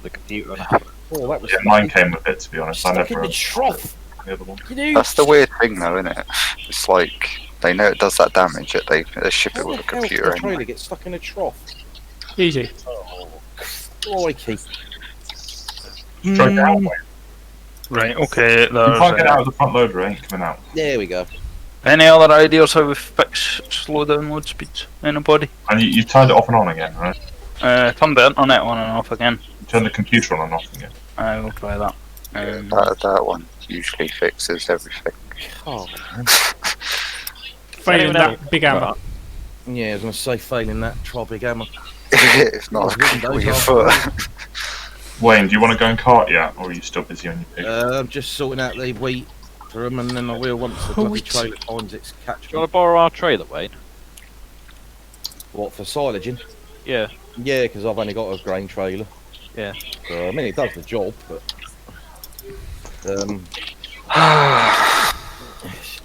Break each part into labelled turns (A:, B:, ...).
A: the computer.
B: Oh, that was
C: Yeah, mine came with it, to be honest. I
B: stuck
C: never
B: in the trough.
C: the other one.
D: That's the weird thing, though, isn't it? It's like they know it does that damage, yet they ship
B: How
D: it with
B: the
D: a
B: hell did
D: computer
B: the trailer
D: anyway.
B: get stuck in a trough?
E: Easy.
B: Oh, crikey.
C: Try it out, Wayne.
A: Right, okay,
C: You can't get
A: there's
C: out of the front loader, it ain't coming out.
B: There we go.
A: any other ideas how we fix slow download speeds? Anybody?
C: And you turned it off and on again, right?
A: Turn the internet on and off again.
C: You turned the computer on and off again.
A: I will try that.
D: That one usually fixes everything.
B: Oh,
E: Failing that big hammer.
B: yeah, I was going to say failing that, try big hammer.
D: If not, with your foot.
C: Wayne, do you want to go and cart yet, or are you still busy on your pig?
B: I'm just sorting out the wheat for them, and then I will once the bloody trailer finds its
F: Do you want
B: catchment.
F: to borrow our trailer, Wayne?
B: What, for silaging?
F: Yeah.
B: Yeah, because I've only got a grain trailer.
F: Yeah.
B: So, I mean, it does the job, but...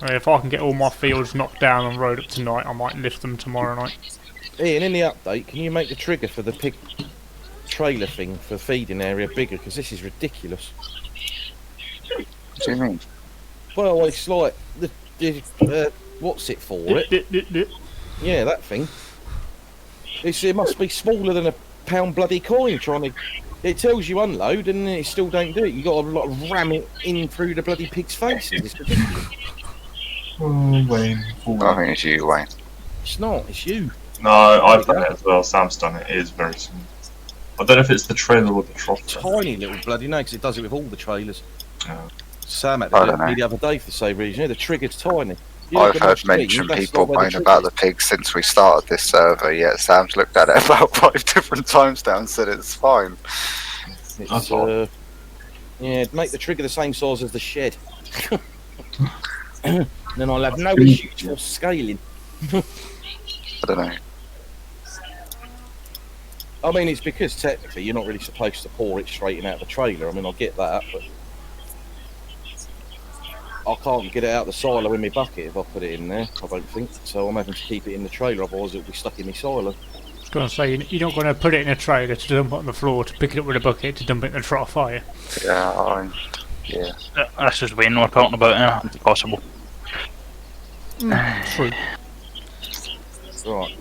E: If I can get all my fields knocked down and rode up tonight, I might lift them tomorrow night.
B: Ian, in the update, can you make the trigger for the pig trailer thing for feeding area bigger? Because this is ridiculous.
D: What do you mean?
B: Well, it's like what's it for? It? Yeah, that thing. It must be smaller than a pound bloody coin. Trying to, it tells you unload, and it still don't do it. You got to like ram it in through the bloody pig's faces. It's ridiculous.
C: Oh, Wayne.
D: I think it's you, Wayne.
B: It's not. It's you.
C: No, I've done it as well. Sam's done it. It is very small. I don't know if it's the trailer or the trough.
B: Tiny little bloody no, 'cause it does it with all the trailers.
C: Yeah.
B: Sam had
D: I
B: to do
D: don't
B: it
D: know.
B: the other day for the same reason. Yeah, the trigger's tiny. You look
D: I've
B: at my
D: heard
B: screen,
D: mention
B: that's
D: people
B: not where
D: moan
B: the
D: about
B: trigger
D: the pigs since we started this server, yet Sam's looked at it about 5 different times now and said it's fine.
B: is.
C: That's
B: It's,
C: odd.
B: yeah, make the trigger the same size as the shed. Then I'll have no issues for scaling.
D: I don't know.
B: I mean, it's because technically you're not really supposed to pour it straight in out of the trailer. I mean, I get that, but I can't get it out of the silo in my bucket if I put it in there, I don't think. So I'm having to keep it in the trailer, otherwise it'll be stuck in my silo.
E: I was going to say, you're not going to put it in a trailer to dump it on the floor, to pick it up with a bucket to dump it in the trough, are you?
D: Yeah, yeah.
A: That's just Wayne we're talking about, yeah. It's possible.
E: True.
B: Right.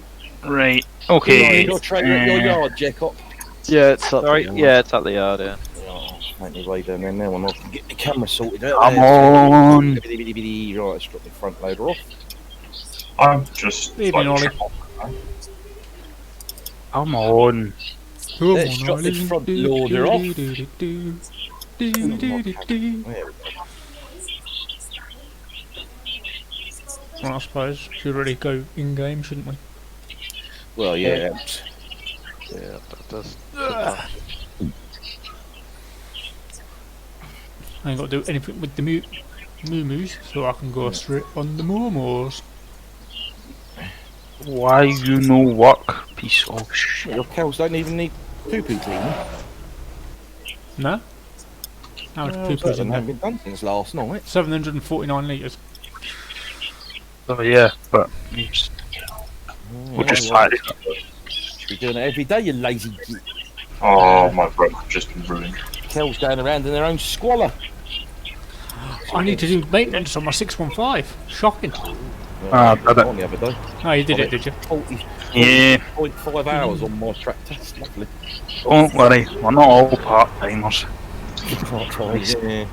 A: Right, okay.
B: Your trailer at your yard, Jacob.
F: Yeah, it's at the yard, yeah.
B: Oh, make me way down there now and I can get the camera sorted out.
A: Come
B: there.
A: on.
B: Right, let's drop the front loader off.
C: I'm just.
E: Leave me, Ollie.
A: Come on.
B: Let's drop the front loader off.
E: There
B: There we go.
E: Well, I suppose should really go in game, shouldn't we?
B: Well, yeah.
F: Yeah, that does.
E: I ain't got to do anything with the moo-moos, so I can go straight on the moo-moos.
A: Why you no work, piece of shit.
B: Your cows don't even need poo-poo cleaning.
E: No? How much
B: Well,
E: poo-poo's
B: that
E: in
B: hasn't
E: there?
B: been done since last night.
E: 749 litres.
A: Oh yeah, but we're just tired.
B: Should be doing it every day, you lazy git.
C: Oh, my rope has just been ruined.
B: Cows going around in their own squalor.
E: I need to do maintenance on my 615. Shocking.
A: Ah, did it.
B: On the other day.
E: Oh, you did it, did you?
B: 40.5 hours on my tractor. It's lovely.
A: Don't worry, we're not all part-timers.
B: Yeah.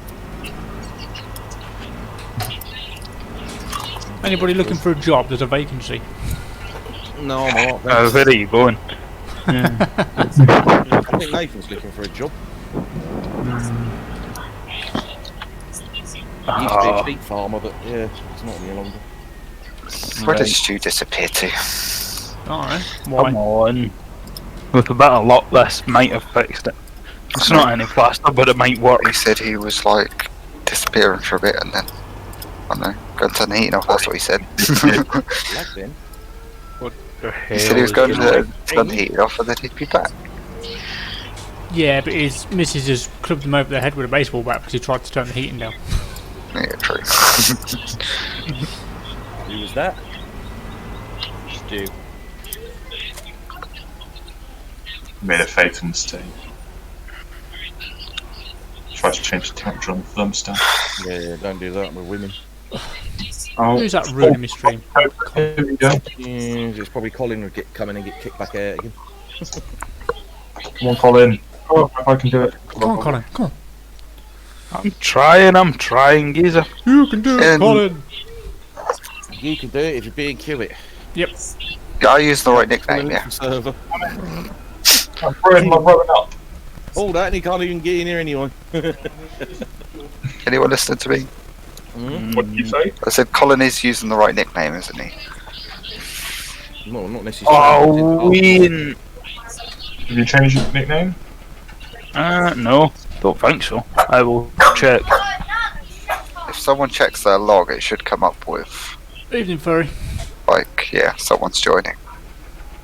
E: Anybody looking for a job? There's a vacancy.
B: No, I'm alright.
A: Where are you going?
B: I think Nathan's looking for a job. He used to be a sheep farmer, but yeah, it's not any longer.
D: Where did Stu disappear to?
E: Alright.
A: Come
E: Why?
A: on. With a bit of luck, this might have fixed it. It's not any faster, but it might work.
D: He said he was like disappearing for a bit and then, I don't know, going to turn the heating off, that's what he said.
B: Lag then.
D: He said he was going to turn the heating off and then he'd be back.
E: Yeah, but his missus has clubbed him over the head with a baseball bat because he tried to turn the heating down.
D: Yeah, true.
B: Who was that?
F: Stu.
C: Made a fatal mistake. change the temperature on the thermostat.
B: Yeah, don't do that with women.
C: Oh,
E: Who's that ruining my stream?
C: here we go.
B: Yeah, it's probably Colin would come in and get kicked back out again.
C: Come on, Colin. Oh, if I can do it.
E: Come on, Colin. Come on.
A: I'm trying, geezer.
E: You can do it, Colin.
B: You can do it if you're being cute.
E: Yep.
D: I use the right nickname, yeah.
B: Server.
C: I'm throwing my rowing up.
B: All that and he can't even get in here anyway.
D: Anyone listening to me?
C: What did you say?
D: I said Colin is using the right nickname, isn't he?
B: No, not necessarily.
A: Oh, win.
C: Have you changed your nickname?
A: No, don't think so. I will check.
D: If someone checks their log, it should come up with,
E: Evening, Furry.
D: like, yeah, someone's joining.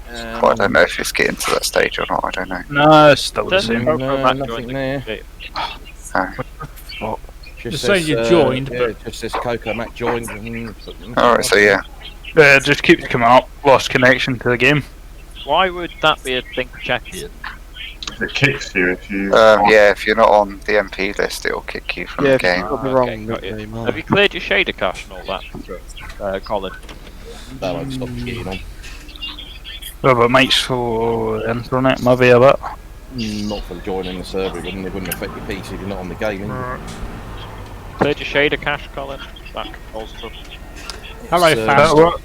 D: But I don't know if it's getting to that stage or not, I don't know.
A: No, it's still the same.
B: No, nothing there.
D: Oh.
E: Just saying you joined,
B: yeah,
E: but-
B: just says Coco Mac joined.
D: Alright, so yeah.
A: It just keeps coming up. Lost connection to the game.
F: Why would that be a thing to check?
C: It kicks you if you.
D: Yeah, if you're not on the MP list, it'll kick you from the game.
F: Got the wrong nickname. Have you cleared your shader cache and all that, Colin?
B: That won't stop you getting on.
A: Well, but it might slow the internet maybe a bit.
B: Not for joining the server, it wouldn't affect your PC if you're not on the game. innit?
F: Cleared your shader cache, Colin? That also.
E: Hello,
B: It's,
E: fans.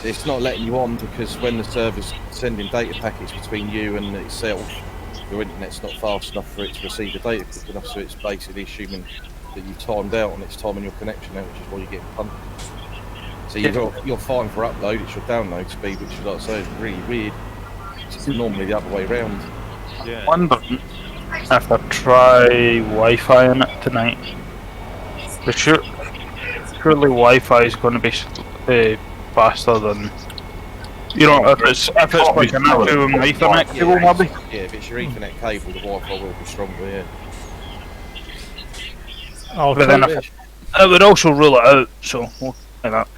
B: It's not letting you on because when the server's sending data packets between you and itself, your internet's not fast enough for it to receive the data quick enough, so it's basically assuming that you've timed out and it's timing your connection out, which is why you're getting pumped. So you're fine for upload, it's your download speed, which, like I say, is really weird. It's normally the other way around.
F: Yeah.
A: Wondering if I try Wi-Fi on it tonight. But surely Wi-Fi is going to be faster than, you know, if it's like an actual Ethernet cable maybe.
B: Yeah, if it's your Ethernet cable, the Wi-Fi will be stronger, yeah.
E: I'll
A: But then
E: tell,
A: it would also rule it out, so we'll try that.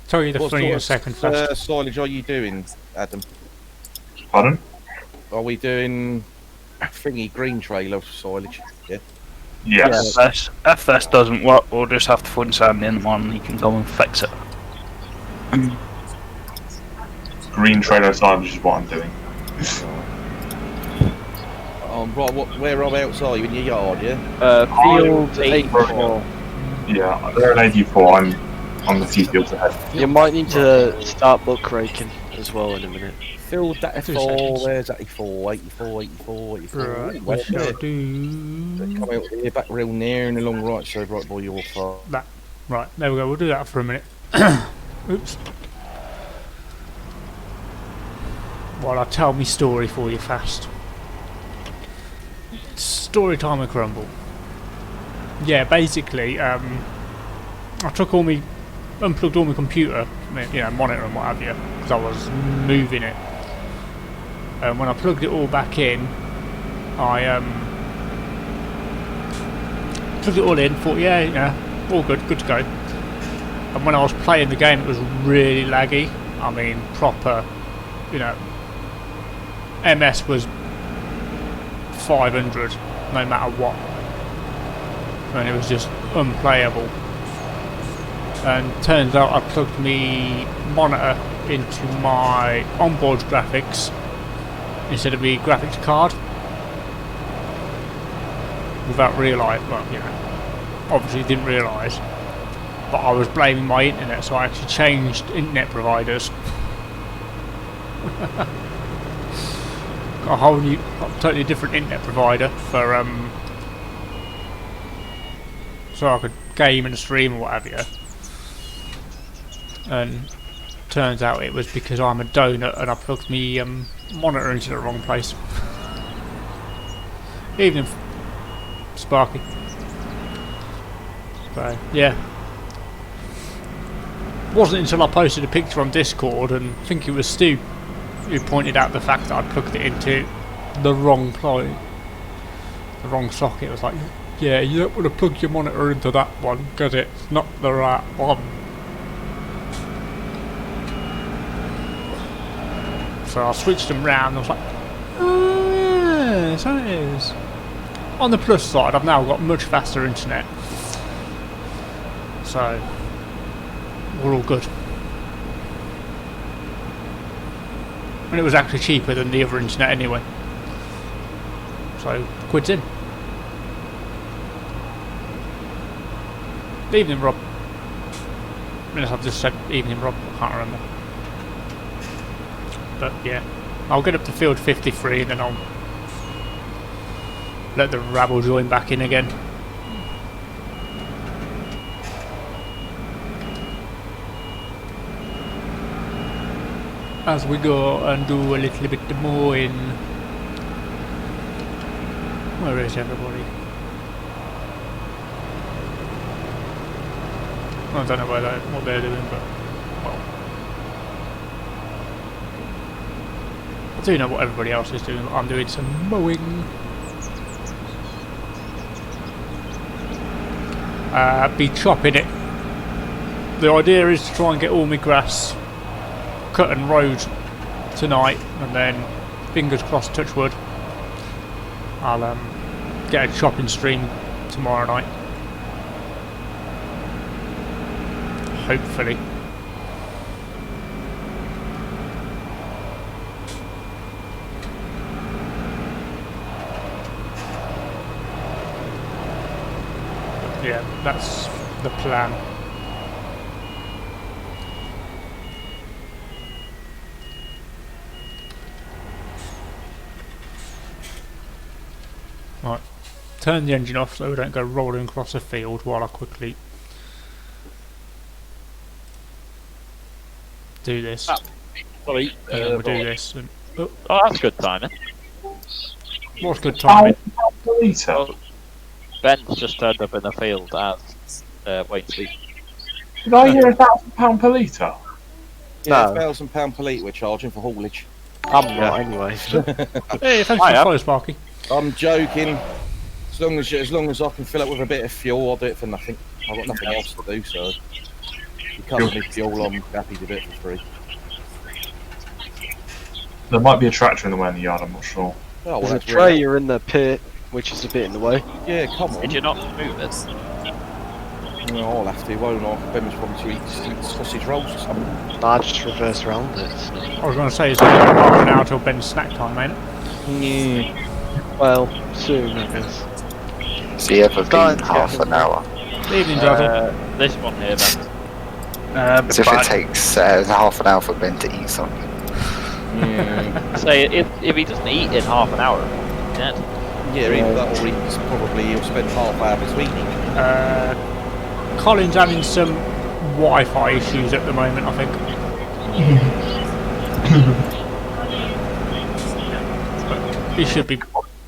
E: tell you the
B: What
E: thing in a
B: sort
E: second
B: of
E: first.
B: silage are you doing, Adam?
C: Pardon?
B: Are we doing thingy green trailer silage? Yeah.
C: Yes.
A: If this doesn't work, we'll just have to phone Sandy in the morning. He can come and fix it.
C: Green trailer silage is what I'm doing.
B: Right, whereabouts are you in your yard, yeah?
F: Field 84.
C: Yeah, they're an 84. I'm on the few fields ahead.
G: You might need to start book raking as well in a minute.
B: Field 84,
E: seconds.
B: where's 84, 84, 84, 84.
E: Right,
B: Where
E: we shall
B: there?
E: do
B: Come out here, back real near and along right side, right by your farm.
E: that. Right, there we go. We'll do that for a minute. Oops. While I tell me story for you fast. Story time with Crumble. Yeah, basically, I took all my, unplugged all my computer, you know, monitor and what have you, because I was moving it. And when I plugged it all back in, I plugged it all in, thought, yeah, you know, all good to go. And when I was playing the game, it was really laggy. I mean, proper, you know, MS was 500, no matter what. And it was just unplayable. And turns out I plugged me monitor into my onboard graphics instead of the graphics card. Without realising, well, you know, obviously didn't realise. But I was blaming my internet, so I actually changed internet providers. Got a whole new, totally different internet provider for so I could game and stream or what have you. And turns out it was because I'm a donut and I plugged me monitor into the wrong place. Evening, Sparky. So yeah. Wasn't until I posted a picture on Discord, and I think it was Stu who pointed out the fact that I'd plugged it into the wrong plug, the wrong socket. It was like, yeah, you don't want to plug your monitor into that one because it's not the right one. So I switched them round. I was like, ah, so it is. On the plus side, I've now got much faster internet. So, we're all good. And it was actually cheaper than the other internet anyway. So, quid's in. Evening, Rob. Unless I've just said evening, Rob. I can't remember. But yeah, I'll get up to field 53 and then I'll let the rabble join back in again. As we go and do a little bit more in... Where is everybody? I don't know what they're doing, but... Well... I do know what everybody else is doing, but I'm doing some mowing. Be chopping it. The idea is to try and get all my grass cut and rowed tonight, and then fingers crossed, touch wood, I'll get a chopping stream tomorrow night. Hopefully. But yeah, that's the plan. Right, turn the engine off so we don't go rolling across the field while I quickly do this.
F: Sorry.
E: And then we'll do this. And,
F: Oh, that's good timing.
E: what's good timing?
F: Well, Ben's just turned up in the field as Wayne Steve.
C: Did I hear £1,000 per litre?
B: Yeah,
G: No.
B: £1,000 per litre we're charging for haulage.
G: I'm not anyway.
E: Hey, thanks for the follow, Sparky.
B: I'm joking. As long as I can fill it with a bit of fuel, I'll do it for nothing. I've got nothing else to do, so you cover me fuel, I'm happy to do it for free.
C: There might be a tractor in the way in the yard, I'm not sure.
B: Oh, well,
G: There's a
B: that's really-
G: trailer in the pit, which is a bit in the way.
B: Yeah, come on.
F: Did you not move it?
B: No, I'll have to, won't I? Ben's probably to eat sausage rolls or something.
G: I just reverse around it.
E: I was going to say it's only half an hour till Ben's snack time, ain't it?
B: Yeah.
G: Well, soon, I guess.
D: Has he ever been
G: Starting to
D: half
G: get
D: an hour?
E: Evening, Jazzle.
F: This one here, Ben.
D: As if it takes half an hour for Ben to eat something.
B: Yeah.
F: Say if he doesn't eat in half an hour, he's dead.
B: Yeah, either that or he'll spend half hour between each.
E: Colin's having some Wi-Fi issues at the moment, I think. But he should be.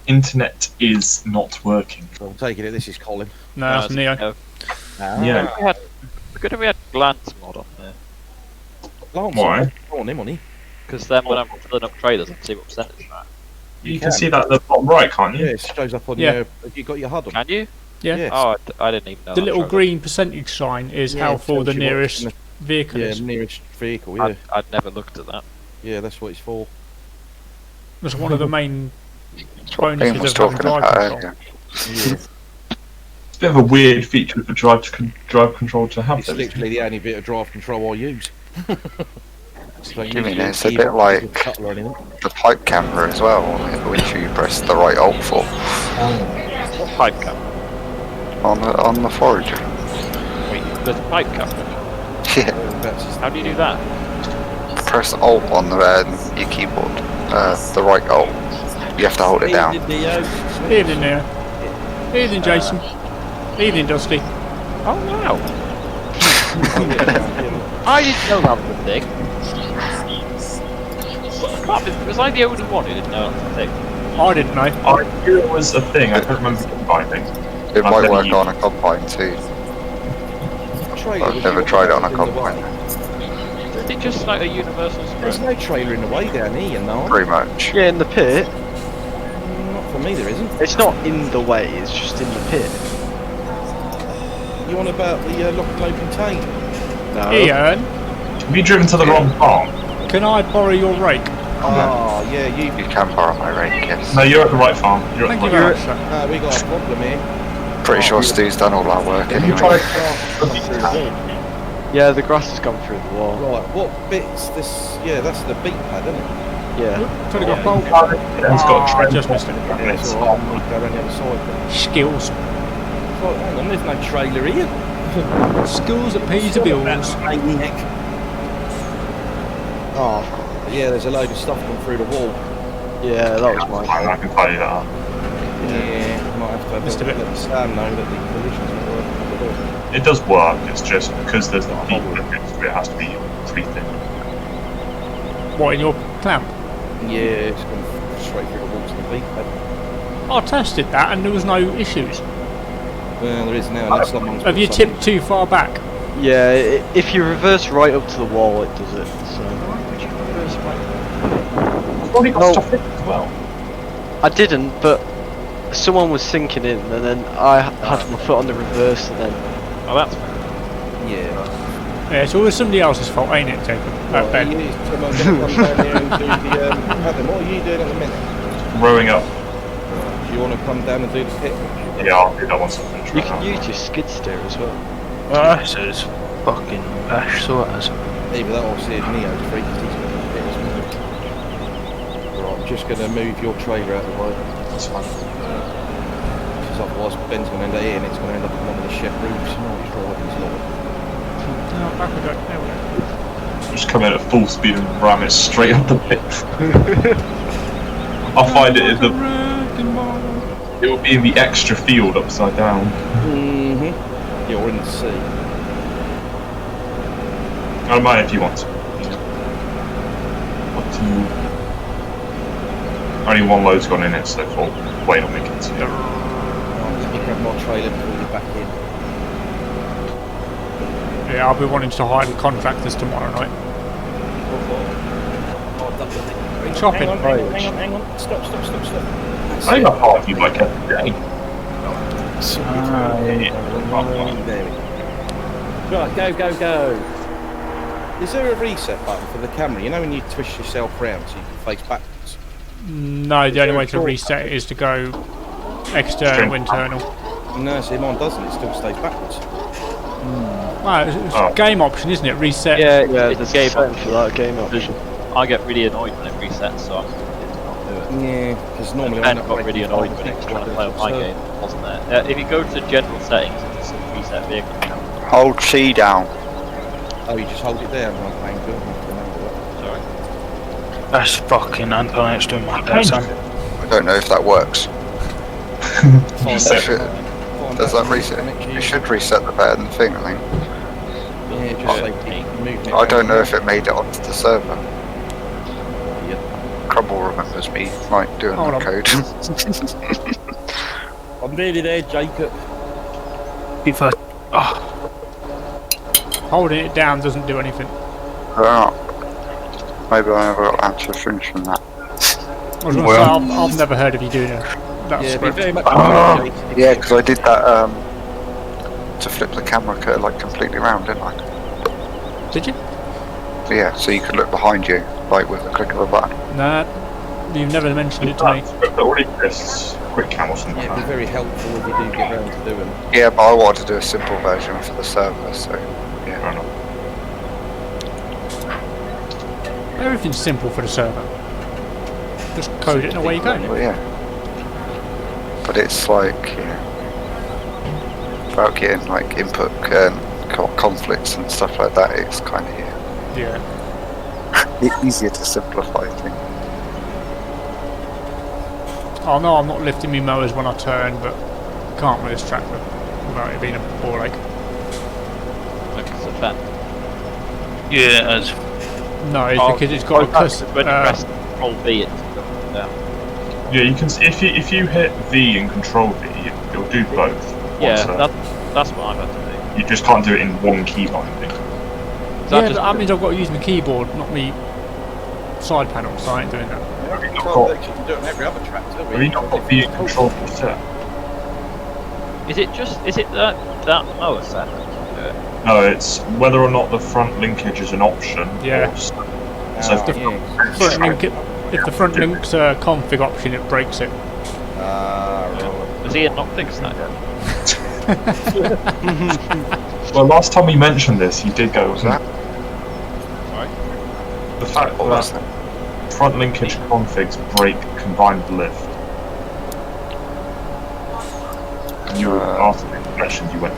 C: Internet is not working.
B: So I'm taking it this is Colin.
E: No, that's Neo.
C: Yeah.
F: Good if we had glance mod on there.
B: Lance,
C: Why?
B: on him, on he?
F: Because then when I'm filling up trailers, I can see what percentage it's at.
C: You can see that at the bottom right, can't
B: Yeah,
C: you?
B: it shows up on
E: Yeah.
B: your. Have you got your HUD on?
F: Can you?
E: Yeah.
B: Yes.
F: Oh, I didn't even know.
E: The
F: that,
E: little
F: Trevor.
E: green percentage sign is
B: Yeah,
E: how
B: it
E: far
B: tells
E: the
B: you what's
E: nearest
B: in
E: vehicle
B: Yeah,
E: is.
B: nearest vehicle. Yeah,
F: I'd never looked at that.
B: yeah, that's what it's for.
E: That's one of the main
D: That's what Ben was
E: bonuses of having
D: talking
E: drive
D: about
E: control.
D: earlier.
B: Yeah.
C: It's a bit of a weird feature for drive control to have.
B: It's
C: though.
B: literally the only bit of drive control I use. So
D: You mean it's a bit like the pipe camera as well, which you press the right alt for
F: What pipe cap?
D: on the forager.
F: Wait, there's a pipe cap.
D: Yeah,
F: How do you do that?
D: press alt on your keyboard, the right alt. You have to hold it down.
E: Evening, Neo. Evening, Jason. Evening, Dusty.
F: Oh wow! I didn't know that was a thing. Was I the only one who didn't know that was a thing?
E: I didn't know.
C: I knew it was a thing. I don't remember combining.
D: It might
C: then
D: work
C: you-
D: on a combine too. I've never tried it on a combine.
F: Is it just like a universal
B: There's
F: spread?
B: no trailer in the way down here, you know.
D: Pretty much.
G: Yeah, in the pit.
B: Not for me, there isn't.
G: It's not in the way, it's just in the pit.
B: You want about the lock and load container?
G: No.
E: Ian,
C: Have you driven to the wrong farm?
E: can I borrow your rake?
B: Oh, yeah,
D: You can borrow my rake, yes.
C: No, you're at the right farm. You're at
E: Thank
C: the
E: you
C: right
E: very much, sir.
B: we got a problem here.
D: Pretty sure Stu's done all our work
C: Have you
D: anyway.
C: tried?
B: Come through the wall.
G: Yeah, the grass has gone through the wall.
B: Right, what bit's this? Yeah, that's the beat pad, isn't it?
G: Yeah.
E: Totally got bolt.
C: It's got
E: Ah,
C: a trend.
E: just missed it.
B: Yeah, it's alright, I'm gonna go around the other side.
E: Skills.
B: Right, hang on, there's no trailer here.
E: Skills that pays the bills.
B: Maniac.
G: Oh,
B: Yeah, there's a load of stuff gone through the wall.
G: yeah, that was my
C: I
G: fault.
C: can tell you that.
B: Yeah, might have to
E: Missed a bit.
B: let Sam know that the collisions are working.
C: It does work. It's just because there's the deep limits, it has to be pretty thin.
E: What, in your clamp?
B: Yeah, it's gone straight through the wall to the beat pad.
E: I tested that and there was no issues.
B: Well, there is now, unless someone's...
E: Have
B: put
E: you
B: something-
E: tipped too far back?
G: Yeah, if you reverse right up to the wall, it does it. So.
F: Would you reverse right?
C: I've already got
G: Oh.
C: stuff in as well.
G: I didn't, but someone was sinking in, and then I had my foot on the reverse, and then
F: Oh, that's fair.
B: Yeah.
E: Yeah, it's always somebody else's fault, ain't it, Jacob?
B: Right,
E: Ben.
B: you, come on, come down here and do the... Adam, what are you doing at the minute?
C: Rowing up.
B: Do you want to come down and do the pit?
C: Yeah, I'll do that once I finish.
G: you
C: right
G: can
C: now.
G: use your skid steer as well.
A: This is fucking bash, so it is.
B: Either that or see if Neo's free, because he's going to pit as well. Right, I'm just going to move your trailer out of the way.
C: That's fine.
B: Because otherwise Ben's going to end up here and it's going to end up on one of the chef roofs. No, he's driving his lorry.
E: No, back we go. There we go.
C: Just come in at full speed and ram it straight up the pit. I'll find it in the. It will be in the extra field upside down.
B: Mm-hmm. You're in the sea.
C: I don't mind if you want to. Up to you. Only one load's gone in it, so we'll wait on making it.
B: Right, let me grab my trailer before you're back in.
E: Yeah, I'll be wanting to hire contractors tomorrow night. Shopping.
B: Hang on. Stop.
C: I think I've half you like every day.
B: There we go. Right, go. Is there a reset button for the camera? You know when you twist yourself round so you can face backwards?
E: No, the only way to reset it is to go external, internal.
B: No, see, mine doesn't. It still stays backwards.
E: Well, it's a game option, isn't it? Reset.
F: Yeah,
G: Yeah,
F: it's
G: there's
F: a game
G: setting
F: option.
G: for that game option.
F: I get really annoyed when it resets, so I'm not do it.
B: Yeah, because normally
F: Ben
B: I'm
F: got really annoyed when it was trying to play on my game, wasn't there? If you go to general settings, it's just reset vehicle.
D: Hold C down.
B: Oh, you just hold it there. I'm playing good.
F: Sorry.
A: That's fucking Antonette's doing my bit, Sam.
D: I don't know if that works.
C: Reset.
D: If it, does that reset? It should reset the bed and thing, I think.
B: Yeah, just say keep moving it.
D: I don't know if it made it onto the server.
B: Yeah.
D: Crumble remembers me like doing
E: Hold
D: the
E: on.
D: code.
B: I'm nearly there, Jacob.
A: If I. Oh,
E: Holding it down doesn't do anything.
D: Oh, maybe I never got around to finishing that.
E: I was going to say, I've never heard of you doing that
B: Yeah, be
E: script.
B: very much.
D: Oh, yeah, because I did that to flip the camera like completely round, didn't I?
E: Did you?
D: Yeah, so you could look behind you, like with the click of a button.
E: Nah, you've never mentioned it to me.
C: That already exists. Quick cam or something
B: Yeah,
C: like
B: it'd be
C: that.
B: very helpful if you do get round to doing.
D: Yeah, but I wanted to do a simple version for the server, so
C: Fair
D: yeah.
C: enough.
E: Everything's simple for the server. Just code it and away you go.
D: But yeah. But it's like, yeah, about getting like input conflicts and stuff like that, it's kind of easier to simplify things.
E: Oh no, I'm not lifting me mowers when I turn, but can't with this tractor without it being a ball ache.
F: Look, it's a fan.
A: yeah, it is.
E: No, it's because it's got a cuss.
F: When you press Control V, it's down.
C: Yeah, you can. If you hit V and Control V, it'll do both.
F: Yeah,
C: Once,
F: that's what I've had to do.
C: you just can't do it in one key binding.
F: So
E: Yeah,
F: I just,
E: but that means I've got to use my keyboard, not me side panel, so I ain't doing that.
B: You
C: not
B: can't
C: got-
B: actually do it on every other tractor.
C: Have you not got V and Control V set?
F: is it that mower set? that can do it?
C: No, it's whether or not the front linkage is an option.
E: Yeah.
C: Or, so
B: Oh,
C: if the
B: yeah.
E: Front, if the front link's a config option, it breaks it.
B: Right.
F: Was Ian not fixed that yet?
C: Well, last time we mentioned this, you did go with that.
F: Right.
C: The fact
D: What was
C: that front linkage configs break combined lift. And you were asking the questions, you went,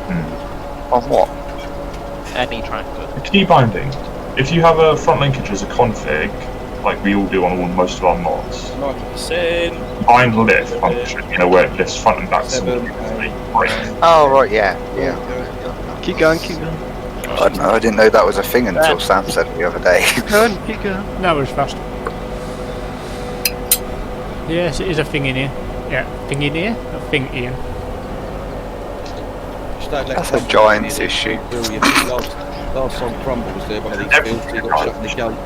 D: On what?
F: Any tractor.
C: The key binding. If you have a front linkage as a config, like we all do on most of our mods,
B: 90%.
C: bind lift function, where it lifts front and back simultaneously, break.
D: Oh, right, yeah.
G: Keep going, keep going.
D: I don't know, I didn't know that was a thing until Sam said it the other day.
G: Keep going, keep going.
E: No, it's fast. Yes, it is a thing in here. Yeah, thing in here? A thing, Ian.
B: Just don't let
D: That's a
B: Crumble
D: Giants
B: in here.
D: issue.
B: Brilliant. Last time Crumble was there, one of these fields, he got shut in the gate.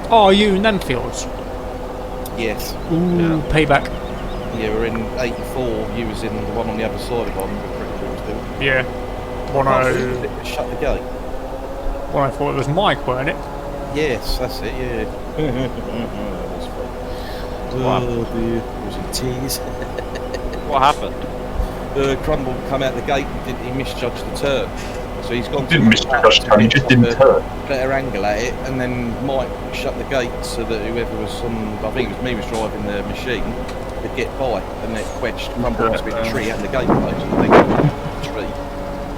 E: Oh, you in them fields?
B: Yes.
E: Ooh, payback.
B: Yeah, we're in 84. You was in the one on the other side of one. We're pretty sure it was still.
E: Yeah.
B: Shut the gate.
E: 104, it was Mike, weren't it?
B: Yes, that's it. Yeah. That was fun. Oh dear, was in tears.
F: What happened?
B: Crumble come out the gate and he misjudged the turn. So he's gone.
C: He didn't misjudge the turn, he just didn't turn.
B: Better angle at it, and then Mike shut the gate so that whoever was on, I think it was me, was driving the machine, could get by, and it wedged Crumble between the tree and the gate post, and they got the tree.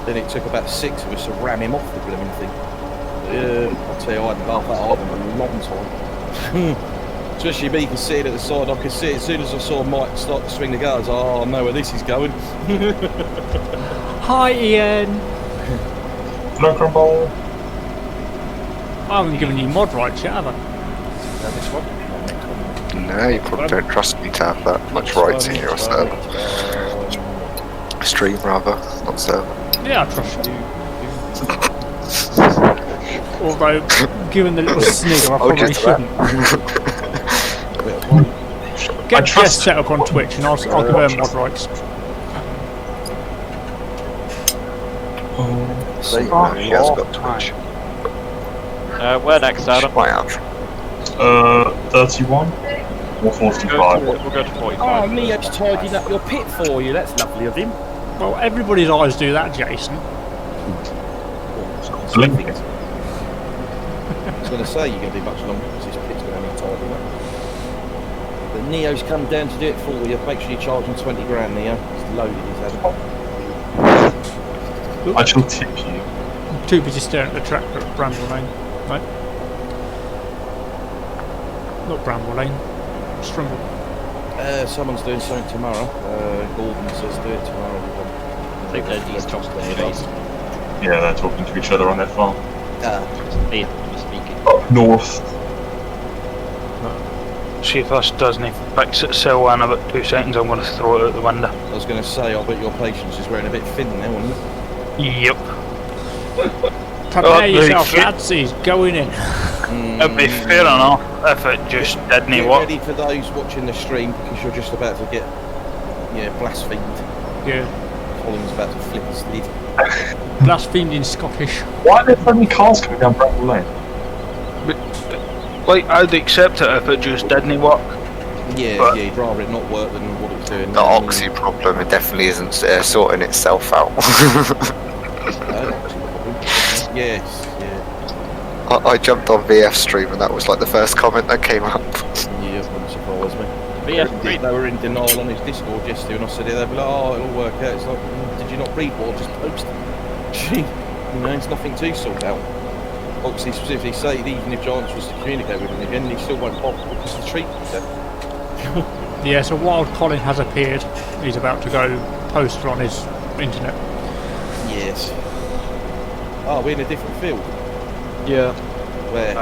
B: Then it took about 6 of us to ram him off the blooming thing. I'll tell you, I hadn't laughed that hard in a long time. Especially me sitting at the side, I could see it as soon as I saw Mike start to swing the guards. Oh, I know where this is going.
E: Hi, Ian.
C: No crumble.
E: I haven't given you mod rights yet, have I?
B: Now this one.
D: No, you probably don't trust me to have that much rights in your server. Stream, rather, not server.
E: Yeah, I trust you. Although, given the little snigger, I
D: I'll
E: probably
D: get to that.
E: shouldn't. Get Jess set up on Twitch and I'll give her mod rights.
D: So you know, he has got Twitch.
F: Where next, Adam?
D: Might have.
C: 31 or 45.
F: We'll go to 45.
B: Oh, Neo's tidying up your pit for you. That's lovely of him.
E: Well, everybody's eyes do that, Jason.
C: Blinking.
B: I was going to say you're going to be much longer because this pit's going to need tidying up. But Neo's come down to do it for you. Make sure you charge him 20 grand, Neo. He's loaded his head.
C: I shall tip you.
E: Too busy staring at the tractor at Bramble Lane. Right? Not Bramble Lane. Strumble.
B: Someone's doing something tomorrow. Gordon says do it tomorrow.
F: I think they're these top days.
C: Yeah, they're talking to each other on their farm.
F: Me speaking.
C: Up north.
A: See if this doesn't fix itself in about 2 seconds, I'm going to throw it out the window.
B: I was going to say, I bet your patience is wearing a bit thin now, isn't it?
A: Yep.
E: Prepare yourself, lads, he's going in.
A: It'd be fair enough if it just didn't
B: Get
A: work.
B: ready for those watching the stream because you're just about to get, blasphemed.
E: Yeah.
B: Colin's about to flip his lid.
E: Blasphemed in Scottish.
C: Why are there so many cars coming down Bramble Lane?
A: Like, I'd accept it if it just didn't work.
B: Yeah,
A: But-
B: you'd rather it not work than what it's doing.
D: The Oxy problem, it definitely isn't sorting itself out.
B: Yes, yeah.
D: I jumped on VF stream and that was like the first comment that came up.
B: Yeah, wouldn't surprise me.
F: VF3.
B: They were in denial on his Discord yesterday when I said it. They'd be like, oh, it'll work out. It's like, did you not read what I just posted? Gee, it's nothing to sort out. Oxy specifically said even if Giants was to communicate with him again, he still won't pop because the treatment's there.
E: Yeah, so Wild Colin has appeared. He's about to go post on his internet.
B: Yes. Oh, we're in a different field.
G: Yeah.
B: Where?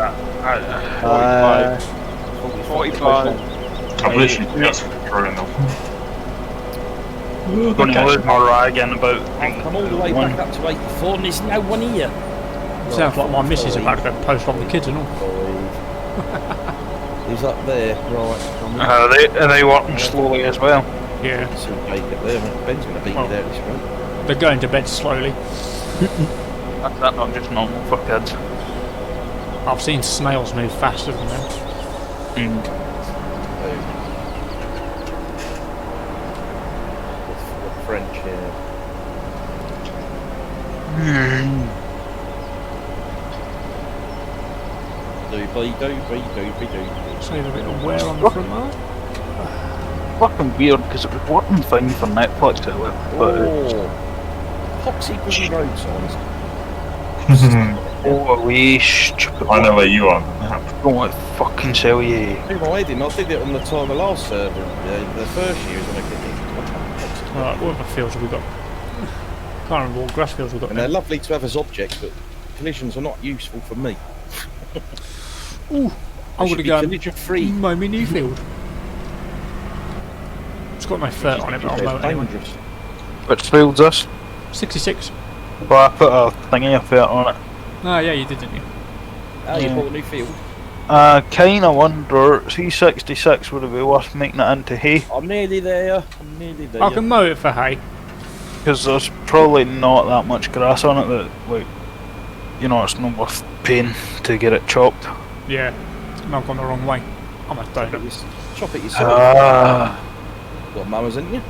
F: 45.
C: I've literally just thrown them.
A: Going to lose my rag in about.
B: I've come all the way back up to 84 and there's no one here.
E: Sounds like my missus is about to go post on the kids and all.
B: He's up there, right.
A: They working slowly as well.
E: Yeah,
B: See Blake up there. Ben's going to beat me there this week.
E: they're going to bed slowly.
A: That's not just normal for kids.
E: I've seen snails move faster than them.
A: Mm.
B: The French here. Do.
E: Save a bit of wear on the front mark.
A: Fucking weird because it was working fine for Netflix to it, but
B: Poxy bloody road signs.
A: oh away, stupid.
C: I know where you are.
A: I don't want to fucking sell you.
B: Do my head in. I did it on the time of the last server. The first year when I did it.
E: Alright, what other fields have we got? Can't remember what grass fields we've got
B: And they're
E: now.
B: lovely to have as objects, but collisions are not useful for me.
E: Ooh, I'm
B: They should
E: gonna
B: be
E: go
B: collision free.
E: mow my new field. It's got no fur on it, but I'll mow it
B: They're
E: anyway.
B: dangerous.
A: Which field's this?
E: 66.
A: Well, I put a thingy of it on it.
E: Ah, yeah, you did, didn't you?
B: Oh, you
A: Yeah.
B: bought a new field.
A: Kinda wonder, C66 would it be worth making it into hay?
B: I'm nearly there. I'm nearly there.
E: I can mow it for hay.
A: Because there's probably not that much grass on it that, like, you know, it's not worth paying to get it chopped.
E: Yeah, no, I've gone the wrong way. I'm a donut.
B: Chop it yourself.
A: Ah,
B: Got mowers, haven't you?
C: I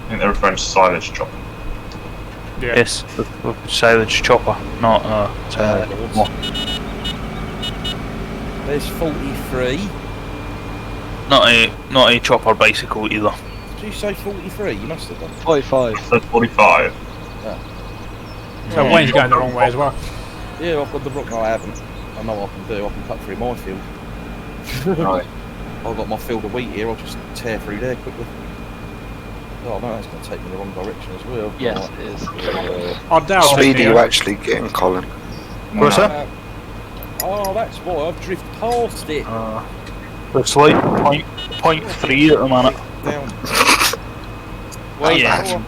C: think they're referring to silage chopping.
E: Yeah.
A: yes, the silage chopper, not silage.
B: Lords. There's 43.
A: Not a chopper bicycle either.
B: Did you say 43? You must have done.
G: 45.
C: So 45.
E: So Wayne's going the wrong way as well.
B: Yeah, I've got the rock. No, I haven't. I know what I can do. I can cut through my field.
D: Right.
B: I've got my field of wheat here. I'll just tear through there quickly. Oh no, that's going to take me in the wrong direction as well.
G: Yes, it is.
E: I doubt
D: Speed are you
E: it.
D: actually getting, Colin?
A: What's that?
B: Oh, that's why I've drifted past it.
A: It's like point 3 at the minute.
B: Down.
F: Wait,
A: Yeah.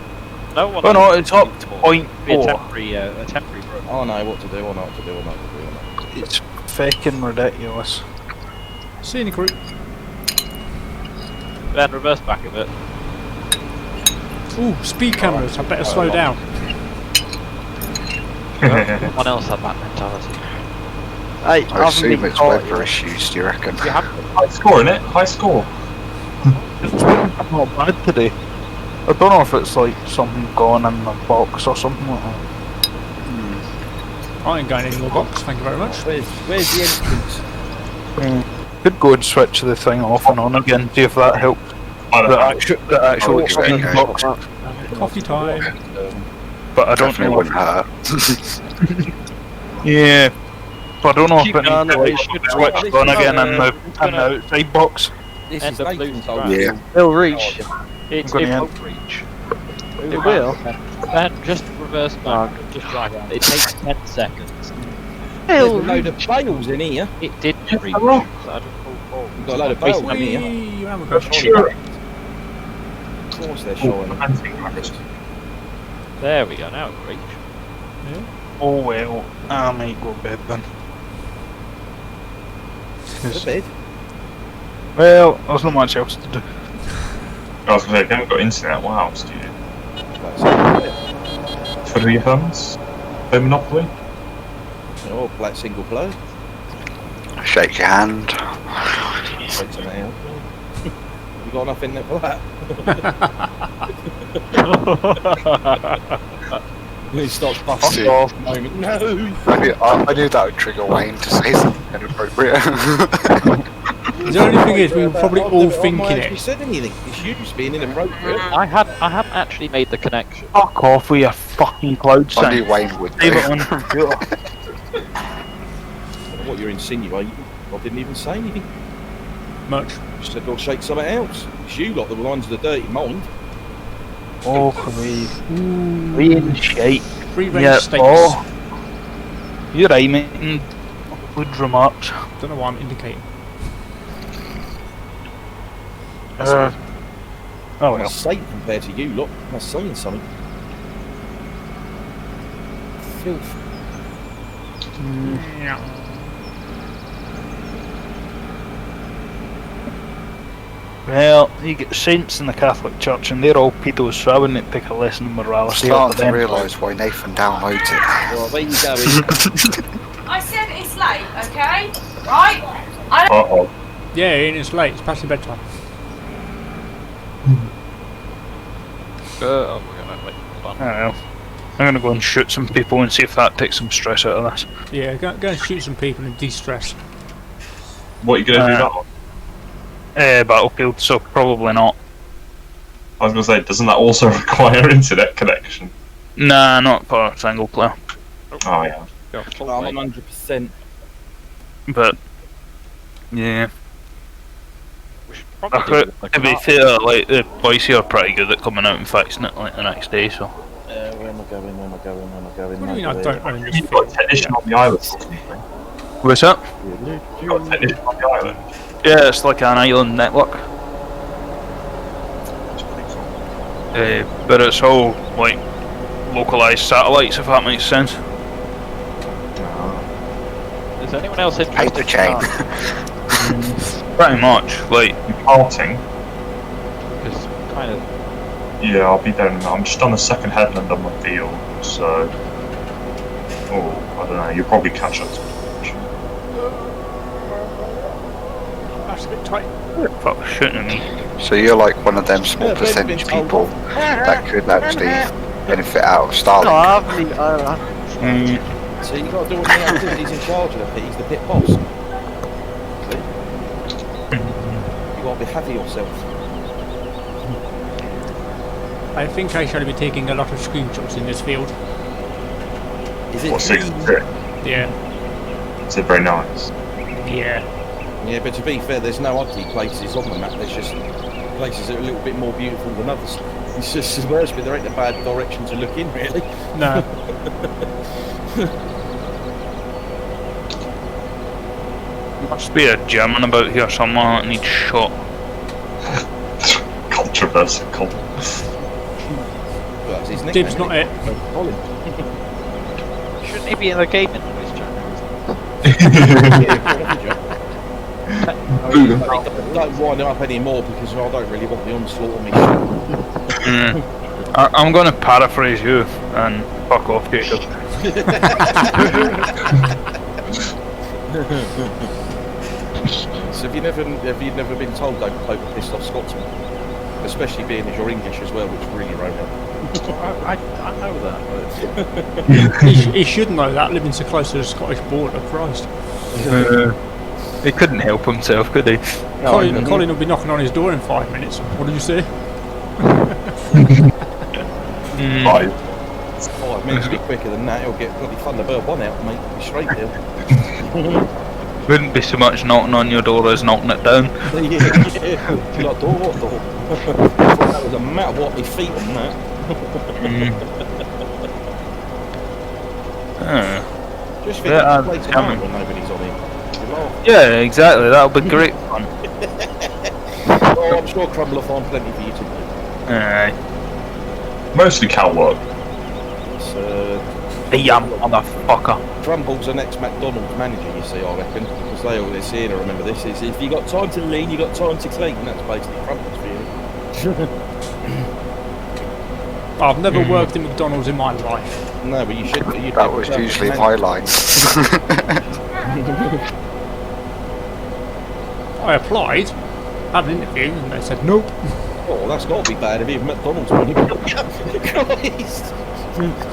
F: no one.
A: Oh no, it's up to point
F: Be a
A: 4.
F: temporary room.
B: I know what to do. I know what to do. I know what to do.
A: It's fucking ridiculous.
E: Scenic route.
F: Then reverse back a bit.
E: Ooh, speed cameras. I better slow down.
F: Someone else had that mentality.
G: Hey,
D: I assume it's weather issues, do you reckon?
F: You have
C: High score, innit? High score.
A: It's not bad today. I don't know if it's like something gone in the box or something like that.
E: I ain't going in your box, thank you very much.
B: Where's the entrance?
A: Could go and switch the thing off and on again, see if that helps.
C: I don't
A: The
C: know.
A: actual
D: Oh,
A: exchange
D: okay.
A: box.
E: Coffee time.
A: But I don't
D: Definitely
A: know.
D: wouldn't hurt.
A: Yeah. But I don't know if
F: Keep
A: it needs
F: going,
A: to like
F: it should
A: switch on again in the outside box.
B: This
F: End
B: is
F: of
B: Nathan's
F: Blue's
B: old
F: Grass.
D: Yeah.
G: It'll reach.
F: It
A: I'm gonna
F: won't reach.
G: It will.
F: Then just reverse back. Just drive around. It takes 10 seconds.
B: There's a
G: It'll
B: load
G: reach.
B: of bales in here.
F: It didn't reach. So I just pulled forward.
B: We've got a load of bales in here.
E: Whee! Round the corner.
C: Sure.
B: Of course they're shining.
F: There we go. Now it reach.
A: Oh well, I might go to bed then.
B: The bed.
A: Well, there's not much else to do.
C: I was going to say, I haven't got internet. Wow, studio.
B: That's
C: For your funds? Play Monopoly?
B: Oh, black single player.
D: Shake your hand.
B: Takes an hour. You got enough in there for that? He starts busting
D: See.
B: off. Moment. No.
D: I knew that would trigger Wayne to say something inappropriate.
E: The only thing is, we were probably all
B: I've
E: thinking
B: not actually
E: it.
B: said anything. It's you just being inappropriate.
F: I hadn't actually made the connection.
A: Fuck off with your fucking cloud
D: I knew
A: sign.
D: Wayne would
A: Save it on
D: do.
A: the computer.
B: What you're insinuating? I didn't even say anything.
E: Much.
B: Just said, "Go shake something else." It's you lot, the lines of the dirty mind.
A: Oh, Queen. Rain shite.
E: Free range
A: Yeah,
E: steaks.
A: oh. You're right, mate. Good remarks.
E: Don't know why I'm indicating.
A: Oh
B: I'm
A: well.
B: safe compared to you lot. I'm saying something. Filth.
A: Well, you get saints in the Catholic Church and they're all pedos, so I wouldn't take a lesson in
D: I'm
A: morality off
D: starting
A: of
D: to
A: them.
D: realise why Nathan downloads it.
B: Well, where you going?
H: I said it's late, okay? Right?
C: Uh-oh.
E: Yeah, and it's late. It's past the bedtime.
F: Oh, wait, hold on.
A: I don't know. I'm gonna go and shoot some people and see if that takes some stress out of this.
E: Yeah, go and shoot some people and de-stress.
C: What are you going to do that on?
A: Battlefield, so probably not.
C: I was going to say, doesn't that also require internet connection?
A: Nah, not for single player.
C: Oh, yeah.
F: Go full
B: I'm
F: mate.
B: 100%.
A: But yeah,
F: We should
A: I
F: probably do
A: could,
F: it in the
A: to be
F: car.
A: fair, like the boys here are pretty good at coming out and fixing it like the next day. So
B: Where am I going? Where am I going? Where am I going?
E: What do you mean I don't own this
C: You've got a
E: field?
C: technician on the island or something.
A: what's up?
C: You've got a technician on the island.
A: Yeah, it's like an island network,
C: It's pretty cool.
A: but it's all like localized satellites, if that makes sense.
F: Is anyone else interested?
D: Paper chain.
A: Pretty much, like
C: Parting.
F: Because kind of.
C: Yeah, I'll be down. I'm just on the second headland on my field, so. Oh, I don't know. You'll probably catch up to me.
E: That's a bit tight.
A: fuck was shooting at me.
D: So you're like one of them small
B: Yeah, they've
D: percentage
B: been told
D: people that could actually benefit out of Starlink.
B: So you got to do what Neil did. He's in charge of the pit. He's the pit boss. See? You got to behave yourself.
E: I think I shall be taking a lot of screenshots in this field.
B: Is it?
C: What, 63?
E: Yeah.
C: Is it very nice?
E: Yeah.
B: Yeah, but to be fair, there's no ugly places on the map. There's just places that are a little bit more beautiful than others. It's just submerged, but there ain't a bad direction to look in, really.
E: No.
A: Must be a German about here somewhere that needs shot.
C: Controversy.
B: Well, that's his nickname.
E: Dib's not it.
B: Colin.
F: Shouldn't he be in the gaming noise channel?
B: Don't wind it up anymore because I don't really want the onslaught on me.
A: I'm going to paraphrase you and fuck off, Jacob.
B: So have you never been told don't poke a pissed off Scotsman? Especially being as you're English as well, which really wrote up.
F: I know that, but.
E: He should know that, living so close to the Scottish border, Christ.
A: He couldn't help himself, could he?
E: Colin will be knocking on his door in 5 minutes. What did you say?
C: 5.
B: 5 minutes, a bit quicker than that. He'll get bloody Thunderbird 1 out, mate. Be straight there.
A: Wouldn't be so much knocking on your door as knocking it down.
B: yeah. You're like, door, what door? That was a matter of what my feet on that. Just think
A: Yeah,
B: of the place
A: jamming.
B: when nobody's on it. You laugh.
A: Yeah, exactly. That'll be great fun.
B: Oh, I'm sure Crumble will find plenty for you to do.
A: Aye.
C: Mostly cow work.
B: So,
A: Yeah, motherfucker.
B: Crumble's the next McDonald's manager, you see, I reckon. Because they always say, and I remember this, is if you got time to lean, you got time to clean. And that's basically Crumble's for you.
E: I've never worked in McDonald's in my life.
B: No, but you should be. You'd
D: That
B: be
D: was
B: a
D: usually
B: manager.
D: my line.
E: I applied, had an interview, and they said nope.
B: Oh, that's got to be bad if even McDonald's money. Christ.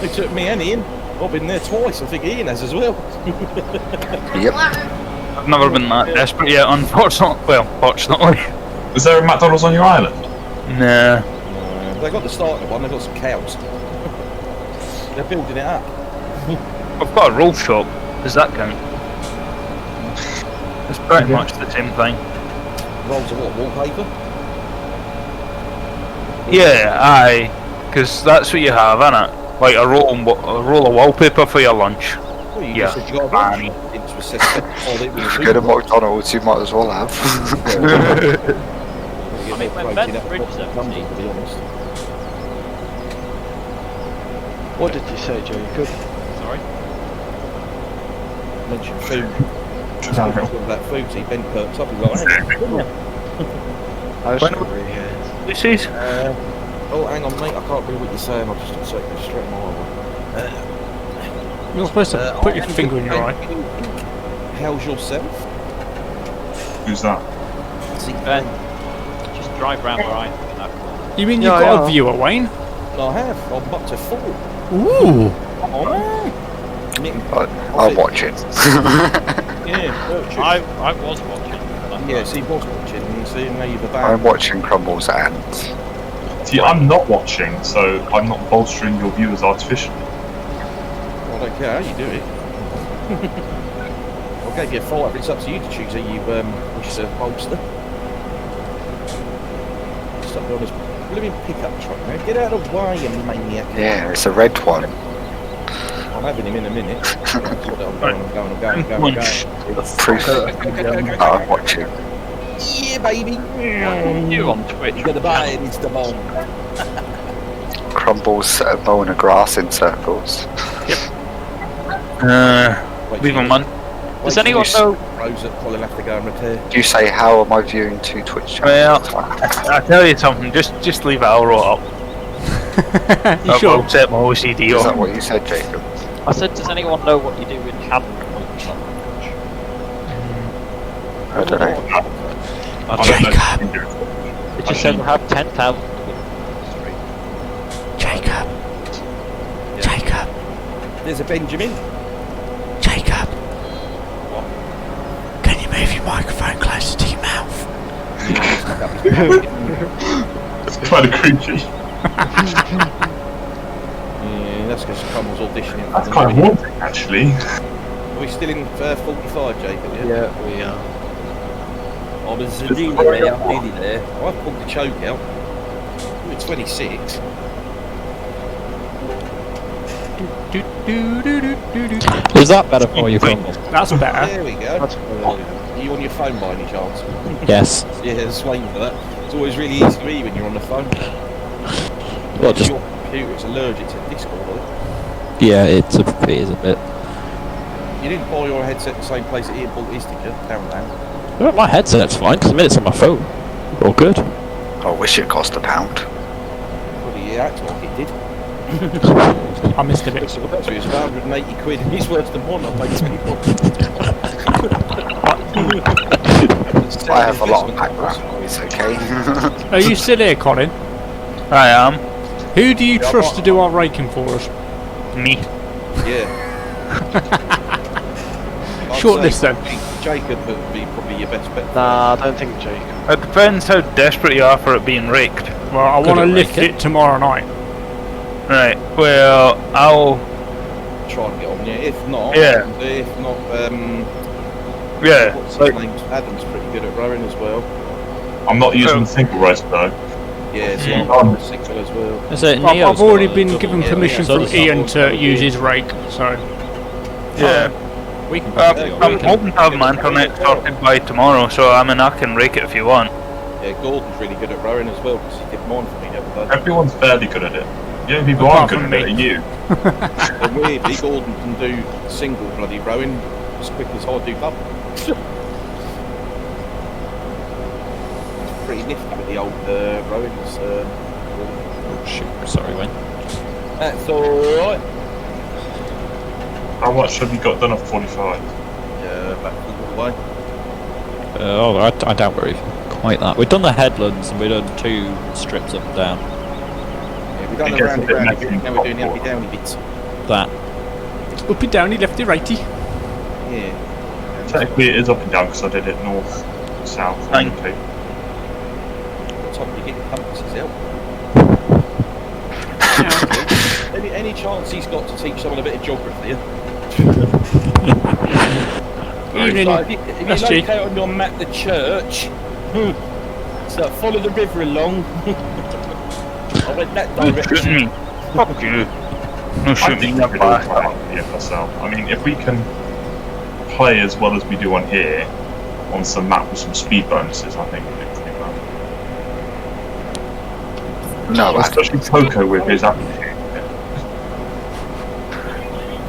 B: They took me and Ian. I've been there twice. I think Ian has as well.
D: Yep.
A: I've never been that desperate yet, unfortunately. Well, fortunately.
C: Is there a McDonald's on your island?
A: Nah.
B: They got the starter one. They got some cows. They're building it up.
A: I've got a roll shop. Does that count? It's pretty much the same thing.
B: Rolls of what? Wallpaper?
A: Yeah, aye. Because that's what you have, innit? Like a roll of wallpaper for your lunch.
B: Well, you
A: Yeah.
B: just said you got a
A: Funny.
B: bunch. It was said, oh, it was
D: If you go to McDonald's, you might as well have.
F: I mean, when Ben Bridge said,
B: to be honest.
G: What did you say, Jacob?
F: sorry.
B: Mentioned food. Talking about food, so Ben perks up. He's like, hang on.
G: I was
A: When-
G: hungry here.
A: This is.
B: Oh, hang on, mate. I can't read what you're saying. I'll just take this straight in my eye.
E: You're supposed to put your finger in your eye.
B: How's yourself?
C: Who's that?
B: See,
F: Ben, just drive round where I am. You know.
E: You mean
G: Yeah,
E: you've got
G: yeah.
E: a viewer, Wayne?
B: I have. I'm up to 4.
E: Ooh.
B: Oh, man.
D: I'm watching.
B: Yeah, watching.
F: I was watching.
B: Yes, he was watching. You see, now you've
D: I'm
B: abandoned.
D: watching Crumbles and
C: See, I'm not watching, so I'm not bolstering your viewers artificially.
B: I don't care how you do it. I gave you a 5. It's up to you to choose how you wish to bolster. Stop on this blooming pickup truck, man. Get out of the way, you maniac.
D: yeah, it's a red one.
B: I'm having him in a minute. I'm going.
D: Proof. I'm watching.
B: Yeah, baby.
F: You on Twitch?
B: You gotta buy it, Mr. Bone.
D: Crumbles mowing the grass in circles.
A: Leave him on.
F: Does anyone know?
B: Rose that Colin have to go and repair.
D: Do you say how am I viewing 2 Twitch
A: Well,
D: channels?
A: I tell you something, just leave Alro up.
E: You sure?
A: I'll set my OCD
D: Is that
A: on.
D: what you said, Jacob?
F: I said, does anyone know what you do in camp?
D: I don't know.
C: I don't know.
F: It just said we have 10,000.
E: Jacob.
B: Yeah.
E: Jacob.
B: There's a Benjamin.
E: Jacob. Can you move your microphone closer to your mouth?
C: It's kind of creepy.
B: Yeah, that's because Crumbles auditioning.
C: That's kind of haunting, actually.
B: Are we still in 45, Jacob?
G: Yeah, we are.
B: Oh, there's a deal there, I'm nearly there. I've pulled the choke out. We're 26.
E: Do, do, do, do, do, do.
H: Is that better for you, Crumble?
E: That's better.
B: There we go. Are you on your phone by any chance?
H: Yes.
B: Yeah, just waiting for that. It's always really easy to hear when you're on the phone.
H: Well, just
B: Your computer's allergic to Discord, I think.
H: yeah, it is a bit.
B: You didn't buy your headset the same place that Ian bought his, did you? Poundland.
H: Well, my headset's fine because I made it on my phone. All good.
D: I wish it cost £1.
B: Well, he acts like it did.
E: I missed a bit.
B: So it was about 180 quid and he's worse than one, I paid people.
D: I have a lot of background noise, okay?
E: Are you still here, Colin?
A: I am.
E: Who do you trust to do our raking for us?
A: Me.
B: Yeah. I'd
E: Shortlist
B: say
E: then.
B: Jacob would be probably your best bet.
G: Nah, I don't think Jacob.
A: It depends how desperate you are for it being raked.
E: Well, I want to
H: Couldn't
E: lift
H: rake
E: it tomorrow night.
A: Right, well, I'll...
B: Try and get on, yeah. If not,
A: Yeah. Yeah,
B: what's his
A: like,
B: name? Adam's pretty good at rowing as well.
C: I'm not using the single race though.
B: Yeah, so
C: Mm.
B: I'm on the single as well.
H: Is it
E: I've already been given
B: yeah,
E: permission
B: yeah,
E: from
B: so
E: Ian
B: does
E: to
B: that.
E: use his rake, so...
A: yeah.
H: We can
A: I'm hoping to have my internet sorted by tomorrow, so I mean I can rake it if you want.
B: Yeah, Gordon's really good at rowing as well, because he did mine for me the other day.
C: Everyone's fairly good at it. The only people who aren't
E: Apart
C: good at
E: from
C: it are you.
B: But weirdly, Gordon can do single bloody rowing as quick as I do double. It's pretty nifty with the old rowing.
H: Oh shoot, sorry, Wayne.
B: That's alright.
C: How much have you got done of 45?
B: Yeah, back all the way.
H: I doubt we're even quite that. We've done the headlands and we've done 2 strips up and down.
B: Yeah, we've done
C: It
B: the
C: gets a
B: roundy
C: bit
B: roundy
C: messy
B: bit,
C: in
B: now we're doing the
C: Cotswold.
B: uppy downy bits.
H: That.
E: Uppy downy, lefty righty.
B: Yeah.
C: Technically it is up and down because I did it north, south,
A: Thank
C: okay.
B: What time do you get your compasses out? Any chance he's got to teach someone a bit of geography?
E: Evening.
B: So if you
E: That's cheap.
B: locate on your map the church, so follow the river along. I went that
A: Who's
B: direction.
A: shooting me? Fuck you. No
C: I
A: shooting
C: think
A: me,
C: we
A: I'm
C: could all
A: back.
C: play on the FSL. I mean, if we can play as well as we do on here, on some map with some speed bonuses, I think we'll do pretty well.
D: No,
C: Especially Coco with his attitude.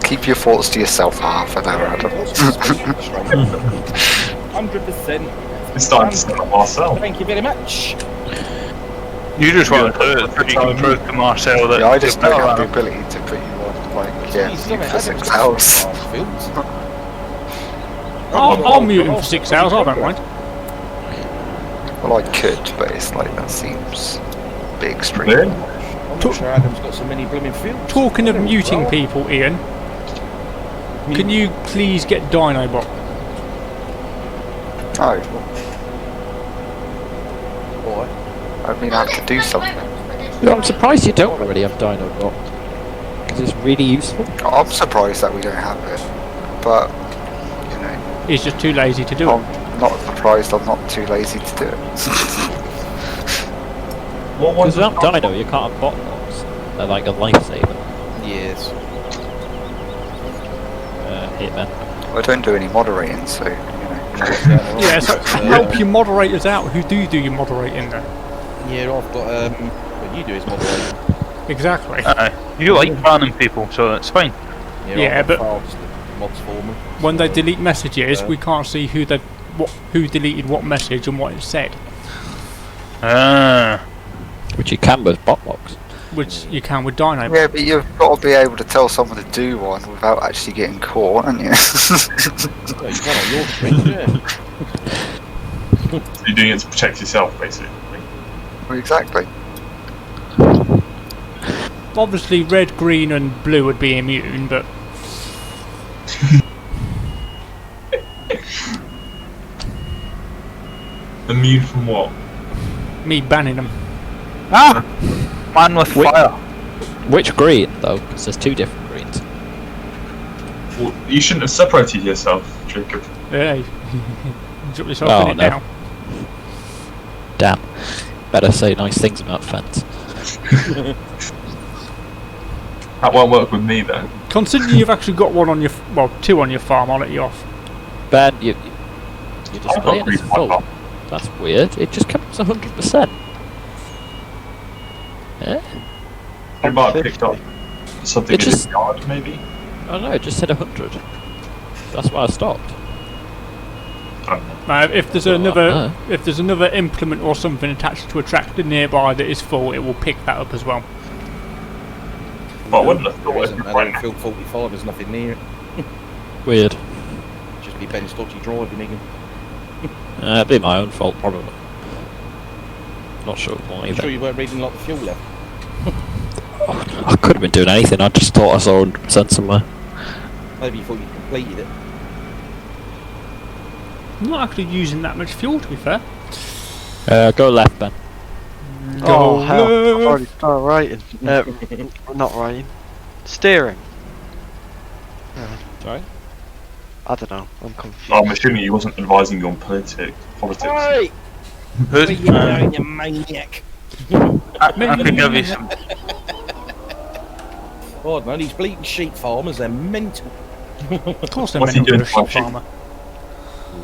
D: keep your thoughts to yourself for half an hour, Adam.
B: 100%.
C: It's starting to set up ourselves.
B: Thank you very much.
A: You just want to do it so you can prove to Marcel that
D: Yeah, I just
A: you're
D: don't have
A: better
D: the
A: than him.
D: ability to put you on, like, yeah,
B: He's
D: mute
B: done it.
D: for 6 hours.
E: I'll mute him for 6 hours, I don't mind.
D: Well, I could, but it's like that seems a bit extreme.
C: Really?
B: I'm not sure Adam's got so many blooming fields.
E: Talking of
B: There we
E: muting
B: go.
E: people, Ian, can you please get Dinobot?
D: Oh,
B: Why?
D: I mean, I have to do something.
H: Yeah, I'm surprised you don't already have Dinobot. Because it's really useful.
D: I'm surprised that we don't have it, but you know,
E: He's just too lazy to do it.
D: I'm not surprised. I'm not too lazy to do it.
C: What
H: Because
C: one's
H: without Dino, you can't have bot logs. They're like a lifesaver.
B: Yes.
H: Hitman.
D: I don't do any moderating, so you know.
E: Yeah, so help your moderators out who do your moderating then.
B: Yeah, I've got what you do is moderate.
E: Exactly.
A: You like banning people, so it's fine.
E: Yeah,
B: I've got
E: but-
B: files, mods for me.
E: When they delete messages, we can't see who deleted what message and what it said,
H: Which you can with bot logs.
E: which you can with Dinobot.
D: Yeah, but you've got to be able to tell someone to do one without actually getting caught, haven't you?
B: Yeah, you can on your screen, yeah.
C: You're doing it to protect yourself, basically.
D: Well, exactly.
E: Obviously, red, green, and blue would be immune, but
C: Immune from what?
E: me banning them.
A: Man with fire.
H: Which green, though? Because there's two different greens.
C: Well, you shouldn't have separated yourself, Jacob.
E: Yeah, you drop yourself
H: Oh,
E: in it
H: no.
E: now.
H: Damn. Better say nice things about fence.
C: That won't work with me then.
E: Considering you've actually got one on your, two on your farm, I'll let you off.
H: Ben, your
C: I've
H: display
C: got
H: is
C: green
H: full.
C: one.
H: That's weird. It just comes 100%. Yeah?
C: You might have picked up something
H: It
C: in
H: just-
C: the yard, maybe?
H: I don't know, it just said 100. That's why I stopped.
C: I don't know.
E: Now, if there's
H: Well,
E: another implement or something attached to a tractor nearby that is full, it will pick that up as well.
C: But I wouldn't have
B: There
C: thought
B: isn't.
C: it'd be
B: I
C: right
B: don't feel 45, there's nothing near it.
H: Weird.
B: Just be Ben's dodgy driving again.
H: It'd be my own fault, probably. Not sure why
B: You
H: either.
B: sure you weren't reading like the fuel level?
H: I could have been doing anything, I just thought I saw 100% somewhere.
B: Maybe you thought you completed it.
E: I'm not actually using that much fuel, to be fair.
H: Go left, Ben.
G: Oh hell! I've
E: left.
G: already started writing. Not writing. Steering.
H: Sorry?
G: I don't know. I'm confused.
C: I'm assuming he wasn't advising you on politics.
B: Hey! Where you going, you maniac?
A: I could give you some.
B: God, no, these bleating sheep farmers, they're mental.
E: Of course they're
C: What's he
E: meant to be a
C: doing for
E: sheep
C: sheep?
E: farmer.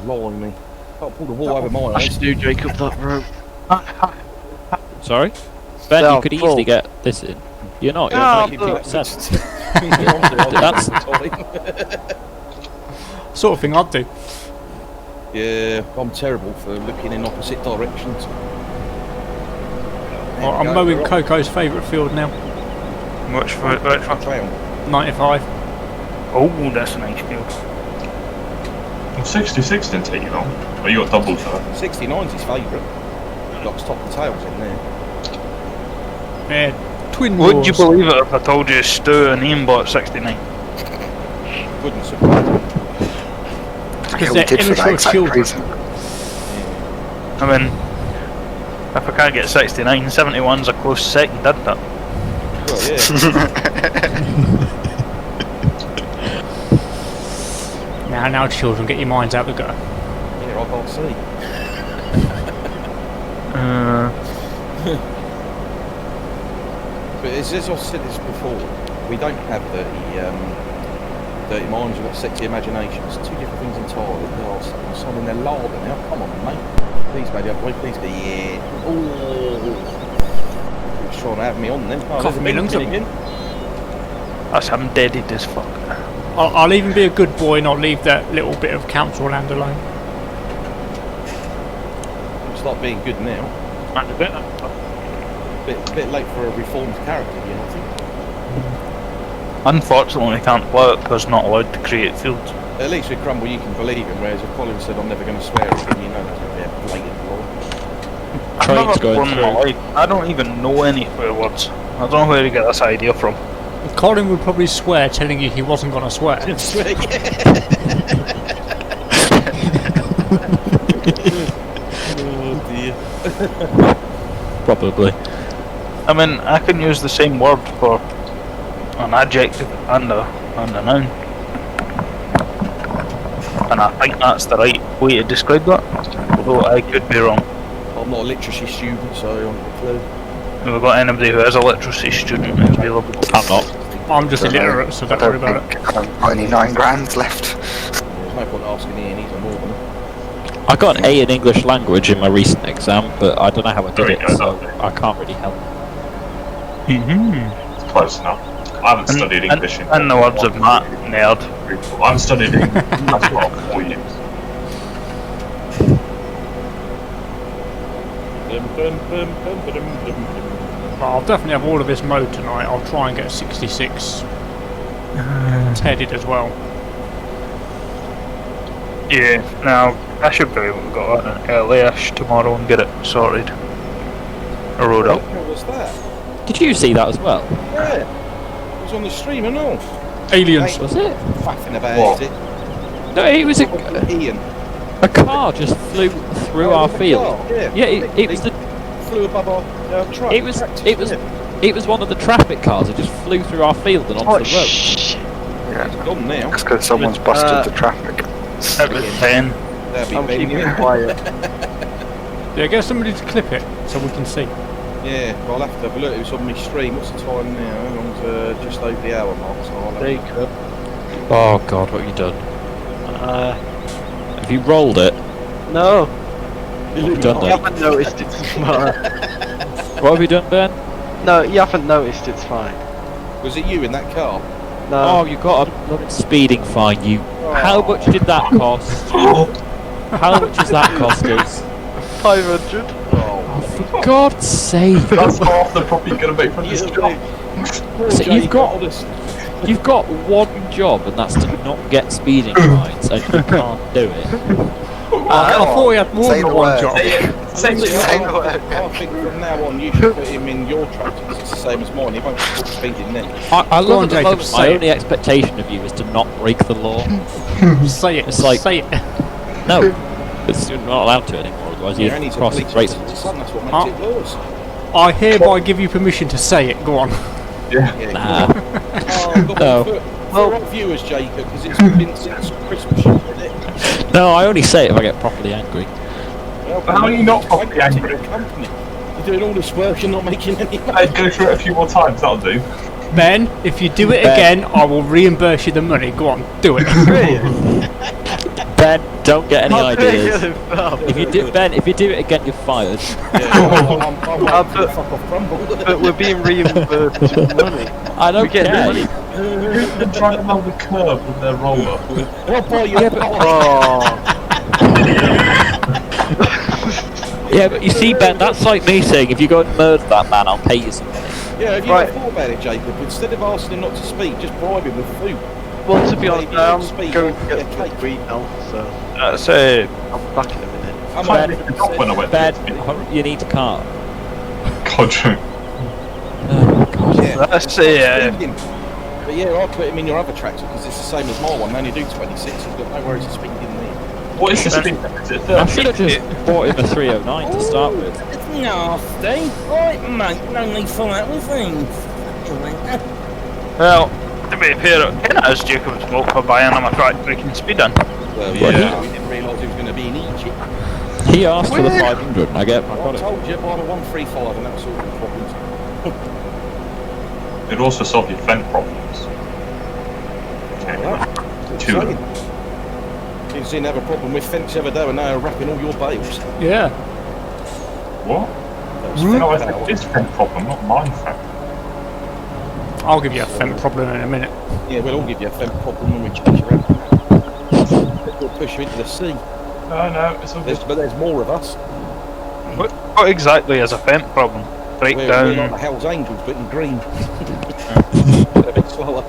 B: Blimey. Can't pull the wool over my
G: I
B: eyes.
G: should do Jacob that rope.
H: Sorry? Ben,
G: No,
H: you could
G: full.
H: easily get this in. You're not, you're
G: Ah,
H: like
G: but-
H: 50%.
B: That's...
E: Sort of thing I'd do.
B: Yeah, I'm terrible for looking in opposite directions.
E: Well, I'm mowing Coco's favourite field now.
A: Which one?
E: 95.
A: Oh, that's a nice field.
C: Well, 66 didn't take you long. Well, you got doubles though.
B: 69's his favourite. Got top and tails in there.
E: Yeah, twin
A: Would
E: wars.
A: you believe it if I told you Stu and Ian bought 69?
B: Wouldn't surprise me.
E: Because
D: We
E: they're
D: did for that
E: immature
D: exact
E: children.
D: reason.
A: I mean, if I can't get 69, 71's a close second, didn't it?
B: Well, yeah.
E: Now, children, get your minds out the gutter.
B: Yeah, I can't see. But as I've said this before, we don't have dirty minds, we've got sexy imaginations. Two different things entirely. Oh, some in their larder now. Come on, mate. Please, baby, boy, please be. Yeah. Oh. He was trying to have me on then. Oh,
E: Cough
B: there's a
E: me lungs
B: mince
E: up.
B: again.
A: That's him deaded as fuck.
E: I'll even be a good boy and I'll leave that little bit of council land alone.
B: It's like being good now.
A: And a bit.
B: Bit late for a reformed character, you know.
A: Unfortunately, I can't play it because not allowed to create fields.
B: At least with Crumble you can believe him, whereas if Colin said I'm never going to swear again, you know that's going to be a blatant lie.
A: I've
H: trains
A: never
H: going
A: flown in my
H: through.
A: life. I don't even know any swear words. I don't know where to get this idea from.
E: Colin would probably swear telling you he wasn't going to swear.
B: Oh dear.
H: Probably.
A: I mean, I can use the same word for an adjective and a noun. And I think that's the right way to describe that. Although I could be wrong.
B: I'm not a literacy student, so I'm not a clue.
A: Have we got anybody who is a literacy student available?
H: I'm not.
E: I'm just illiterate, so don't worry about it.
D: I haven't got any 9 grand left.
B: There's no point asking Ian, he's a Mormon.
H: I got an A in English language in my recent exam, but I don't know how I did
C: Very
H: it,
C: good,
H: so
C: lovely.
H: I can't really help.
A: Mm-hmm.
C: Close enough. I haven't studied English
A: in the words of Matt, nerd.
C: I haven't studied English for about 4 years.
E: I'll definitely have all of this mode tonight. I'll try and get 66 headed as well.
A: Yeah, now I should be able to go on an early-ish tomorrow and get it sorted. A road up.
B: What was that?
H: Did you see that as well?
B: Yeah. It was on the stream and all.
E: Aliens.
H: Was it?
B: Faffing about,
C: What?
B: is it?
H: No, it was
B: Ian.
H: a car just flew through our field.
B: Yeah,
H: It was the
B: flew above our truck.
H: it was one of the traffic cars that just flew through our field and onto the road.
B: It's
D: Yeah,
B: gone now.
D: that's because someone's busted the traffic.
A: It was 10.
B: That'd be
G: I'm
B: Ben,
G: keeping
B: yeah.
G: it quiet.
E: Yeah, get somebody to clip it so we can see.
B: Yeah, well, I'll have to have a look. It was on my stream. What's the time now? How long's just over the hour mark? So I'll have a look.
H: Oh god, what have you done? Have you rolled it?
G: No,
H: You've done
G: you
H: it.
G: haven't noticed it's tomorrow.
H: What have you done, Ben?
G: No, you haven't noticed it's fine.
B: Was it you in that car?
G: No.
H: Oh, you got a bloody speeding fine, you. How much did that cost? How much does that cost us?
G: 500.
H: Oh, for God's sake!
C: That's half they're probably going to make from this job.
H: So you've got one job, and that's to not get speeding fines, and you can't do it.
E: I thought he had more
D: Say
E: than
D: the
E: one
D: word.
E: job.
C: Same thing.
D: Say the word.
B: I think from now on you should put him in your truck because it's the same as mine. He won't put speed in there.
H: I
E: Go
H: love
E: on,
H: at the
E: Jacob,
H: moment,
E: say
H: my
E: it.
H: only expectation of you is to not break the law.
E: Say it.
H: It's like-
E: say it.
H: No, because you're not allowed to anymore, otherwise
B: Yeah,
H: you
B: only to
H: cross
B: police
H: race
B: officers,
H: rules.
B: that's what
E: Huh?
B: makes it laws.
E: I hereby give you permission to say it. Go on.
C: Yeah.
B: Yeah,
H: Nah.
B: oh, I've got
H: No.
B: one for our viewers, Jacob, because it's been since Christmas, isn't it?
H: No, I only say it if I get properly angry.
B: Well,
C: How are you not
B: why
C: properly
B: not take
C: angry?
B: the company? You're doing all this work and not making any money.
C: I'd go through it a few more times, that'll do.
E: Ben, if you do it
H: Ben.
E: again, I will reimburse you the money. Go on, do it.
H: Ben, don't get any
G: I'll
H: ideas.
G: take it.
H: If you do, Ben, if you do it again, you're fired.
B: I'm waiting for the fuck off crumble.
G: But we're being reimbursed with money.
H: I don't
G: We get
H: care.
G: money.
C: They're trying to mount the curb with their roller.
B: I'll buy you
H: Yeah,
B: a
H: but-
G: Oh.
H: Yeah, but you see, Ben, that's like me saying, if you go and murder that man, I'll pay you some money.
B: Yeah, if you
G: Right.
B: thought about it, Jacob, instead of asking him not to speed, just bribe him with food.
G: Well, to be honest,
B: Maybe
G: I'm
B: speed
G: going to
B: or
G: get
B: get
G: a
B: cake.
G: cake now, so
A: That's
G: I'll be back in a minute.
B: I'm
C: Can't
B: like,
C: pick it up when I went
H: Ben,
C: to
H: you need a car.
C: God, true.
H: Oh, God.
B: yeah,
A: That's
B: speeding. But yeah, I'll put him in your other tractor because it's the same as my one. They only do 26. You've got no worries of speeding in there.
C: What is the speed limit? Is it
H: I
C: 30?
H: should have just bought him a 309 to start with.
I: It's nasty. Right, mate, no need for that with things.
A: Well, to be fair, it kind of is Jacob's fault for buying him a track breaking speed in.
B: Well,
C: Yeah.
B: yeah, we didn't realise he was going to be in Egypt.
H: He asked for the 500, and I got
B: I
H: it.
B: told you, buy the 135 and that was all the problems.
C: It'd also solve your vent problems. Two of them.
B: You didn't have a problem with fence the other day and now are wrapping all your bales.
E: Yeah.
C: What? No, I think it's vent problem, not my vent.
E: I'll give you a fent problem in a minute.
B: Yeah, we'll all give you a fence problem when we chase you around. We'll push you into the sea.
C: No, it's all good.
B: But there's more of us.
A: What exactly is a fent problem?
B: We're like
A: Breakdown.
B: the Hell's Angels, but in green. A bit slower.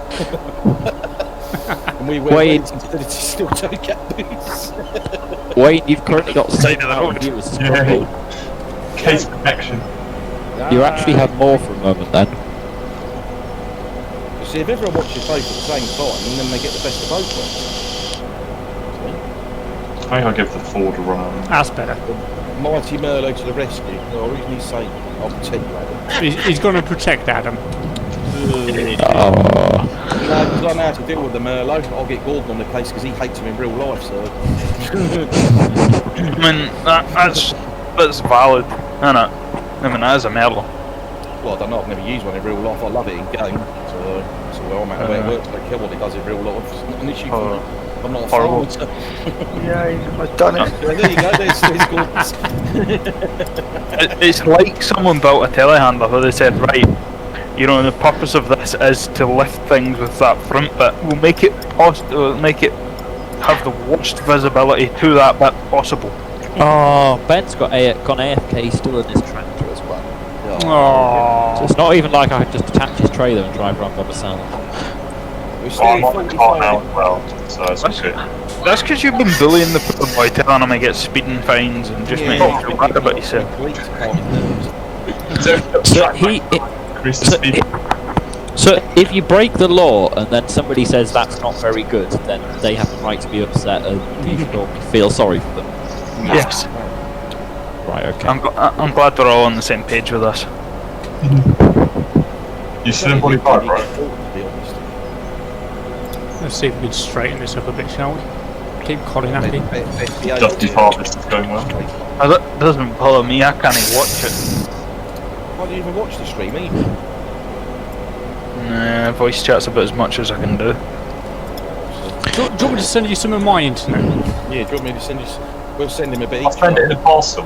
B: And we wear
H: Wait.
B: wings instead of steel toe cap boots.
H: Wayne, you've currently got
A: Side of the
H: 7,000
A: road.
H: viewers to
C: Yeah.
H: struggle.
C: Case connection.
H: You actually had more for a moment then.
B: You see, if everyone watches both at the same time, then they get the best of both worlds.
C: I think I'll give the Ford a run on.
E: That's better.
B: Mighty Merlo to the rescue. Well, who can he say? I'll pretend Adam.
E: He's going to protect Adam.
H: Oh.
B: No, because I know how to deal with the Merlo. I'll get Gordon on the case because he hates him in real life, so...
A: I mean, that's valid, isn't it? I mean, that is a medal.
B: Well, I don't know, I've never used one in real life. I love it in game. So well, no matter where it works, I don't care what he does in real life. It's not an issue for me. I'm not a
A: Horrible.
B: farmer.
D: Yeah, I've done it.
B: Yeah, there you go, there's Gordon's.
A: It's like someone built a telehandler where they said, right, you know, the purpose of this is to lift things with that front bit. We'll make it have the worst visibility to that bit possible.
H: Oh, Ben's gone AFK still in his tractor as well.
E: Oh.
H: So it's not even like I could just attach his trailer and drive around by myself.
B: We're
C: Well, I'm
B: still
C: on the car now
B: 45.
C: as well, so it's okay.
A: That's because you've been bullying the poor boy, telling him he gets speeding fines and just making him feel bad about yourself.
H: So if you break the law and then somebody says that's not very good, then they have the right to be upset and you should normally feel sorry for them.
A: Yes.
H: Right, okay.
A: I'm glad we're all on the same page with us.
C: You still in 45, right?
E: Let's see if we can straighten this up a bit, shall we? Keep Colin happy.
C: Dusty's harvest is going well.
A: That doesn't bother me, I can't even watch it.
B: Why do you even watch the stream either?
A: Nah, voice chat's about as much as I can do.
E: Do you want me to send you some of my internet?
B: Yeah, do you want me to send you... We'll send him a bit
C: I'll
B: each
C: send it
B: time.
C: in a parcel.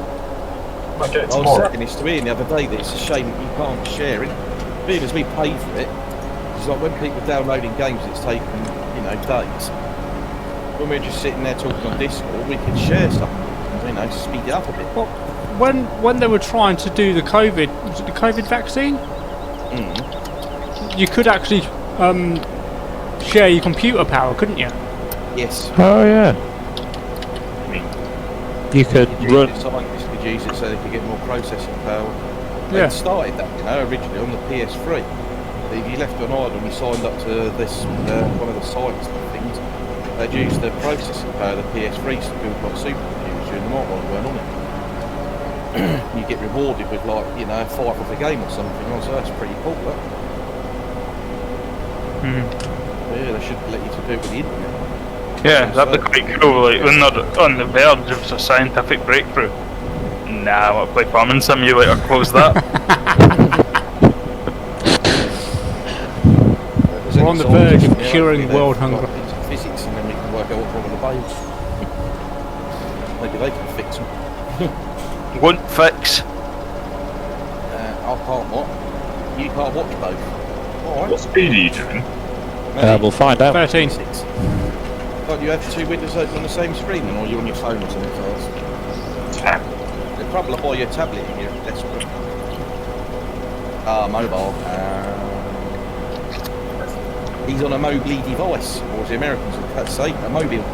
C: Might get it
B: I was
C: tomorrow.
B: saying this to Ian the other day that it's a shame that you can't share it. Being as we pay for it, it's like when people are downloading games it's taken, you know, days. When we're just sitting there talking on Discord, we can share something, you know, speed it up a bit.
E: Well, when they were trying to do the COVID, was it the COVID vaccine? You could actually share your computer power, couldn't you?
B: Yes.
H: Oh yeah. You could run.
B: Scientists could use it so they could get more processing power.
E: Yeah.
B: They started that, you know, originally on the PS3. If you left on idle and you signed up to this one of the sites things, they'd use the processing power of the PS3 to build like supercomputers during the night while they weren't on it. You get rewarded with like, you know, 5 of the game or something. I was like, that's pretty cool, that. Yeah, they should let you to do it with the internet.
A: Yeah, that'd be quite cool, like when they're on the verge of a scientific breakthrough. Nah, I want to play Farming Simulator, close that.
E: We're on the verge of curing world hunger.
B: Physics, and then we can work out what's wrong with the babes. Maybe they can fix them.
A: Won't fix.
B: I can't what? You can't watch both. Alright.
C: What speed are you doing?
H: We'll find out.
E: 13.
B: Can't you have 2 windows open on the same screen then, or you're on your phone or something first?
C: 10.
B: The trouble of your tablet if you're desperate. Mobile. He's on a mobile device, or as the Americans would say, a mobile.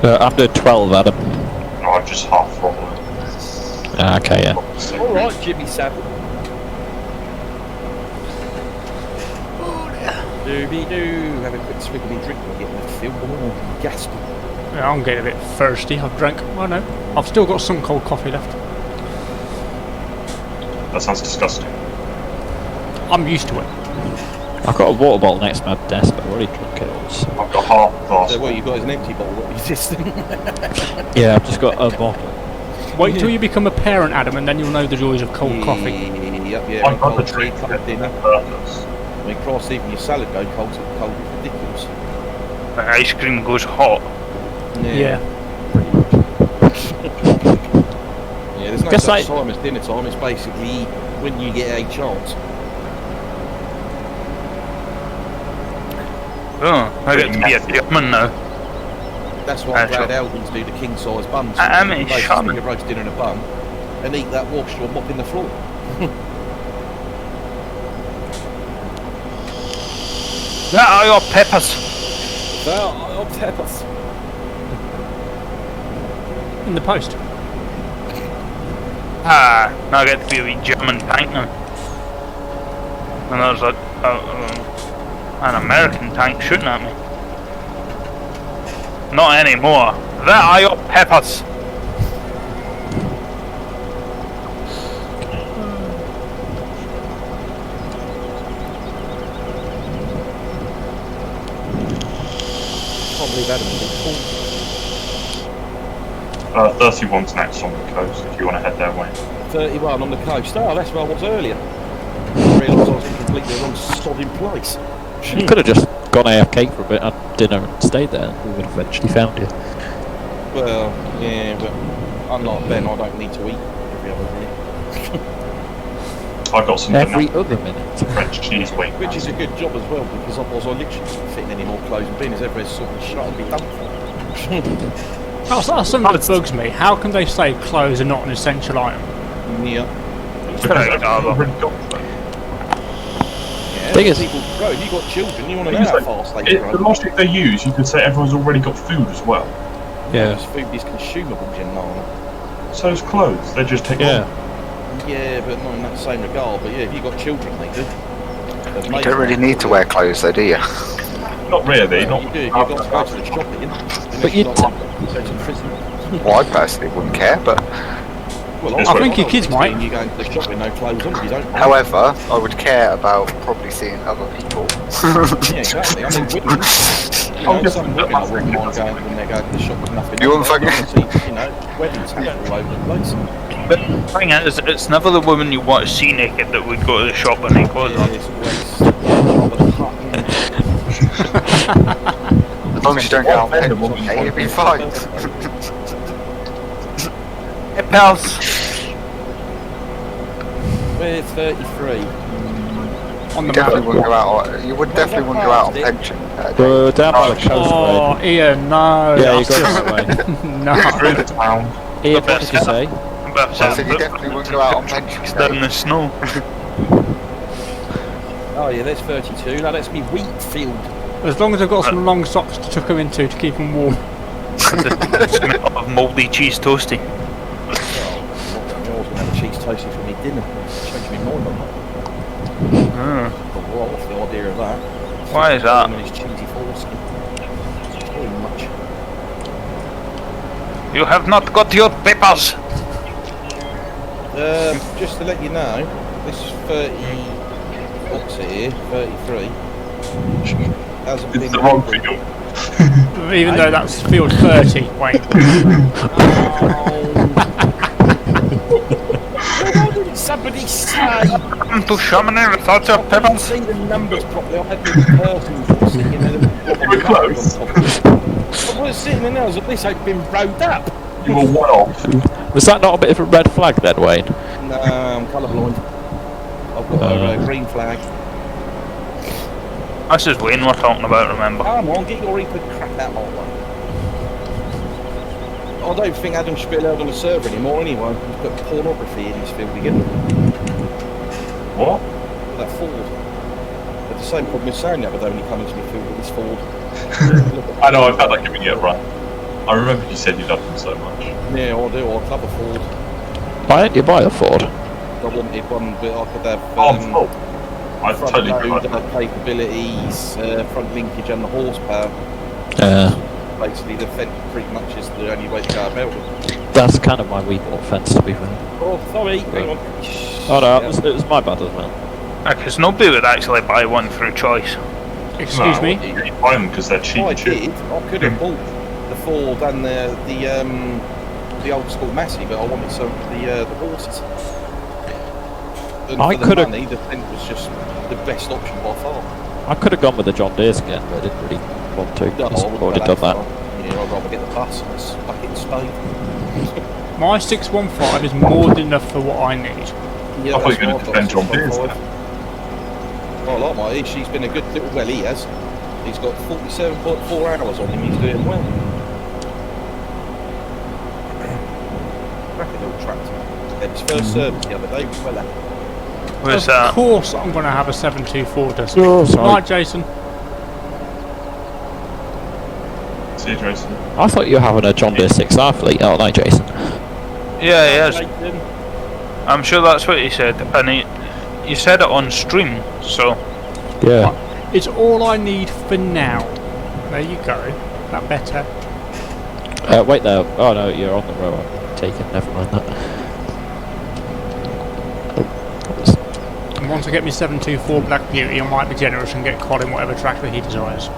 H: I'm doing 12, Adam.
C: No, I'm just half throttle.
H: Okay, yeah.
B: Alright, Jimmy Savile. Dooby-doo. Have a quick swiggly drink and get in the field. Oh, gasping.
E: Yeah, I'm getting a bit thirsty. I've drank. Oh no, I've still got some cold coffee left.
C: That sounds disgusting.
E: I'm used to it.
H: I've got a water bottle next to my desk, but I've already drunk it all. So.
C: I've got half a glass.
B: So what you got is an empty bottle. What are you just
H: Yeah, I've just got a bottle.
E: Wait till you become a parent, Adam, and then you'll know the joys of cold coffee.
B: Yep, yeah.
C: I'm
B: cold
C: the
B: tea,
C: drink
B: cold dinner.
C: purpose.
B: I mean, Christ, even your salad go cold. So cold is ridiculous.
A: The ice cream goes hot.
E: Yeah.
B: Yeah, there's no
H: Guess
B: such time as dinner time. It's basically when you get a chance.
A: Oh, I get to be a German now.
B: That's why I'm glad Aldi's do the king size buns.
A: I mean,
B: You basically
A: shut
B: stick a roast dinner in a bun and eat that washed or mopping the floor.
A: That are your peppers.
B: Well, peppers.
E: in the post.
A: Ah, now I get to be a wee German tank now. And there's an American tank shooting at me. Not anymore. There are your peppers.
B: Probably better than
C: 31's next on the coast if you want to head their way.
B: 31 on the coast. Oh, that's where I was earlier. I realised I was in completely the wrong sodding place.
H: You could have just gone AFK for a bit, had dinner and stayed there. We would have eventually found you.
B: Well, yeah, but unlike Ben, I don't need to eat every other minute.
C: I got some
H: Every other minute.
C: French cheese wing.
B: Which is a good job as well, because otherwise I literally couldn't fit in any more clothes and being as everywhere's sort of shut and be done for.
E: That's something that bugs me. How can they say clothes are not an essential item?
B: Yeah.
H: Thing is,
B: people grow. If you've got children, you want to know how fast they grow.
C: The logic they use, you could say everyone's already got food as well.
H: yeah.
B: Because food is consumable, you know.
C: So is clothes. They just take
H: Yeah.
B: Yeah, but not in that same regard. But yeah, if you've got children, they do.
D: You don't really need to wear clothes though, do you?
C: Not really.
B: Well,
C: Not.
B: you do. You've got to go to the shop, you know.
H: But you
B: Go to prison.
D: Well, I personally wouldn't care, but
B: Well,
C: I
E: think your kids might.
B: You go into the shop with no clothes on, you don't.
D: however, I would care about probably seeing other people.
B: Yeah, exactly. I mean, women. You know, some women I wouldn't mind going when they go to the shop with nothing.
D: You
B: on.
D: wouldn't fucking-
B: I see, you know, weddings happen all over the place.
A: But the thing is, it's never the woman you want to see naked that would go to the shop and they clothes on.
B: It's always
D: As long as you don't get out of you'll be fine.
A: Hey pals.
B: We're 33.
E: On the
D: You definitely
E: map.
D: wouldn't go out. You would definitely wouldn't go out on pension.
H: We're down by the coast,
E: Oh, Ian, no.
H: Yeah, you got it that way.
E: No.
C: Through the town.
H: Ian, what did you say?
D: I said you definitely wouldn't go out on pension.
A: It's down in the snow.
B: Oh yeah, that's 32. Now that's me wheat field.
E: As long as I've got some long socks to tuck them into to keep them warm.
A: The smell of mouldy cheese toasty.
B: I was going to have a cheese toasty for me dinner. Change my mind on that. But well, what's the idea of that?
A: Why is that?
B: And his cheesy foreskin. Too much.
A: You have not got your papers.
B: Just to let you know, this is 30. What's it here? 33. Hasn't
C: It's
B: been
C: the wrong
B: labelled.
C: field.
E: Even though that's field 30. Wait.
B: What did somebody say?
A: Come to Chamonix without your
B: I couldn't
A: papers.
B: see the numbers properly. I had the person sitting there.
C: You were close.
B: I was sitting there, as if this had been rowed up.
C: You were one off.
H: Was that not a bit of a red flag then, Wayne?
B: No, I'm colourblind. I've got a green flag.
A: This is Wayne we're talking about, remember?
B: Come on, get your reaper crap out my way. I don't think Adam should be allowed on the server anymore anyway. He's put pornography in his field again.
C: What?
B: That Ford. But the same problem with saying that, but when he comes into my field with this Ford.
C: I know, I've had that giving you a run. I remember you said you loved them so much.
B: Yeah, I do. I love a Ford.
H: Why didn't you buy a Ford?
B: I wanted one, but I could have
C: Oh, I
B: front
C: totally
B: load,
C: tried that.
B: capabilities, front linkage and the horsepower. Basically, the fence pretty much is the only way to go about it.
H: That's kind of my wee bought fence, to be fair.
B: Oh, sorry. Hang on.
H: Oh no, it was my bad as well.
A: Because nobody would actually buy one through choice.
E: Excuse me?
C: You buy them because they're cheap
B: I
C: and cheap.
B: did. I could have bought the Ford and the old school Massey, but I wanted some of the horses. And
H: I
B: for the
H: could have-
B: money, the Fendt was just the best option by far.
H: I could have gone with the John Deere's again, but I didn't really want to.
B: No,
H: I've
B: I wouldn't
H: already
B: go
H: done that.
B: far. Yeah, I'd rather get the bus and stuck it in Spain.
E: My 615 is more than enough for what I need.
B: Yeah,
C: I thought you were
B: that's
C: going
B: what
C: to
B: I've
C: defend
B: got,
C: John Deere's
B: 6.5.
C: then.
B: Well, I like my she's been a good little, well, he has. He's got 47.4 hours on him, he's doing well. Cracking little tractor. Had his first service the other day, well that.
A: Was
E: Of course I'm going to have a 724 does.
H: Oh, sorry.
E: Right, Jason.
C: So See you, Jason.
H: I thought you were having a John Deere 6R fleet. Oh, no, Jason.
A: Yeah, he is. I'm sure that's what he said, and he said it on stream, so...
H: Yeah.
E: It's all I need for now. There you go. That better.
H: Wait there. Oh no, you're on the row. I'm taking. Never mind that.
E: And once I get me 724 Black Beauty, I might be generous and get Colin whatever tractor he desires.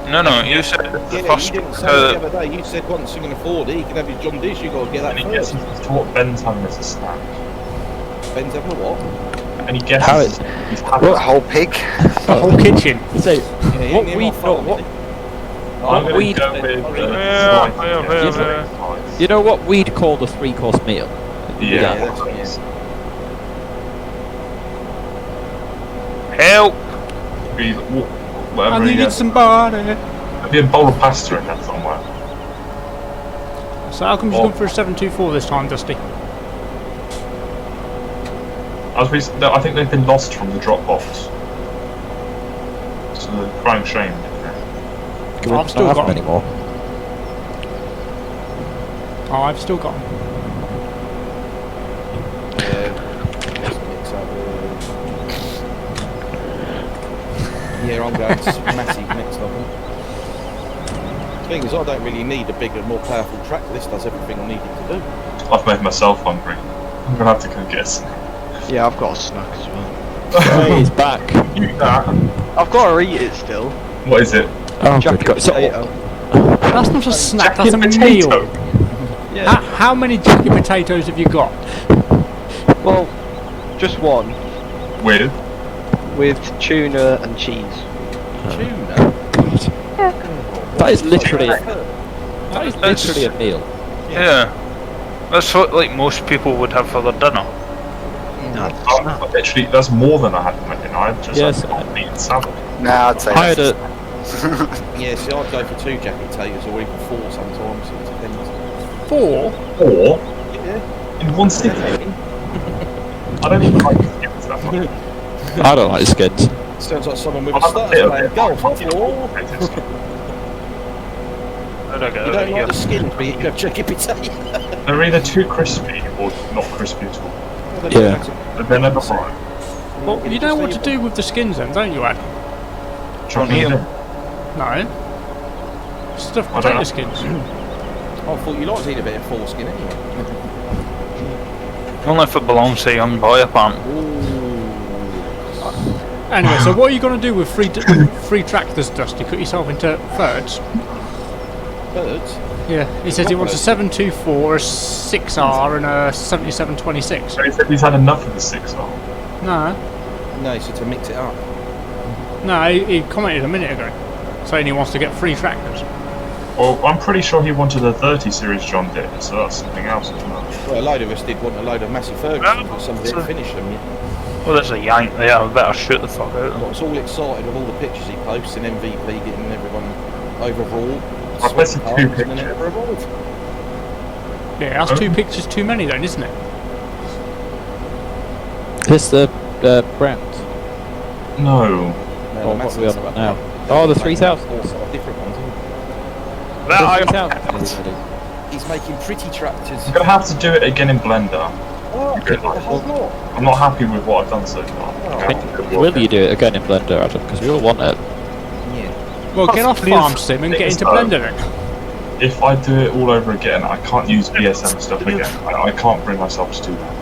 A: No, you said the
B: Yeah,
A: first...
B: you didn't say the other day. You said once you can afford it, you can have your John Deere. You got to get that
C: Any guesses
B: first.
C: as to what Ben's having as a snack?
B: Ben's having a what?
C: Any guesses?
H: How
C: He's having
D: What, whole pig?
E: The whole kitchen.
H: So,
B: Yeah, he
H: what
B: ain't
H: weed?
B: my fault,
H: What?
B: is it?
C: I'm gonna
H: weed-
C: go with
A: Yeah.
H: You know what we'd call the 3-course meal?
C: Yeah.
B: that's
A: Help!
C: Whatever
E: I
C: he
E: needed
C: gets.
E: somebody.
C: There'll be a bowl of pasta in there somewhere.
E: So how come you've gone for a 724 this time, Dusty?
C: I think they've been lost from the Dropbox. So they're crying shame.
E: I've still got them.
H: anymore.
E: Oh, I've still got them.
B: Yeah, I'm going massive next time. Thing is, I don't really need a bigger, more powerful tractor. This does everything I need it to do.
C: I've made myself hungry. I'm gonna have to go get some.
G: Yeah, I've got a snack as well.
H: Hey, he's back.
C: Eat that.
G: I've got to eat it still.
C: What is it?
H: Oh,
G: Jacket
H: good God. So,
G: potato.
E: That's not a snack, that's a
C: Jacket
E: meal.
C: potato.
G: Yeah.
E: How many jacket potatoes have you got?
G: Well, just one
C: Weird.
G: with tuna and cheese.
B: Tuna.
H: that is literally a meal.
A: Yeah. That's what like most people would have for their dinner.
C: Literally, that's more than I had in my dinner. I just
H: Yes.
C: had meat and salad.
D: Nah, I'd say
H: I had
D: that's
H: a.
B: Yeah, see, I'd go for 2 jacket potatoes or even 4 sometimes. It depends.
E: 4?
C: Or
B: Yeah.
C: in one sitting. I don't even like skins that much.
H: I don't like skins.
B: Sounds like someone with a
C: I'll have
B: starter
C: a
B: playing
C: bit
B: golf.
C: of
B: You
A: I don't get
B: don't
A: it.
B: like the skin, but you can have jacket potato.
C: They're either too crispy or not crispy at all.
H: Yeah.
C: But they're never fried.
E: Well, you know what to do with the skins then, don't you, Ad?
C: John Deere.
E: No. Stuffed
C: I don't
E: potato
C: know.
E: skins.
B: I thought you liked to eat a bit of foreskin anyway.
A: Only if it belongs to a young boy, apparently.
E: Anyway, so what are you going to do with free tractors, Dusty? Cut yourself into thirds?
B: Birds?
E: Yeah, he says he wants a 724, a 6R and a 7726.
C: So he said he's had enough of the 6R.
E: No,
B: No, so to mix it up.
E: no, he commented a minute ago saying he wants to get free tractors.
C: Well, I'm pretty sure he wanted a 30 series John Deere, so that's something else as well.
B: Well, a load of us did want a load of massive Fergusons, but somebody didn't finish them yet.
A: Well, there's a yank there. I better shoot the fuck out of
B: I
A: them.
B: was all excited with all the pictures he posts and MVP getting everyone overall.
C: I posted 2
B: And then it
C: pictures.
B: never evolved.
E: Yeah, that's 2 pictures too many then, isn't it?
H: This the Browns.
C: No.
B: No,
H: Oh, what
B: massive
H: are we on
B: stuff.
H: about now? Oh, the 3000.
B: All sort of different ones, isn't
A: That I
B: he? He's making pretty tractors.
C: I'm gonna have to do it again in Blender.
B: Oh,
C: Good.
B: the whole lot.
C: I'm not happy with what I've done so far.
H: Will you do it again in Blender, Adam? Because we all want it.
B: Yeah.
E: Well, get off
C: Please.
E: Farm Sim and get into Blender then.
C: If I do it all over again, I can't use BSM stuff again. I can't bring myself to do that.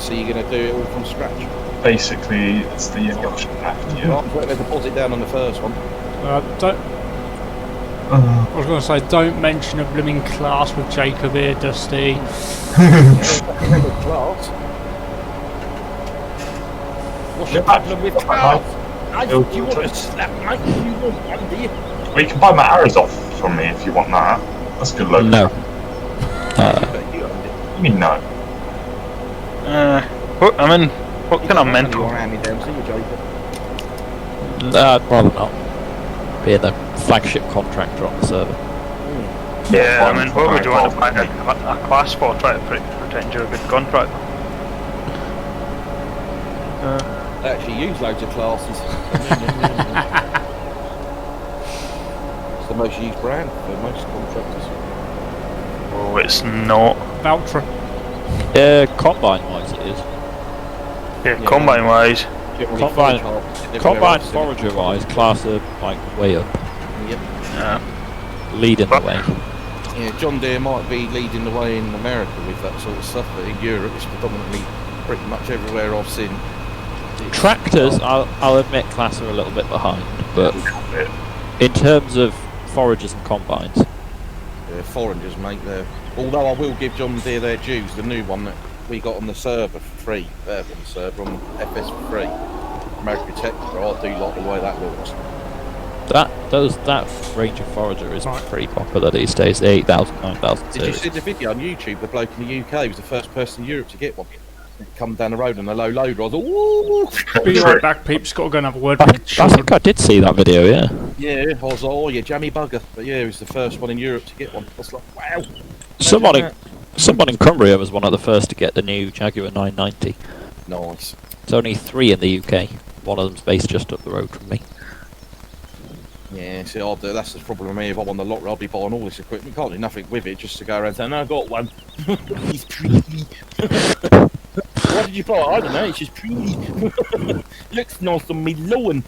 B: So you're going to do it all from scratch?
C: Basically, it's the option left,
B: Yeah.
C: yeah.
B: Put a deposit down on the first one.
E: Don't. I was going to say, don't mention a blooming class with Jacob here, Dusty.
B: Class. What's your problem with class? Do you want a slap, mate? You want one, do you?
C: Well, you can buy my arrows off from me if you want that. That's a good logo.
H: No.
C: You mean no?
A: What kind of mental?
B: Your hand-me-downs, do you, Jacob?
H: I'd rather not. Being the flagship contractor on the server.
A: Yeah, I mean, what would you want to find a class for? Try to pretend you're a good contractor.
B: They actually use loads of classes. It's the the most used brand for most contractors.
A: Oh, it's not.
E: Valtra.
H: Combine-wise it is.
A: Yeah, combine-wise.
H: Combine forager-wise, class are like way up.
B: Yep.
A: Yeah.
H: Leading the way.
B: Yeah, John Deere might be leading the way in America with that sort of stuff, but in Europe it's predominantly pretty much everywhere I've seen.
H: Tractors, I'll admit, class are a little bit behind, but in terms of foragers and combines,
B: foragers, mate. Although I will give John Deere their dues, the new one that we got on the server for free, on the FS for free, American Protector, I do like the way that looks.
H: that range of forager is pretty popular these days. The 8,000, 9,000
B: Did you
H: series.
B: see the video on YouTube? The bloke in the UK was the first person in Europe to get one. Come down the road on a low loader. I thought, woo!
E: Be right back, peeps. Got to go and have a word.
H: I think I did see that video. Yeah.
B: Yeah, I was like, oh, you jammy bugger. But yeah, he was the first one in Europe to get one. I was like, wow.
H: Someone in Cumbria was one of the first to get the new Jaguar 990.
B: Nice.
H: There's only 3 in the UK. One of them's based just up the road from me.
B: Yeah, see, that's the problem with me. If I'm on the lottery, I'll be buying all this equipment. Can't do nothing with it, just to go around saying, I got one. He's pretty. What did you buy? I don't know, it's just pretty. Looks nice on me lawn.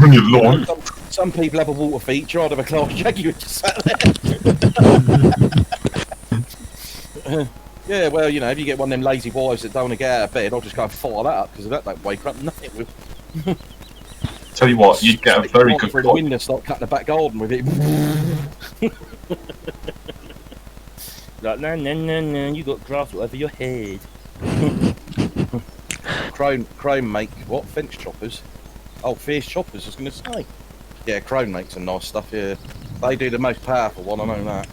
C: On your lawn?
B: Some people have a water feature, I'd have a Class Jaguar just sat there. Yeah, well, you know, if you get one of them lazy wives that don't want to get out of bed, I'll just go and fire that up, because if that don't wake up, nothing will.
C: Tell you what, you'd get a very good
B: through the window, start cutting the back garden with it. Like, no, you got grass all over your head. Chrome make what? Fence choppers? Oh, fierce choppers, I was going to say. Yeah, Chrome makes some nice stuff, yeah. They do the most powerful one, I know that.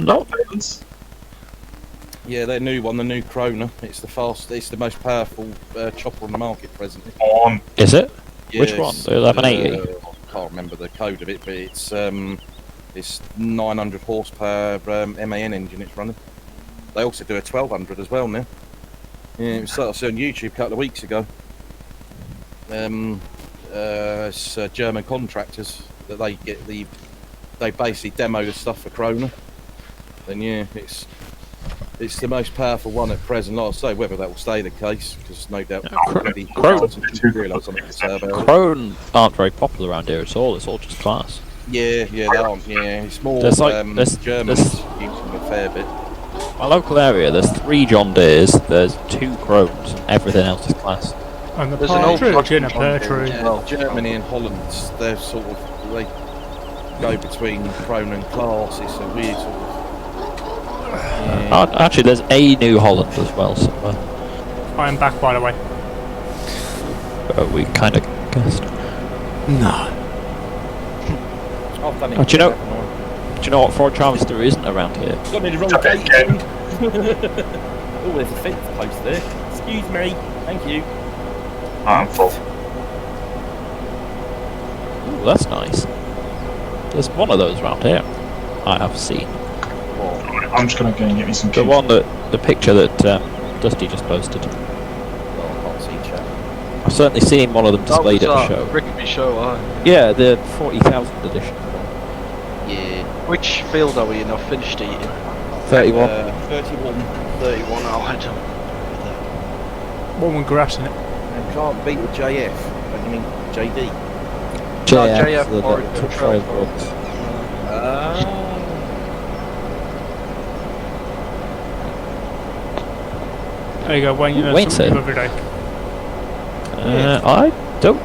H: No.
B: Yeah, their new one, the new Krona. It's the most powerful chopper on the market presently.
H: Is it?
B: Yeah,
H: Which one? The 1180?
B: I can't remember the code of it, but it's 900 horsepower MAN engine it's running. They also do a 1200 as well now. Yeah, it was started to see on YouTube a couple of weeks ago. It's German contractors that they basically demo the stuff for Krona. And yeah, it's the most powerful one at present. Like I say, whether that will stay the case, because no doubt
H: Krone aren't very popular around here at all. It's all just class.
B: Yeah, they aren't. Yeah, it's more Germans using a fair bit.
H: My local area, there's 3 John Deeres, there's 2 Crones, and everything else is class.
E: And the
G: There's an old
E: partridge in a pear tree.
B: Yeah, Germany and Holland, they're sort of, they go between Krone and class. It's a weird sort of.
H: Actually, there's a New Holland as well somewhere.
E: I am back, by the way.
H: We kind of guessed.
E: No.
B: I've done it.
H: Do you know what Ford Harvester isn't around here?
B: Got me the wrong date. Oh, there's a fence post there. Excuse me. Thank you.
C: I'm full.
H: Ooh, that's nice. There's one of those around here. I have seen.
C: I'm just gonna go and get me some.
H: The one the picture that Dusty just posted.
B: Oh, I can't see chat.
H: I've certainly seen one of them displayed at the show.
G: Rigby show, aye.
H: Yeah, the 40,000 edition.
B: Yeah.
G: Which field are we in? I've finished eating.
H: 31.
B: 31.
G: 31, I'll head on.
E: One with grass in it.
B: And can't beat the JF. What do you mean, JD?
G: JF
H: the
G: Forest
H: trail dogs.
E: There you go, Wayne. You know
H: Wayne
E: something
H: said.
E: every day.
H: I don't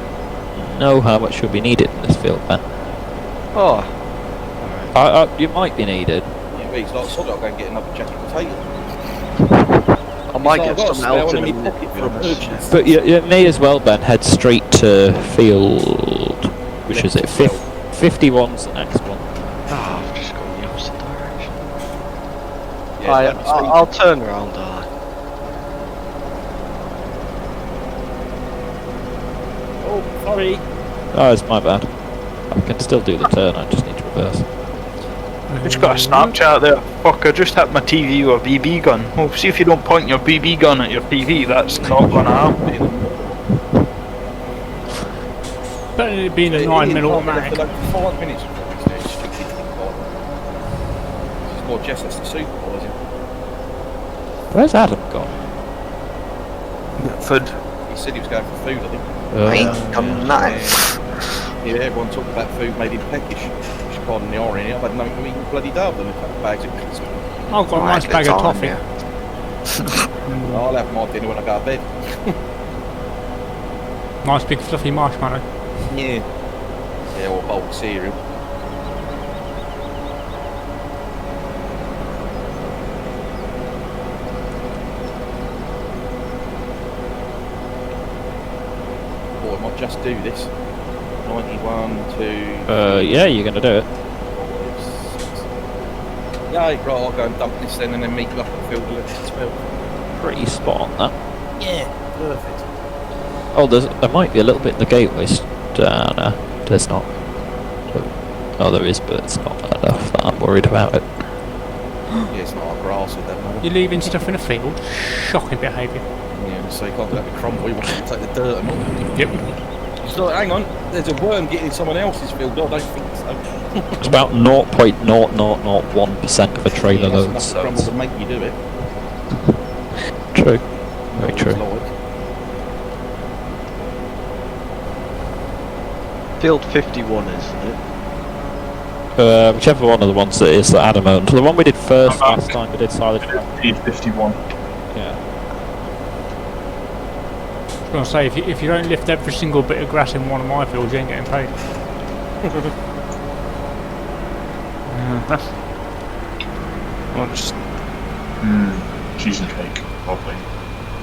H: know how much will be needed in this field, Ben.
G: Oh.
H: You might be needed.
B: Yeah, but he's like, sorry, I'll go and get another jacket of potatoes.
G: I might
B: I've
G: get
B: got a
G: some
B: spare
G: else
B: one
G: in
B: in
G: a
B: my
G: minute,
B: pocket
G: to be
B: for
G: honest.
B: emergency.
H: But you may as well, Ben, head straight to field. Which is it? 51's the next one.
G: Ah, I've just gone the opposite direction.
B: Yeah,
G: I'll turn around,
B: Oh, sorry.
H: Oh, it's my bad. I can still do the turn, I just need to reverse.
A: Just got a Snapchat there. Fuck, I just hit my TV with a BB gun. Well, see if you don't point your BB gun at your TV, that's not gonna happen.
E: Better than it being a 9mm automatic.
B: Like 5 minutes before he's doing stupid thing like. This is more Jess has to supervise him.
H: Where's Adam gone?
A: Food.
B: He said he was going for food, I think.
D: Ain't done nothing.
B: Yeah, everyone talked about food made him peckish. Just pardon the irony, I've had nothing to eat bloody dove than a couple of bags of crisps.
E: I've got a nice bag of toffee.
B: I'll have my dinner when I go to bed.
E: Nice big fluffy marshmallow.
B: Yeah. Yeah, or a bowl of cereal. Or I might just do this. 91 to...
H: Yeah, you're gonna do it.
B: Yeah, right, I'll go and dump this then and then meet you up at the field at 12.
H: Pretty spot on that.
B: Yeah, perfect.
H: Oh, there might be a little bit in the gateway. No, there's not. Oh, there is, but it's not enough that I'm worried about it.
B: Yeah, it's not like grass with that moment.
E: You're leaving stuff in a field. Shocking behaviour.
B: Yeah, so you can't let it crumble, you want to take the dirt and all.
E: Yep.
B: It's like, hang on, there's a worm getting in someone else's field. I don't think so.
H: It's about 0.0001% of a trailer
B: Yeah,
H: load,
B: that's
H: so
B: enough to make you do it.
H: true. Very
B: It's
H: true.
B: like.
G: Field 51, isn't it?
H: Whichever one of the ones that is that Adam owned. The one we did first last time we did silage.
C: Feed 51.
H: Yeah.
E: I was going to say, if you don't lift every single bit of grass in one of my fields, you ain't getting paid.
A: Well, just
C: Cheese and cake, probably.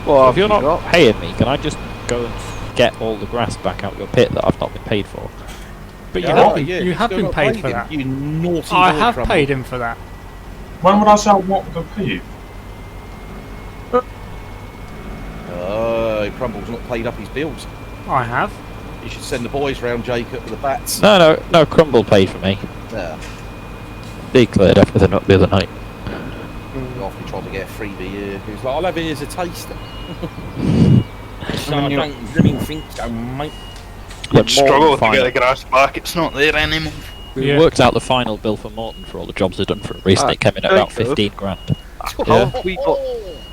H: Well, if you're not paying me, can I just go and get all the grass back out your pit that I've not been paid for?
E: But
B: Yeah,
E: you have been paid for
B: him,
E: that.
B: You naughty
E: I
B: boy,
E: have
B: Crumble.
E: paid him for that.
C: When would I say I want to pay you?
B: Crumble's not paid up his bills.
E: I have.
B: You should send the boys round, Jacob, with the bats.
H: No, Crumble paid for me.
B: Yeah.
H: He cleared everything up the other night.
B: After he tried to get a freebie, he was like, I'll have it as a taster.
I: So I don't really think so, mate.
H: Yeah,
A: struggle to
H: Morton
A: get the grass back. It's not there anymore.
H: We
E: Yeah.
H: worked out the final bill for Morton for all the jobs they'd done for it recently. It came in at about
G: Jacob.
H: 15 grand.
G: How have we got?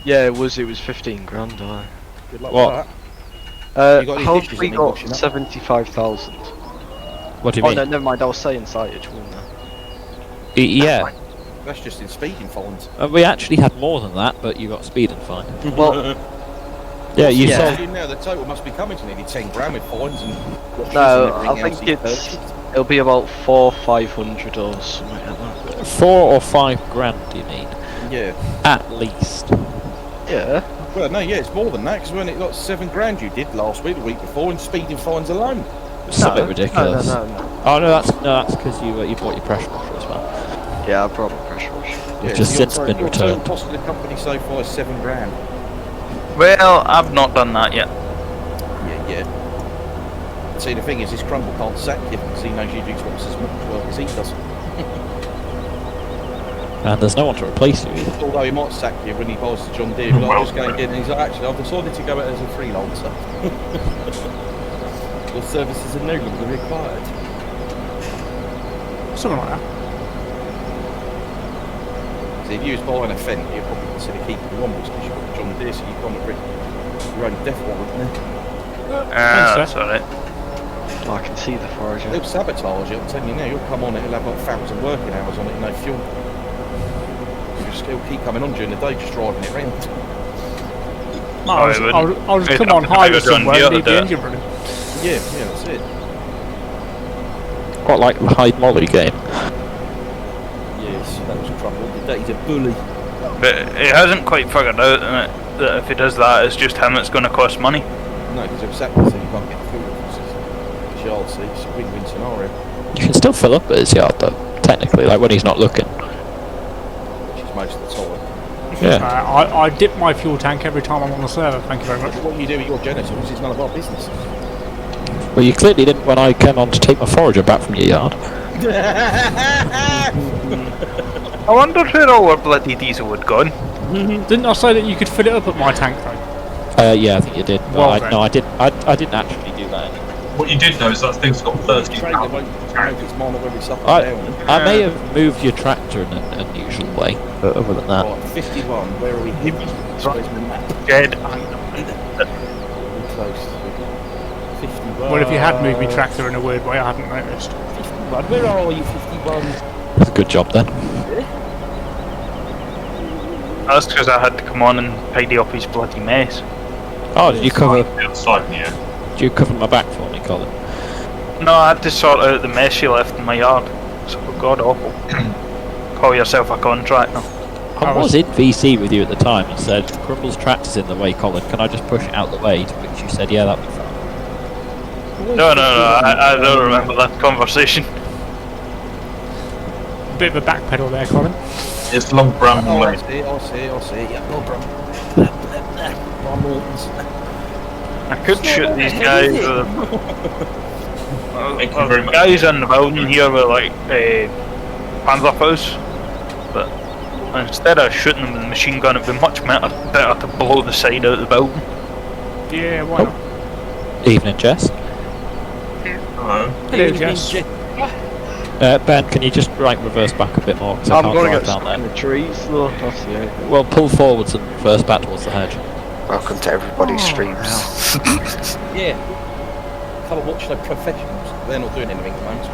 G: Yeah, it was 15 grand.
B: Good luck
H: What?
B: with that. You got any
G: How
B: dishes
G: have
B: that
G: we
B: need
G: got
B: washing up?
G: 75,000?
H: What do you
G: Oh
H: mean?
G: no, never mind. I was saying sightage, wasn't I?
H: Yeah,
B: That's just in speeding fines.
H: we actually had more than that, but you got speeding fine.
G: Well,
H: Yeah, you
G: Yeah.
H: saw.
B: You know, the total must be coming to nearly 10 grand with fines and watches
G: no,
B: and
G: I
B: everything else
G: think
B: he's
G: it's
B: purchased.
G: it'll be about 400-500 or something like that.
H: 4 or 5 grand, you need?
B: Yeah.
H: At least.
G: Yeah.
B: Well, no, yeah, it's more than that, because when it got 7 grand you did last week, the week before, in speeding fines alone.
H: It's a bit ridiculous.
G: No.
H: Oh no, that's because you bought your pressure washer as well.
G: Yeah, I brought my pressure washer.
B: Yeah,
H: just
B: so your
H: since
B: total-
H: been
B: your total
H: returned.
B: cost of the company so far is 7 grand.
A: Well, I've not done that yet.
B: Yeah. See, the thing is, this Crumble can't sack you, because he knows you do twice as much work as he does.
H: And there's no one to replace you either.
B: Although he might sack you when he buys the John Deere, but I'm just going in and he's like, actually, I've decided to go out as a freelancer. Your services are no longer required.
E: Something like that.
B: So if you was buying a Fendt, you'd probably consider keeping the Rumbles because you've got the John Deere, so you've gone with your own death warrant there.
A: That's alright.
G: Oh, I can see the forager.
B: They'll sabotage it, I'm telling you now. You'll come on it, it'll have like 1,000 working hours on it, no fuel. It'll keep coming on during the day, just driving it round.
E: I'll just come on
A: I'd
E: high
A: go
E: with
A: John
E: somewhere
A: Deere
E: and leave
A: to
E: the
A: do it.
E: engine running.
B: Yeah, that's it.
H: Quite like the Hyde Molly game.
B: Yes, that was trouble. He's a bully.
A: But it hasn't quite figured out that if he does that, it's just him that's going to cost money.
B: No, because he'll sack you so you can't get the fuel. It's yard, see, it's a win-win scenario.
H: You can still fill up at his yard though, technically, like when he's not looking.
B: Which is most of the time.
H: Yeah.
E: I dip my fuel tank every time I'm on the server, thank you very much.
B: What you do with your genitals is none of our business.
H: Well, you clearly didn't when I came on to take my forager back from your yard.
A: I wonder where all our bloody diesel had gone.
E: Didn't I say that you could fill it up at my tank though?
H: Yeah, I think you did. But
E: Well
H: I
E: then.
H: didn't actually do that.
C: What you did know is that thing's got 30
B: Trailer
C: pounds.
B: won't know it's mine or whether it's up
H: I-
B: or down.
H: I may have moved your tractor in an unusual way, but other than that,
B: Right, 51. Where are we? Where's my map?
A: Dead.
B: We're close. 51.
E: Well, if you had moved me tractor in a weird way, I hadn't noticed.
B: 51. Where are you? 51.
H: that's a good job then.
A: That's because I had to come on and tidy up his bloody mess.
H: Oh, did you cover?
C: Outside, yeah.
H: Did you cover my back for me, Colin?
A: No, I had to sort out the mess you left in my yard. So god awful. Call yourself a contractor.
H: I was in VC with you at the time and said, Crumble's tractor's in the way, Colin. Can I just push it out the way? To which you said, yeah, that'd be fine.
A: No, I don't remember that conversation.
E: Bit of a backpedal there, Colin.
C: It's long bramble
B: Oh, I
C: lane.
B: see, I see. Yeah, no problem.
A: I could shoot these guys.
C: Thank you very much.
A: Guys in the building here were like Panzer Faust, but instead of shooting them with a machine gun, it'd be much better to blow the side out of the building.
E: Yeah, why not?
H: Evening, Jess.
C: Hello.
E: Hello, Jess.
H: Ben, can you just reverse back a bit more? 'Cause I
G: I'm
H: can't
G: gonna
H: drive
G: get
H: down
G: stuck in
H: there.
G: the trees though. That's the only thing.
H: Well, pull forwards and reverse back towards the hedge.
D: Welcome to everybody's streams.
B: Yeah. Come and watch the professionals. They're not doing anything at the moment,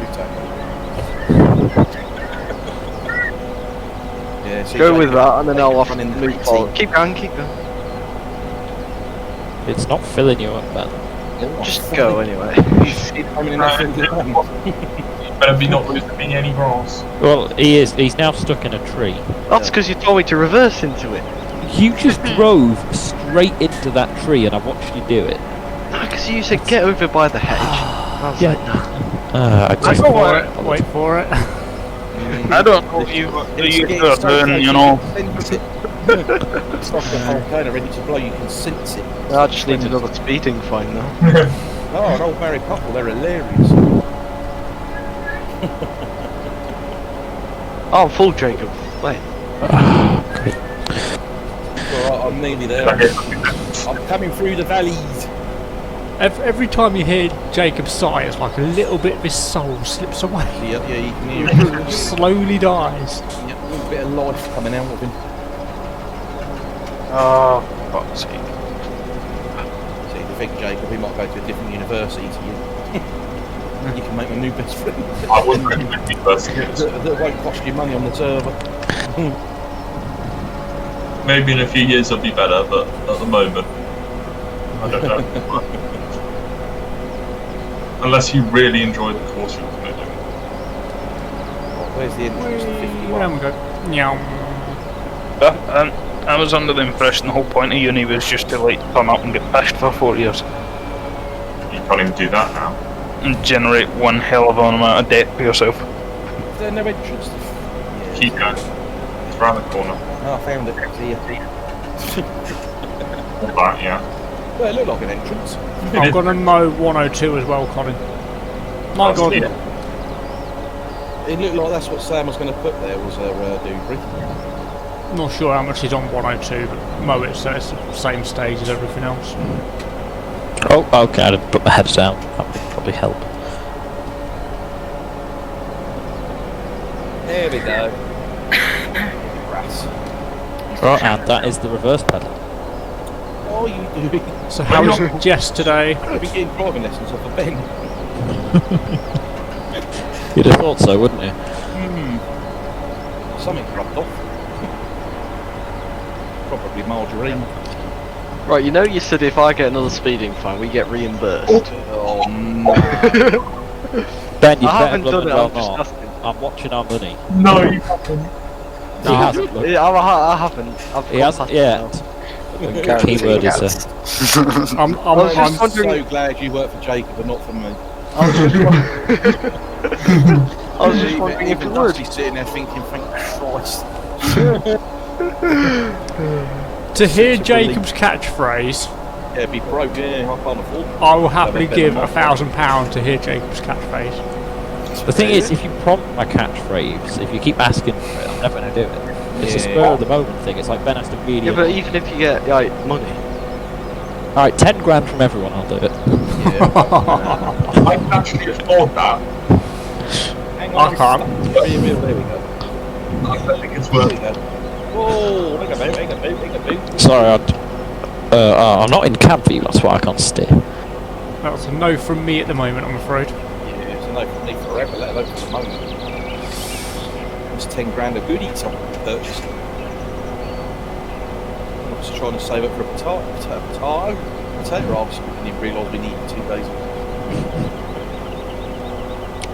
B: yeah, see,
G: Go
B: Jake,
G: with that, and then I'll off
B: running the
G: move
B: team.
G: forward. Keep going, keep going.
H: It's not filling you up, Ben.
G: Just go anyway.
C: Better be not losing me any grass.
H: Well, he is. He's now stuck in a tree.
G: That's because you told me to reverse into it.
H: You just drove straight into that tree and I watched you do it.
G: No, because you said get over by the hedge. I was like, no.
H: I
E: Wait
H: just
E: for it. Wait for it.
A: I don't know if you are doing, you know.
B: It's like a volcano ready to blow, you can sense it.
G: I just need another speeding fine now.
B: Oh, an old married couple, they're hilarious.
G: Oh, I'm full, Jacob. Wait.
B: Alright, I'm nearly there. I'm coming through the valleys.
E: Every time you hear Jacob sigh, it's like a little bit of his soul slips away.
B: Yeah, you can hear it.
E: Slowly dies.
B: Yeah, a little bit of life coming out of him.
A: Oh, fuck's sake.
B: See, the thing, Jacob, he might go to a different university to you. You can make a new best friend.
C: I wouldn't recommend university.
B: that won't cost you money on the server.
C: Maybe in a few years it'll be better, but at the moment, I don't know. Unless you really enjoy the course you're going to do.
B: Where's the entrance to 51?
E: There we go. Meow.
A: I was under the impression the whole point of uni was just to like turn up and get pissed for 4 years
C: You can't even do that now.
A: and generate one hell of an amount of debt for yourself.
B: Is there no entrance? Yeah.
C: Keep going. It's around the corner.
B: Oh, I found it. Here.
C: All that, yeah.
B: Well, it looked like an entrance.
E: I'm gonna mow 102 as well, Colin. My God.
C: Yeah.
B: It looked like that's what Sam was going to put there, was her debris.
E: Not sure how much is on 102, but mow it so it's the same stage as everything else.
H: Oh, okay. I'd put my head down. That would probably help.
B: There we go. Grass.
H: Right, and that is the reverse pedal.
B: What are you doing?
E: So how's Jess today?
B: I've been getting driving lessons off of Ben.
H: You'd have thought so, wouldn't you?
B: Something rubbed off. Probably margarine.
G: Right, you know you said if I get another speeding fine, we get reimbursed.
B: Oh no.
H: Ben, you
G: I
H: better
G: haven't
H: bloody
G: done it,
H: well
G: I'm just
H: not.
G: asking.
H: I'm watching our money.
C: No, you haven't.
H: He hasn't. Look.
G: Yeah, I havenn't. I've
H: He
G: got
H: hasn't
G: past
H: yet.
G: it
H: The keyword is
E: I'm
B: I'm
G: wondering-
B: so glad you work for Jacob and not for me.
G: now. I was just wondering if
B: even
G: it would.
B: Dusty's sitting there thinking, thank Christ.
E: To hear Jacob's catchphrase,
B: Yeah, be broke, yeah, I can't afford it.
E: I will happily give £1,000 to hear Jacob's catchphrase.
H: The thing is, if you prompt my catchphrase, if you keep asking for it, I'm never going to do it. It's a spur of the moment thing. It's like Ben has to really.
G: Yeah, but even if you get like money,
H: Alright, 10 grand from everyone, I'll do it.
B: Yeah.
C: I can actually afford that.
B: Hang
E: I
B: on.
E: can't.
B: There we go.
C: I think it's
B: There
C: worth
B: we
C: it.
B: go. Whoa, hang a boot.
H: Sorry, I'm not in cab view, that's why I can't steer.
E: That's a no from me at the moment, I'm afraid.
B: Yeah, it's a no for me forever, let alone for the moment. It's 10 grand of goodies I've purchased. I'm just trying to save up for a potato harvest. We didn't realise we need 2 days.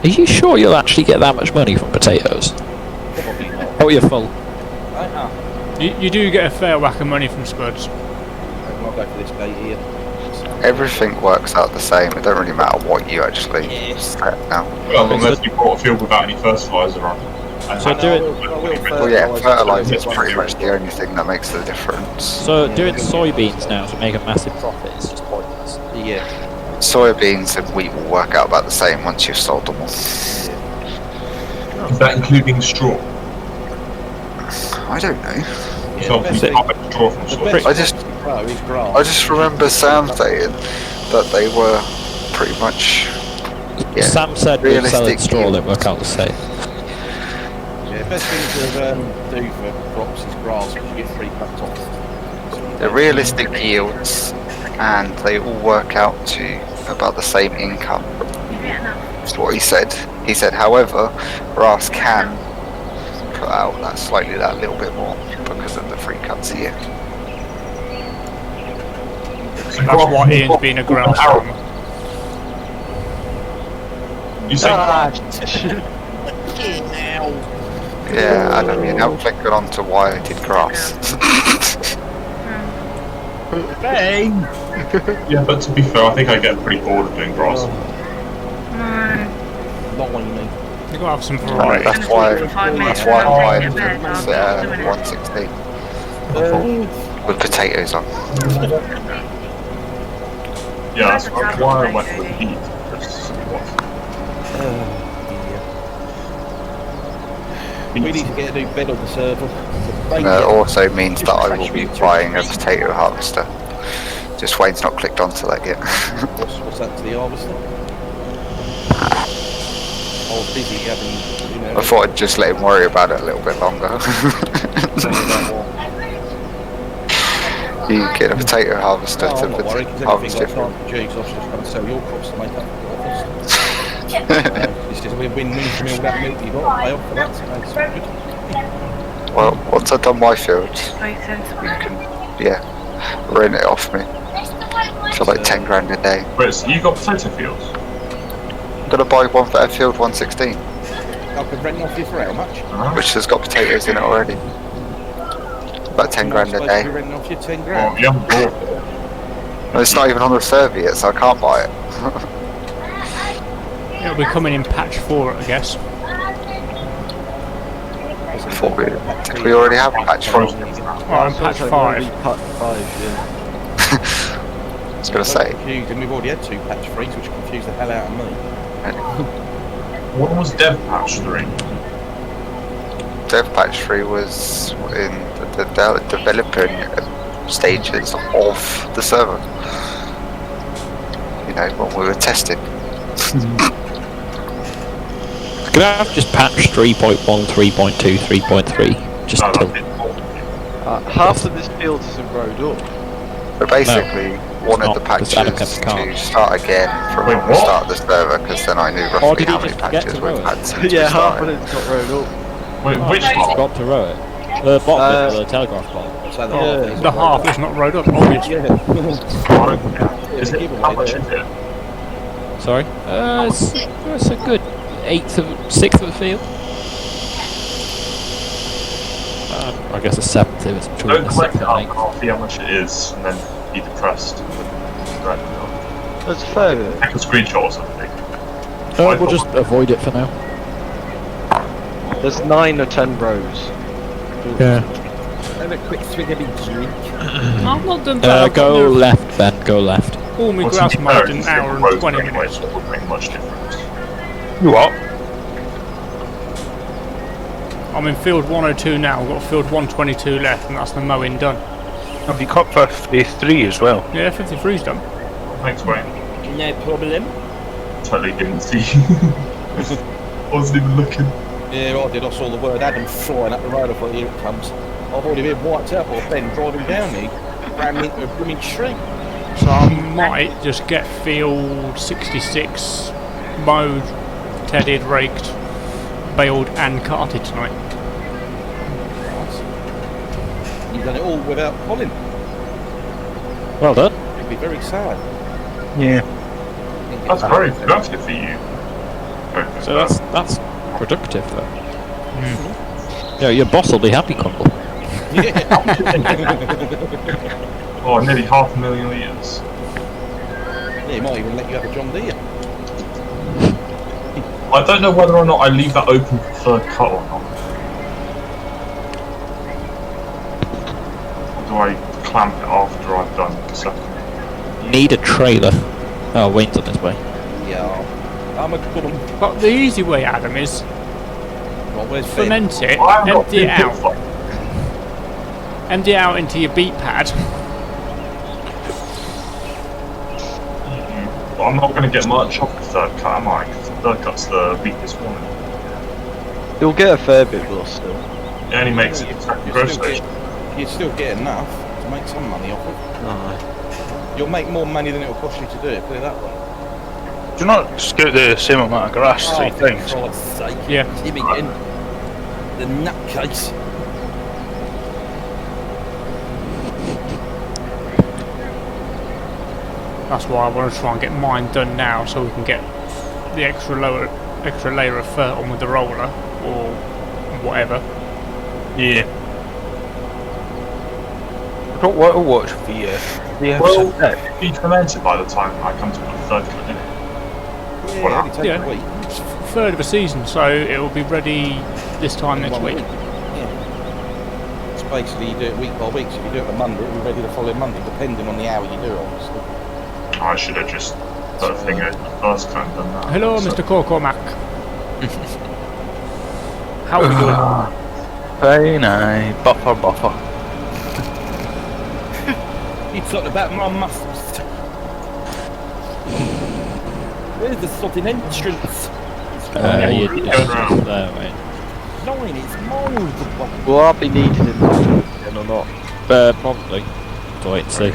H: Are you sure you'll actually get that much money from potatoes?
B: Probably not.
H: Oh, you're full.
E: You do get a fair whack of money from spuds.
B: I'll go for this gate here.
D: Everything works out the same. It don't really matter what you actually set now.
C: Well, unless you bought a field without any fertiliser on.
H: So doing
D: Well, yeah, fertiliser is pretty much the only thing that makes the difference.
H: doing soybeans now to make a massive profit is just pointless.
B: Yeah.
D: Soybeans and wheat will work out about the same once you've sold them all.
C: Is that including straw?
D: I don't know.
C: So you can't make straw from soy.
D: I just remember Sam saying that they were pretty much. Yeah,
H: Sam said with selling
D: realistic
H: straw they work out the same.
B: Yeah, best thing to do for crops is grass because you get 3 cuts off.
D: the realistic yields, and they all work out to about the same income. That's what he said. He said, however, grass can put out that little bit more because of the 3 cuts a year.
E: That's why Ian's been a grass farmer.
C: You say
D: Yeah, Adam, you're now clicking on to why I did grass.
I: Bang!
C: yeah, but to be fair, I think I get pretty bored of doing grass.
B: Not what you mean.
E: You've got to have some
D: Right,
E: variety.
D: that's why I'm buying 116 with potatoes on.
C: Yeah, that's why I went with heat.
B: We need to get a new bed on the server.
D: And it also means that I will be buying a potato harvester. Just Wayne's not clicked onto that yet.
B: What's that to the harvester? I was busy having,
D: I thought I'd just let him worry about it a little bit longer. You get a potato harvester
B: I'm
D: to
B: not worried because
D: harvest
B: anything I
D: it.
B: can't produce, I was just going to sell your crops to make up for the harvest. It's just a win-win for me, all that milk you've got to pay off for that, so it's good.
D: Well, once I've done my field, you can, rent it off me for like 10 grand a day.
C: Wait, so you got potato fields?
D: I'm gonna buy one for field 116,
B: I could rent off you for how much?
D: which has got potatoes in it already. About 10 grand a day.
B: Renting off you 10
C: Well,
B: grand.
C: you haven't bought it.
D: No, it's not even on the server yet, so I can't buy it.
E: It'll be coming in patch 4, I guess.
D: Did we already have patch 4? I
E: Well, in patch 5.
G: Patch 5, yeah.
D: was gonna say.
B: Confused, and we've already had 2 patch 3s, which confused the hell out of me.
C: What was Dev Patch 3?
D: Dev patch 3 was in the developing stages of the server. You know, when we were testing.
H: Could I have just patch 3.1, 3.2, 3.3? Just
C: No,
H: till.
G: Half of this field isn't rowed up.
D: But basically, one of
H: not,
D: the
H: because Adam
D: patches
H: kept the car.
D: to start again from
C: Wait,
D: when we
C: what?
D: started the server, because then I knew
H: Or
D: roughly
H: did he
D: how many
H: just forget
D: patches
H: to row
D: we've
H: it?
D: had since
G: Yeah,
D: we
G: half of
D: started.
G: it's not rowed up.
C: Wait, which
H: I
C: part?
H: forgot to row it. The bottom of the telegraph pole.
B: So the
G: Yeah.
B: half
E: The half is not rode up, obviously.
C: Is it, how much is it?
H: Sorry? It's a good 6th of the field. I guess a 7th if it's between
C: Don't
H: the
C: click
H: 6th
C: it
H: and
C: up,
H: 8th.
C: I'll see how much it is, and then be depressed. Right,
G: That's fair.
C: take a screenshot or something.
H: We'll just avoid it for now.
G: There's 9 or 10 rows.
H: Yeah.
B: And a quick swiggity drink.
E: I've not done that. I've got
H: Go
E: no-
H: left, Ben, go left.
E: All my
C: Well,
E: grass
C: to be
E: mowed
C: fair,
E: in an
C: it's
E: hour
C: different
E: and
C: roads
E: 20
C: anyway,
E: minutes.
C: so it wouldn't make much difference.
A: You what?
E: I'm in field 102 now, I've got field 122 left, and that's the mowing done.
A: Have you got 53 as well?
E: Yeah, 53's done.
C: Thanks, Wayne.
I: No problem.
C: Totally didn't see. Wasn't even looking.
B: Yeah, I did. I saw the word Adam flying up the road. I thought, here it comes. I've already been wiped out by Ben driving down me. Ran me into a blooming tree.
E: So I might just get field 66 mowed, tedded, raked, baled and carted tonight.
B: You've done it all without Colin.
H: Well done.
B: It'd be very sad.
A: Yeah.
C: That's very productive for you.
H: So that's productive though. Yeah, your boss will be happy, Crumble.
C: Oh, nearly 500,000 litres.
B: Yeah, he might even let you have a John Deere.
C: I don't know whether or not I leave that open for third cut or not. Or do I clamp it after I've done the second?
H: Need a trailer. Oh, Wayne's on his way.
B: Yeah, I'm a good one.
E: But the easy way, Adam, is
B: Well, where's Ben?
E: ferment it,
C: I have got
E: empty it
C: two
E: out.
C: pit
E: Empty it out into your beet pad.
C: But I'm not going to get much off the third cut, am I? 'Cause the third cut's the weakest one.
G: You'll get a fair bit more still.
C: It only makes it exactly gross station.
B: You still get enough to make some money off it.
G: Aye.
B: You'll make more money than it'll cost you to do it, put it that way.
A: Do you not scout the same amount of grass three times?
B: For God's sake.
E: Yeah.
B: Him again. The nutcase.
E: That's why I want to try and get mine done now, so we can get the extra layer of fur on with the roller or whatever.
A: Yeah. I don't want to watch the
C: Well,
A: episode.
C: it'll be fermented by the time I come to put the third cut in it.
B: Yeah,
C: Well,
B: it'll only take
E: yeah.
B: a week.
E: It's third of a season, so it will be ready this time next
B: 1
E: week.
B: Yeah. It's basically you do it week by week, so if you do it on Monday, it'll be ready the following Monday, depending on the hour you do it, obviously.
C: I should have just put a thing out the first cut and done that.
E: Hello,
C: So-
E: Mr. Corcomac. How are we doing?
A: Very nice. Buffer.
I: You talking about my muscles. Where's the sodding entrance?
H: You
C: Going
H: just
C: round.
H: there, mate.
I: Mine, it's mine.
G: Will I be needed in the again or not?
H: Probably. To wait and see.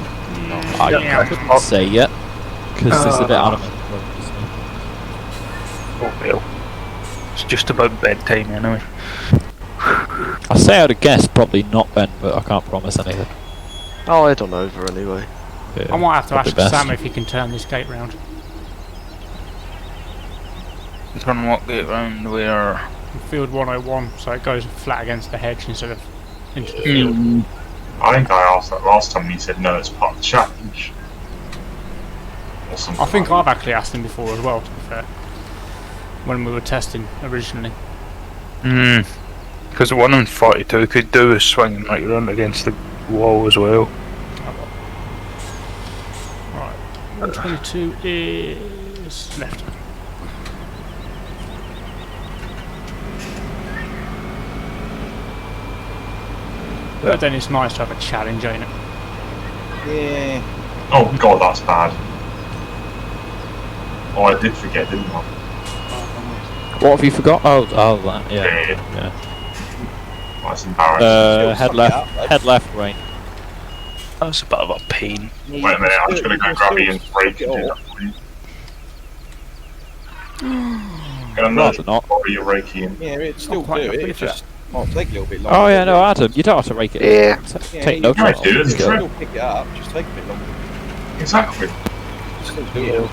H: I
E: Yeah.
H: couldn't say yet, because it's a bit out of my
A: Oh well. It's just about bedtime anyway.
H: I say I'd have guessed probably not Ben, but I can't promise anything.
G: Oh, I don't over anyway.
H: Yeah,
E: I might have to
H: probably
E: ask
H: best.
E: Sam if he can turn this gate round.
A: Turn what gate round where?
E: Field 101, so it goes flat against the hedge instead of into the field.
C: I think I asked that last time and he said no, it's part of the challenge. Or something
E: I think
C: like
E: I've actually asked him before as well, to be fair. When we were testing originally.
A: Because the one in 42 could do is swinging right around against the wall as well.
E: Right, 122 is left. But then it's nice to have a challenge, ain't it?
B: Yeah.
C: Oh god, that's bad. Oh, I did forget, didn't I?
H: What have you forgot? Oh, that, yeah.
C: Yeah. That's embarrassing.
H: Head left, rain.
A: That's a bit of a pain.
C: Wait a minute, I'm just going to go grab Ian's brake and do that for you. Gonna merge
H: Rather not.
C: probably your rake, Ian.
B: Yeah, it'd still
E: quite
B: do
E: happy
B: it. It
E: with that.
B: just might take a little bit longer.
H: Oh yeah, no, Adam, you don't have to rake it.
D: Yeah.
H: Take no
B: you
C: Right,
H: trouble.
C: dude, it's
B: can
C: true.
B: still pick it up, just take a bit longer.
C: Exactly.
B: Still do it.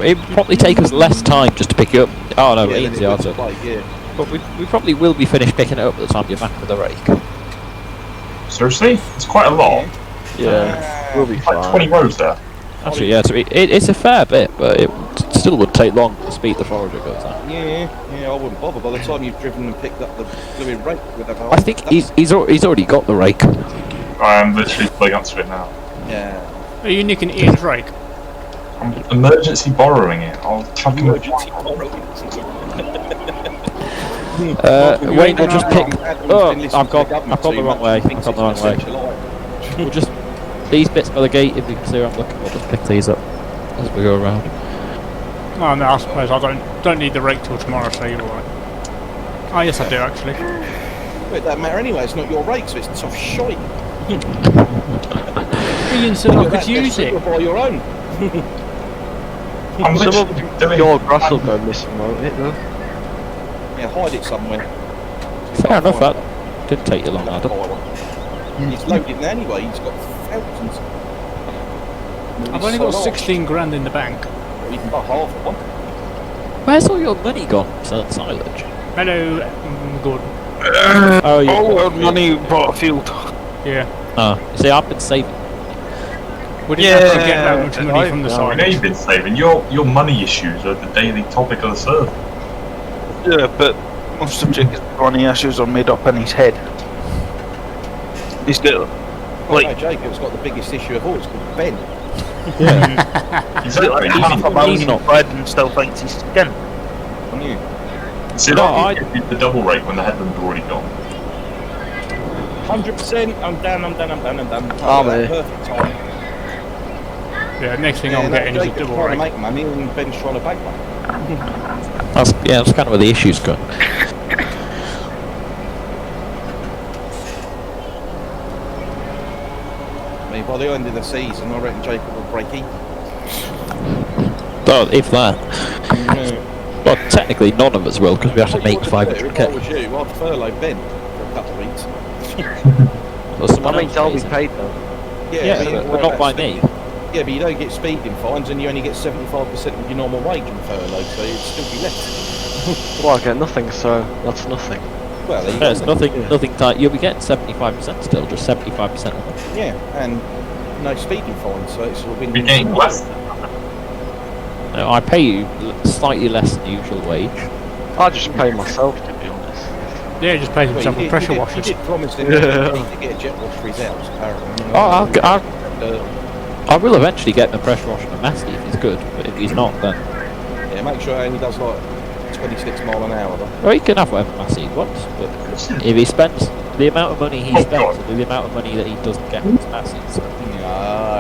H: It would probably take us less time just to pick it up. Oh no,
B: Yeah,
H: Ian's
B: then
H: the
B: it puts
H: answer.
B: it like, yeah.
H: But we probably will be finished picking it up at the time you're back with the rake.
C: Seriously? It's quite a lot.
G: Yeah, we'll be
C: It's like
G: fine.
C: 20 rows there.
H: Actually, yeah, so it's a fair bit, but it still would take long to speed the forager goes at.
B: Yeah, I wouldn't bother. By the time you've driven and picked up the fluid rake with a
H: I think he's already got the rake.
C: I am literally pulling up to it now.
B: Yeah.
E: Are you nicking Ian's rake?
C: I'm emergency borrowing it. I'll chuck him
B: Emergency
C: a
H: Wayne will just pick. Oh, I've gone the wrong way. I've gone the wrong way. We'll just these bits by the gate. If you can see where I'm looking, we'll just pick these up. as we go around.
E: Oh no, I suppose I don't need the rake till tomorrow, so you're alright. Oh yes, I do actually.
B: Well, it doesn't matter anyway, it's not your rake, so it's tough shite.
E: Ian said I could use it.
B: You'll buy your own.
C: I'm
G: Some
C: literally
G: of
C: doing.
G: your grass will go missing, won't it, though?
B: Yeah, hide it somewhere.
H: Fair enough, that didn't take you long, Adam.
B: He's loaded now anyway, he's got thousands.
E: I've only got 16 grand in the bank.
B: You can buy half of one.
H: Where's all your money gone? Silage.
E: Hello, good.
H: Oh, you.
A: All money bought a field.
E: Yeah.
H: See, I've been saving.
E: We didn't actually get that much money from the
C: I know
E: side.
C: you've been saving. Your money issues are the daily topic of the server.
A: Yeah, but most of Jacob's money issues are made up in his head. He's got
B: Like,
A: like
B: no, Jacob's got the biggest issue of all, it's called Ben.
C: Exactly.
A: half a million in bread and still thinks he's skin.
B: On you.
C: See,
H: No,
C: I did the double rake when the headland's already gone.
I: 100%. I'm done.
G: Oh, man.
B: Perfect time.
E: Yeah, next thing I'm getting is a
B: Jacob's
E: double
B: trying to
E: rake.
B: make money and Ben's trying to bank money.
H: That's kind of where the issues go.
B: I mean, by the end of the season, I reckon Jacob will break even.
H: Well, if that. Well, technically none of us will, because we have to make
B: If I was
H: 500k.
B: you, I'd furlough Ben for a couple of weeks.
H: Well, someone
G: I mean,
H: else
G: they'll be
H: pays it.
G: paid though.
H: Yeah, but not by me.
B: Yeah, but you don't get speeding fines and you only get 75% of your normal wage in furlough, so it'd still be less.
G: Well, I get nothing, so that's nothing.
B: Well, there you
H: There's
B: go.
H: nothing tight. You'll be getting 75% still, just 75%.
B: Yeah, and no speeding fines, so it's a
C: You're
B: win-win.
C: getting less.
H: No, I pay you slightly less than the usual wage.
G: I just pay myself, to be honest.
E: Yeah, just pay himself with pressure
B: You
E: washers.
B: did promise him
G: Yeah.
B: to get a jet wash for his house, apparently.
H: Oh,
B: Uh,
H: I will eventually get the pressure washer and Massey if he's good, but if he's not, then...
B: yeah, make sure he only does like 26 mile an hour, though.
H: Well, he can have whatever Massey he wants, but if he spends the amount of money he
C: Oh,
H: spends
C: God.
H: and the amount of money that he doesn't get from his Masseys,
B: No,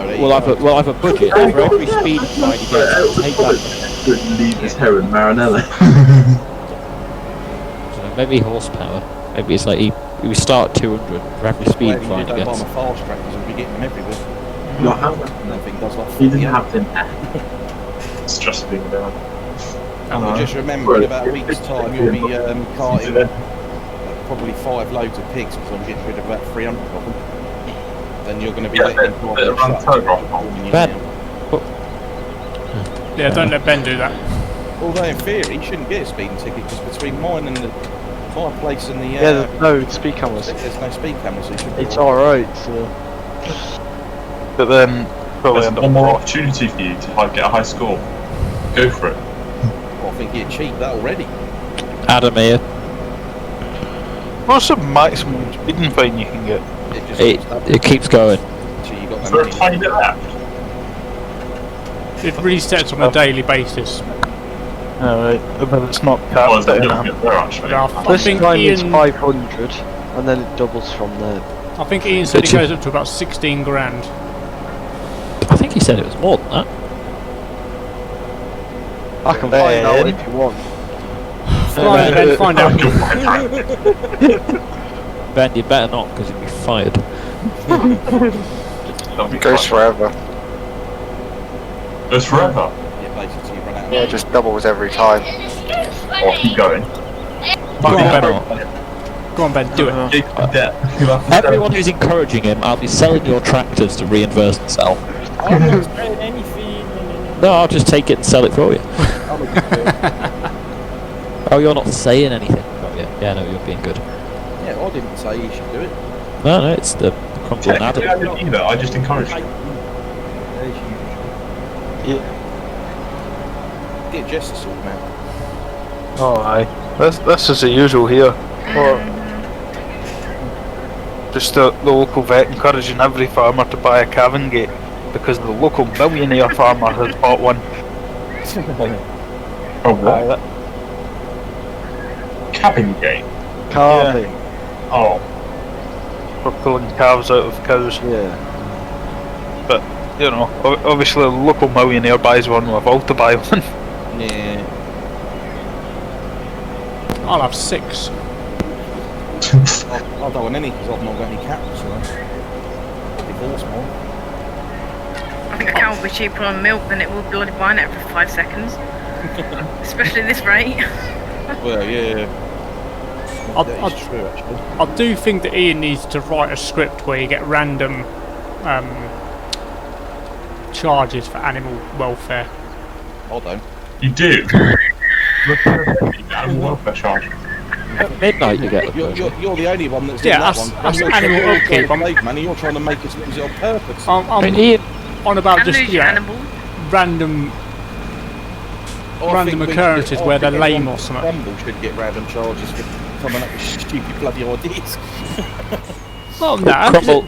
B: there you
H: we'll
B: go.
H: have a budget for every speed fine he gets, we'll take that money.
J: Leave his hair in Marinelli.
H: So maybe horsepower. Maybe it's like we start at 200 for every speed
B: Well,
H: fine
B: if
H: he
B: you don't buy
H: gets.
B: him a fast track, because we'll be getting them everywhere.
J: Not how
B: I don't think he does like
J: he didn't
B: 40.
J: have them.
C: It's just being down.
B: And we'll just remember in about a week's time you'll be carting probably 5 loads of pigs, because I'm getting rid of about 300 of them. Then you're going to be
C: Yeah,
B: letting them
C: they're around telegraph pole.
H: Ben.
E: Yeah, don't let Ben do that.
B: Although in theory he shouldn't get a speeding ticket, because between mine and my place and the
G: Yeah, there's no speed cameras.
B: there's no speed cameras, so he should be
G: It's
B: alright.
G: alright, so...
A: But then probably
C: There's
A: end up
C: one more opportunity for you to get a high score. Go for it.
B: Well, I think he'd cheat that already.
H: Adam here.
A: What's the maximum speeding fine you can get?
B: It just
H: It keeps going.
B: so you got
C: Is
B: no
C: there a
B: money.
C: tiny bit left?
E: It resets on a daily basis.
A: Alright, but it's not
C: Well,
A: capped
C: there's a
A: at
C: little bit there actually.
E: I
G: This
E: think
G: time it's
E: Ian,
G: 500, and then it doubles from there.
E: I think Ian said it goes up to about 16 grand.
H: I think he said it was more than that.
G: I can find out if you want.
E: Right, Ben, find out.
H: Ben, you better not, because you'll be fired.
D: It goes forever.
C: Goes forever.
B: Yeah, basically you run out of
D: Yeah,
B: money.
D: it just doubles every time.
C: Or keep going.
E: Go on, Ben. Go on, Ben, do it.
C: Keep the debt. You have to
H: Everyone who's encouraging him, I'll be selling your tractors to reinvest and sell.
I: I'm not saying anything.
H: No, I'll just take it and sell it for you. Oh, you're not saying anything. Oh, yeah, no, you're being good.
B: Yeah, I didn't say you should do it.
H: No, it's the Crumble and
C: Technically, I
H: Adam.
C: didn't either. I just encouraged you.
B: Get Jess to sort them out.
A: Oh aye. This is the usual here. Or just the local vet encouraging every farmer to buy a calving gate because the local millionaire farmer has bought one.
C: Oh, what? Cabin gate.
G: Carving.
C: Oh,
A: For pulling calves out of cows.
G: Yeah.
A: you know, obviously a local millionaire buys one, we're all to buy one.
B: Yeah.
E: I'll have 6.
B: I don't want any because I've not got any cats. So. Divorce more.
K: I think a cow will be cheaper on milk than it will bloody buying it every 5 seconds. Especially at this rate.
B: Well, yeah. That is true, actually.
E: I do think that Ian needs to write a script where you get random charges for animal welfare.
B: I don't.
C: You do? Animal welfare charge.
H: At midnight you get.
B: You're the only one that's
E: Yeah,
B: doing that
E: that's-
B: one.
E: that's
B: You're
E: animal
B: trying to
E: upkeep.
B: save money. You're trying to make us lose it on purpose.
E: I'm
H: Ian,
E: on about
K: And
E: just
K: lose your animal.
E: random
B: I
E: random
B: think we
E: occurrences
B: should-
E: where
B: I
E: they're
B: think
E: lame
B: everyone
E: or something.
B: Crumble should get random charges for coming up with stupid bloody ideas.
E: Well, no.
H: Crumble.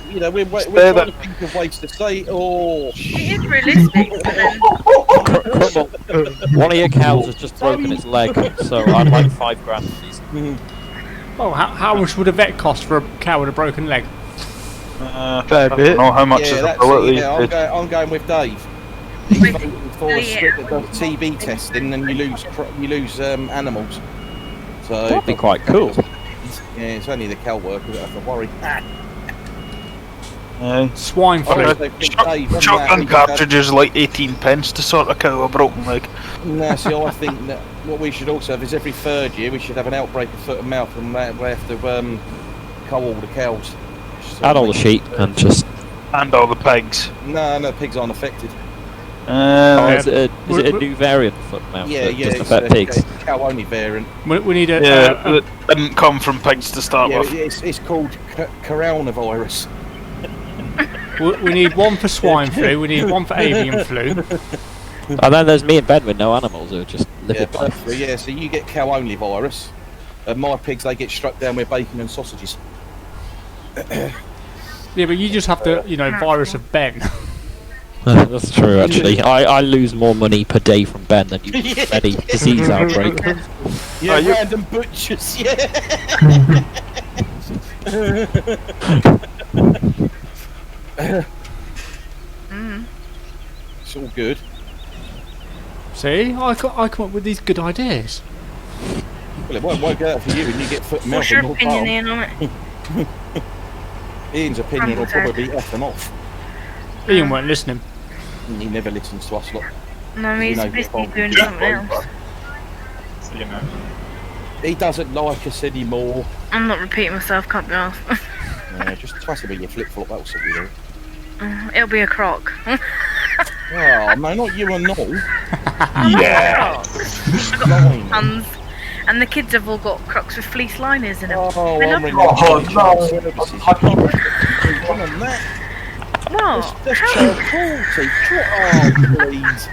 B: You know, we're
A: Stay
B: trying
A: there.
B: to think of ways to say, oh,
K: It is realistic, but then
H: Crumble. One of your cows has just broken its leg, so I'd like $5 grand, please.
E: Oh, how much would a vet cost for a cow with a broken leg?
A: I don't know how much
B: yeah,
A: is
B: that's
A: ability.
B: it. Yeah, I'm going with Dave. He's
K: With-
B: voting for a
K: yeah.
B: script that does TB testing, and you lose animals. So
H: That'd be quite cool.
B: yeah, it's only the cow workers that have to worry.
E: Swine flu.
A: Shotgun cartridges like 18 pence to sort a cow a broken leg.
B: No, see, I think that what we should also have is every 3rd year we should have an outbreak of foot and mouth, and we have to cull all the cows.
H: Add all the sheep and just.
A: And all the pigs.
B: No, pigs aren't affected.
H: Is it a new variant of foot mouth
B: Yeah,
H: that
B: yeah,
H: doesn't
B: it's
H: affect pigs?
B: a cow-only variant.
E: We need a.
A: Yeah, it didn't come from pigs to start
B: Yeah,
A: with.
B: it's called coronavirus.
E: We need one for swine flu. We need one for avian flu.
H: And then there's me and Ben with no animals who are just
B: Yeah,
H: living life.
B: both, yeah, so you get cow-only virus, and my pigs, they get struck down with bacon and sausages.
E: Yeah, but you just have the, virus of Ben.
H: That's true, actually. I lose more money per day from Ben than you do from any disease outbreak.
B: Yeah, random butchers, yeah. It's all good.
E: See, I come up with these good ideas.
B: Well, it won't work out for you when you get foot and mouth
K: what's your
B: in your
K: opinion,
B: palm.
K: Ian, on it?
B: Ian's opinion will
K: Crumble
B: probably be effing off.
E: Ian weren't listening.
B: He never listens to us, lot.
K: No, he's
B: You know,
K: busy
B: Bob.
K: doing something else.
C: So, you know.
B: He doesn't like us anymore.
K: I'm not repeating myself, can't be asked.
B: Just twice a week you flip-flop, that'll sort you out.
K: It'll be a croc.
B: Oh, no, not you and all.
C: Yeah.
B: Nine.
K: And the kids have all got crocs with fleece liners in them.
B: Oh,
K: I
B: I'm
K: love
B: ringing
K: them.
B: child services. Come on, that.
K: What?
B: That's
K: How?
B: child cruelty. Oh, please.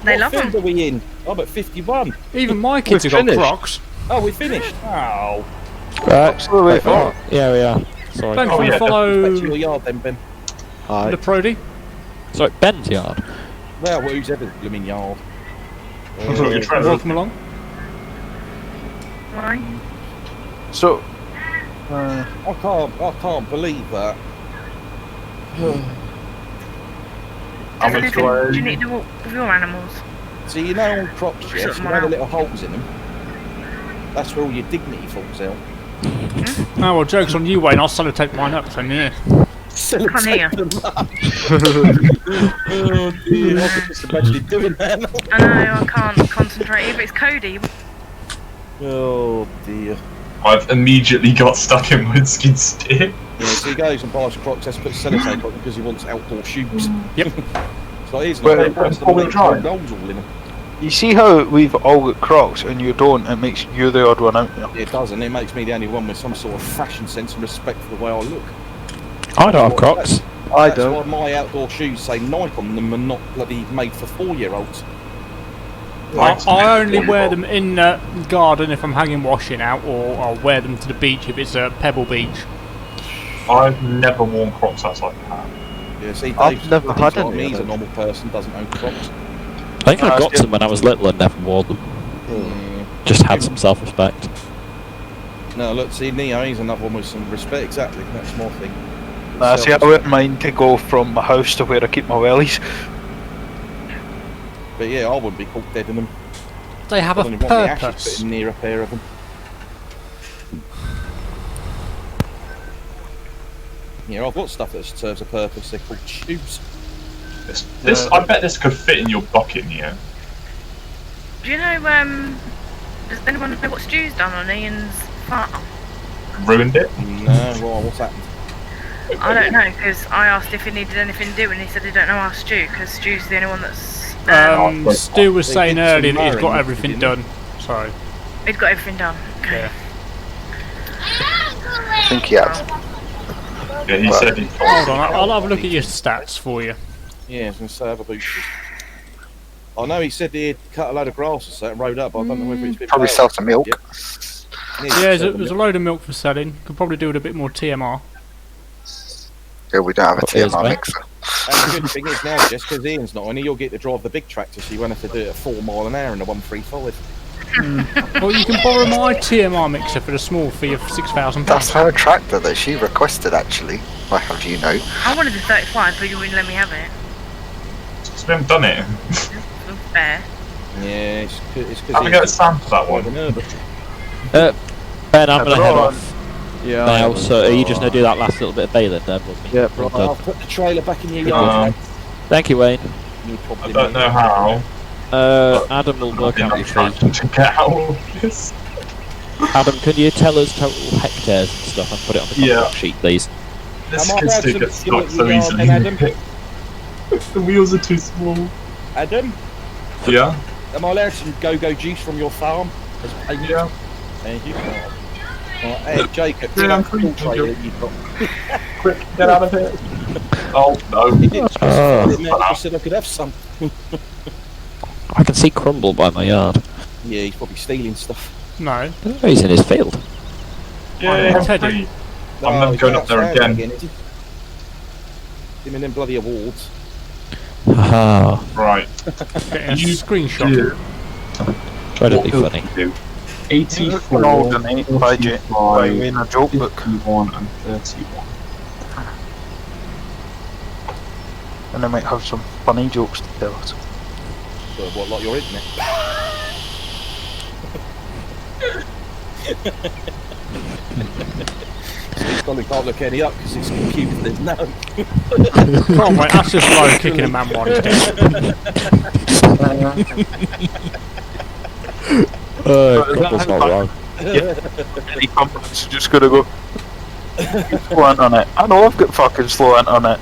K: They
B: What
K: love
B: field
K: them.
B: are we in? I'm at 51.
E: Even my kids have got
G: finished.
E: crocs.
B: Oh, we finished. Oh.
H: Absolutely. Yeah, we are. Sorry.
E: Ben,
C: Oh,
E: can
C: yeah.
E: you follow
B: Back to your yard then, Ben.
E: the Prody?
H: Sorry, Ben's yard.
B: Well, who's ever blooming yard?
C: I thought you were trying to.
E: Welcome along.
K: Why?
A: So,
B: I can't believe that.
C: How
K: Does
C: much
K: anything
C: do I-
K: do you need to walk with your animals?
B: So you know all crops, yes,
K: Shut
B: you
K: them
B: know the
K: out.
B: little holes in them? That's where all your dignity falls out.
E: Oh, well, joke's on you, Wayne. I'll sellotape mine up, then, yeah.
K: Come here.
B: Them up. Oh dear, I could just imagine doing that.
K: I know, I can't concentrate either. It's Cody.
B: Oh dear.
C: I've immediately got stuck in my skid steer.
B: Yeah, so he goes and buys Crocs, has to put sellotape on because he wants outdoor shoes.
E: Yep.
B: So here's
A: Well,
B: like the
C: all-wheel drive.
B: goals all in them.
A: you see how we've all got Crocs and you don't, it makes you the odd one out there.
B: It does, and it makes me the only one with some sort of fashion sense and respect for the way I look.
H: I don't have Crocs.
B: That's why my outdoor shoes say Nike on them and not bloody made for 4-year-olds.
E: I only wear them in the garden if I'm hanging washing out, or I'll wear them to the beach if it's a pebble beach.
C: I've never worn Crocs outside the house.
B: Yeah, see,
G: I've
B: Dave's
G: never had
B: like
G: any
B: me,
G: of
B: he's a
G: them.
B: normal person, doesn't own Crocs.
H: I think I got some when I was little and never wore them. Just had some self-respect.
B: No, look, see, Neo, he's another one with some respect, exactly, that's my thing.
A: Nah, see, I wouldn't mind to go from my house to where I keep my wellies.
B: But yeah, I wouldn't be caught dead in them.
E: They have
B: I
E: a
B: don't even want the ashes
E: purpose.
B: putting near a pair of them. Yeah, I've got stuff that serves a purpose. They're called tubes.
C: I bet this could fit in your bucket, Neo.
K: Do you know, does anyone know what Stu's done on Ian's farm?
C: Ruined it?
B: No, well, what's happened?
K: I don't know, because I asked if he needed anything doing, and he said he don't know our Stu, because Stu's the only one that's...
E: Stu was
B: They
E: saying
B: did some
E: earlier that he's got
B: marrying,
E: everything
B: didn't
E: done. So,
K: He'd got everything done. Okay.
E: yeah.
D: I think he has.
C: Yeah, he said he
E: Hold on, I'll have a look at your stats for you.
B: Yeah, I was going to say, have a boosters. I know he said he'd cut a load of grass or so and rode up, but I don't know whether it's been
D: Probably
B: paid.
D: sell some milk.
B: Yep.
E: Yeah, there's a load of milk for selling. Could probably do with a bit more TMR.
D: Yeah, we don't have a
H: Cheers,
D: TMR
H: mate.
D: mixer.
B: And the good thing is now, just because Ian's not on, you'll get to drive the big tractor, so you won't have to do it at 4 mile an hour in a 135.
E: Well, you can borrow my TMR mixer for a small fee of £6,000.
D: That's her tractor that she requested, actually. I have you know.
K: I wanted the 35, but you wouldn't let me have it.
C: Because we haven't done it.
K: It's fair.
B: Yeah, it's because
C: Have a go at Sam for that one.
H: Ben, I'm gonna head
A: Everyone.
H: off
G: Yeah.
H: now. So are you just gonna do that last little bit of baling then? With me?
G: Yeah,
H: Well
B: Right, I'll
H: done.
B: put the trailer back in your yard.
H: Thank you, Wayne.
B: You
C: I
B: probably
C: don't know how.
H: Adam will work out your
C: trying
H: fee.
C: to get out of this.
H: Adam, can you tell us total hectares and stuff and put it on the
C: Yeah.
H: contract sheet, please?
C: This
B: Am I
C: can
B: allowed
C: still
B: to
C: get
B: see
C: stuck
B: what
C: so
B: you are
C: easily.
B: then, Adam?
C: The wheels are too small.
B: Adam,
C: Yeah?
B: am I allowed some go-go juice from your farm? As payment?
C: Yeah.
B: Thank you. Right, hey, Jacob,
C: Yeah,
B: you
C: I'm
B: know,
C: free.
B: full trailer that you've got.
C: Quick, get out of here. Oh, no.
B: He didn't specify it, mate. He just said I could have some.
H: I can see Crumble by my yard.
B: Yeah, he's probably stealing stuff.
E: No.
H: Oh, he's in his field.
C: Yeah,
E: Teddy.
C: free. I'm never
B: he's
C: going up there
B: outside
C: again.
B: is he? Him and them bloody awards.
H: Haha.
C: Right.
E: Getting a
C: You
E: screenshot.
C: do.
H: Incredibly funny.
C: Do.
A: An
C: 84,
A: alternate budget by Wayne a joke book.
C: 51 and 31.
A: And I might have some funny jokes to tell us.
B: Well, what, like your internet? He's probably can't look any up because his computer says no.
E: Come on, mate, that's just low kicking a man while he's dead.
H: Crumble's not wrong.
A: Any companies are just gonna go slow internet. I know I've got fucking slow internet.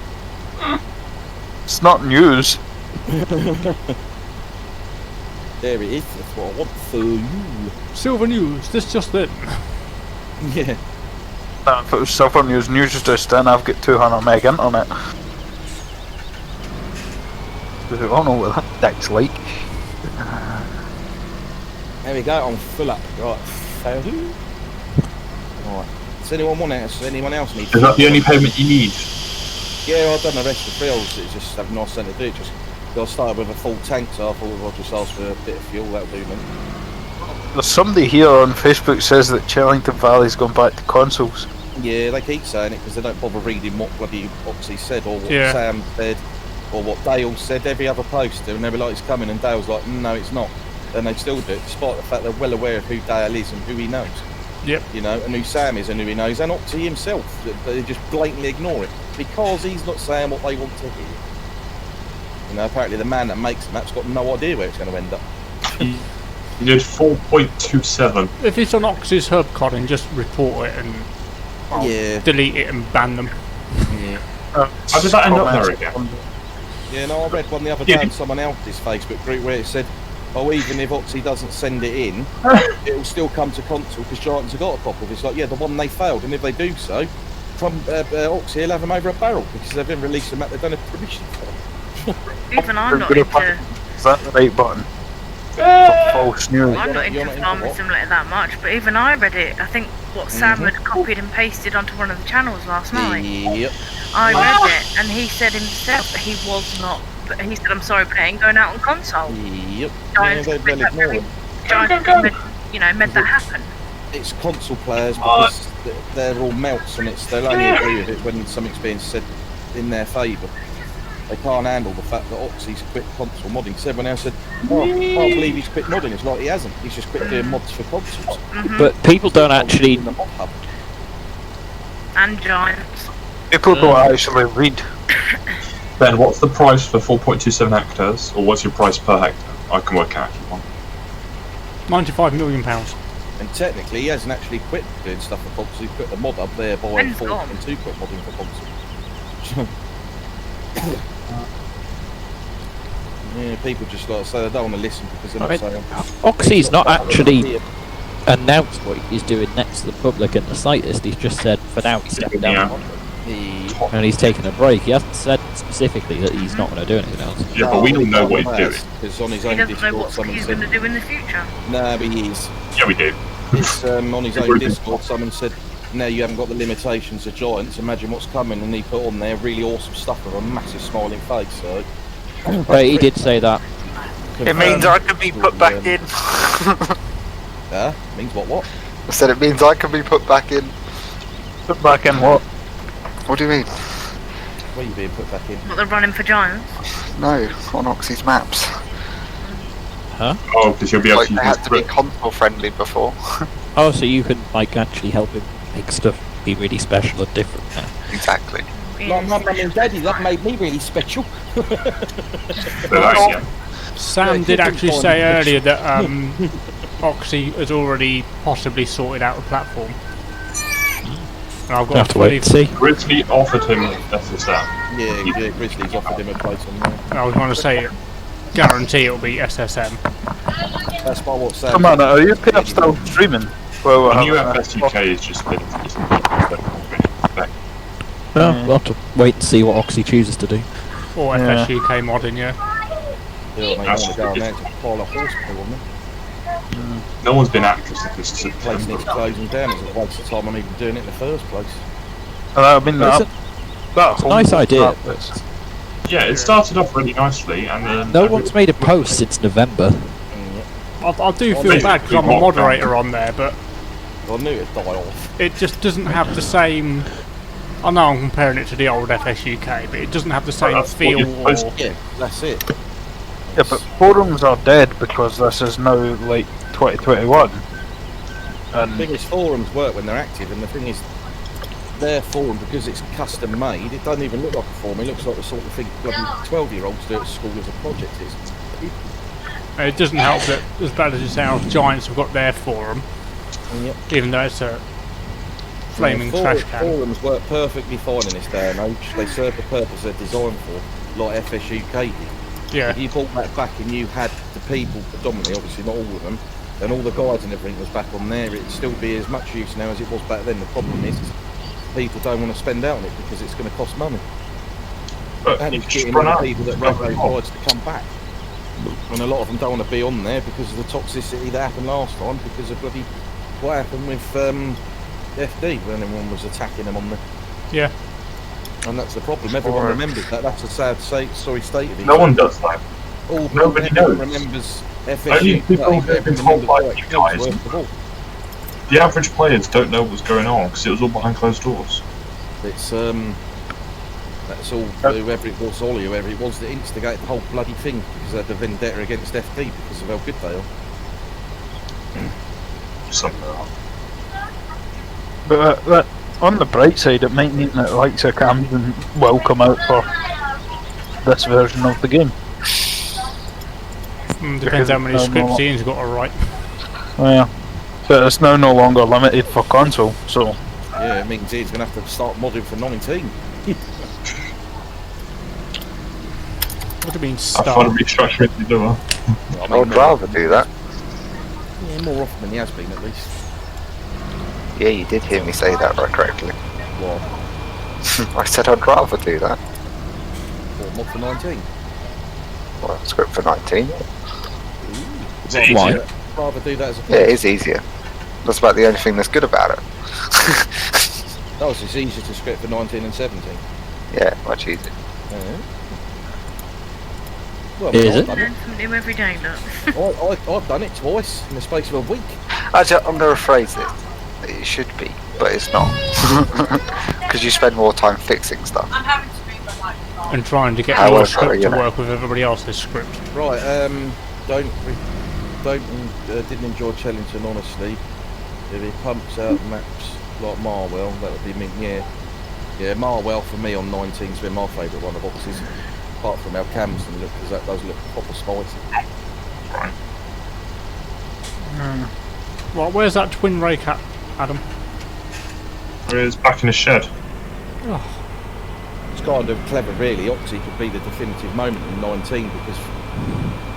A: It's not news.
B: There it is, that's what I want for you.
E: Silver News, this just in.
B: Yeah.
A: If it was Silver News is just in, I've got 200 meg internet. I don't know what that dick's like.
B: There we go, I'm full up. Right, found you. Right. Does anyone want it? Does anyone else need it?
C: Is that the only payment you need?
B: Yeah, I've done the rest of the fields. It's just a nice thing to do. Just I started with a full tank, so I thought I'll just ask for a bit of fuel. That'll do me.
A: There's somebody here on Facebook says that Chillington Valley's gone back to consoles.
B: Yeah, they keep saying it because they don't bother reading what bloody Oxy said or what
E: Yeah.
B: Sam said or what Dale said. Every other post, and they were like, "It's coming," and Dale's like, "No, it's not." And they still do it, despite the fact they're well aware of who Dale is and who he knows.
E: Yep.
B: You know, and who Sam is and who he knows, and Oxy himself. They just blatantly ignore it because he's not saying what they want to hear. You know, apparently the man that makes the map's got no idea where it's going to end up.
C: You need 4.27.
E: If it's on Oxy's hub coding, just report it and I'll
B: Yeah.
E: delete it and ban them.
B: Yeah.
C: How did that end up there again?
B: Yeah, no, I read one the other day on someone else's Facebook group where it said, "Oh, even if Oxy doesn't send it in, it'll still come to console because Giants have got a copy of it." It's like, yeah, the one they failed, and if they do so, from Oxy will have them over a barrel because they've been released a map they don't have permission for.
K: Even I'm not
A: Gonna
K: into...
A: find- Is that the right button? False news.
K: I'm not into Farming Simulator that much, but even I read it. I think what Sam had copied and pasted onto one of the channels last night.
B: Yep.
K: I read it, and he said himself that he was not. But he said, "I'm sorry, but it ain't going out on console."
B: Yep.
K: Giants,
B: They'll ignore it.
K: made that happen.
B: It's console players because they're all melts, and they'll only agree with it when something's being said in their favour. They can't handle the fact that Oxy's quit console modding. So everyone else said, "Oh, I can't believe he's quit modding." It's like he hasn't. He's just quit doing mods for consoles.
H: But people don't actually.
B: In the mod hub.
K: And giants.
A: People don't actually read.
C: Ben, what's the price for 4.27 hectares, or what's your price per hectare? I can work out if you want.
E: £95 million.
B: And technically, he hasn't actually quit doing stuff for consoles. He's put the mod up there by
K: Ben's gone.
B: 4.2 quit modding for consoles. Yeah, people just like say they don't want to listen because they're not saying.
H: Oxy's not actually announced what he's doing next to the public in the slightest. He's just said for now he's stepping down and he's taking a break. He hasn't said specifically that he's not going to do anything else.
C: Yeah, but we don't know what he's doing.
B: Because on his
K: He
B: own
K: doesn't know
B: Discord,
K: what
B: someone
K: he's
B: said,
K: going to do in the future.
B: "Nah, but he is."
C: Yeah, we do.
B: It's on his own Discord. Someone said, "Now you haven't got the limitations of giants. Imagine what's coming." And he put on there really awesome stuff with a massive smiling face. So,
H: Right, he did say that.
A: It means I can be put back in.
B: Means what?
D: I said it means I can be put back in.
A: Put back in what?
D: What do you mean?
B: Where are you being put back in?
K: What, they're running for giants?
D: No, on Oxy's maps.
H: Huh?
C: Oh, because you'll be able
D: Like
C: to
D: they
C: use
D: had to be console friendly before.
H: Oh, so you can like actually help him make stuff be really special and different now.
D: Exactly.
B: Like Mum and Daddy, that made me really special.
E: Sam did actually say earlier that Oxy has already possibly sorted out a platform. And I've got
H: Have to wait and see.
C: Grizzly offered him SSM.
B: Yeah, Grizzly's offered him a place on there.
E: I was going to say, guarantee it'll be SSM.
B: That's by what Sam.
A: Come on, are you still streaming? Well,
C: The new FSUK is just been.
H: Well, we'll have to wait and see what Oxy chooses to do.
E: Or
A: Yeah.
E: FSUK modding, yeah.
B: Yeah, mate, I want to go on there to pile a horsepower on them.
C: No one's been active since this
B: Place needs
C: September.
B: closing down. It's a waste of time I'm even doing it in the first place.
A: I mean,
H: It's a nice idea.
C: Yeah, it started off really nicely, and then
H: No one's made a post since November.
E: I do feel
C: Well,
E: bad because I'm a moderator on there, but
B: I knew it'd die off.
E: it just doesn't have the same. I know I'm comparing it to the old FSUK, but it doesn't have the same
C: that's what
E: feel
C: you're supposed
E: or.
B: Yeah, that's it.
A: Yeah, but forums are dead because this is now like 2021.
B: The
A: And
B: thing is, forums work when they're active, and the thing is, their forum, because it's custom made, it doesn't even look like a forum. It looks like the sort of thing bloody 12-year-olds do at school as a project is.
E: It doesn't help that, as bad as it sounds, Giants have got their forum,
B: Yep.
E: even though it's a flaming trash can.
B: Forums work perfectly fine in this day and age. They serve the purpose they're designed for, like FSUK did.
E: Yeah.
B: If you brought that back and you had the people, predominantly, obviously not all of them, and all the guides and everything was back on there, it'd still be as much use now as it was back then. The problem is, people don't want to spend out on it because it's going to cost money.
C: But
B: And
C: it's
B: it's
C: just
B: getting
C: run
B: other
C: out.
B: people that run those guides to come back. And a lot of them don't want to be on there because of the toxicity that happened last time, because of bloody what happened with FD when everyone was attacking them on there.
E: Yeah.
B: And that's the problem. Everyone remembers that. That's a sad sorry state of it.
C: No one does that. Nobody knows.
B: Remembers
C: Only
B: FSU.
C: people who've been told by you guys. The average players don't know what's going on because it was all behind closed doors.
B: It's that's all whoever it was, Ollie, whoever it was that instigated the whole bloody thing, because they had the vendetta against FD because of how good they are.
C: Something like
A: but on the bright side, it might mean that Alexa Camden will come out for this version of the game.
E: Depends how many scripts Ian's got to write.
A: Yeah, but it's now no longer limited for console, so.
B: Yeah, it means he's going to have to start modding for 19.
E: What do you mean
C: I've
E: start?
C: tried to restructure it to do it.
D: I would rather do that.
B: Yeah, more often than he has been, at least.
D: Yeah, you did hear me say that right correctly.
B: What?
D: I said I'd rather do that.
B: What, mod for 19?
D: Well, script for 19.
H: Why?
B: Rather do that as a
D: Yeah, it is easier. That's about the only thing that's good about it.
B: Oh, so it's easier to script for 19 and 17.
D: Yeah, much easier.
B: Well,
H: Is
B: I've
H: it?
B: done
K: Learn something new every day, look.
B: I've done it twice in the space of a week.
D: Actually, I'm going to rephrase it. It should be. but it's not. Because you spend more time fixing stuff.
E: And trying to get
D: However,
E: your script to
D: you know.
E: work with everybody else's script.
B: Right, didn't enjoy Chellington, honestly. If he pumps out maps like Marwell, that would be me, yeah, Marwell for me on 19's been my favourite one of boxes, apart from how Camsden look, because that does look proper spicy.
C: Right.
E: Right, where's that twin rake at, Adam?
C: It's back in the shed.
E: Oh,
B: It's kind of clever, really. Oxy could be the definitive moment in 19, because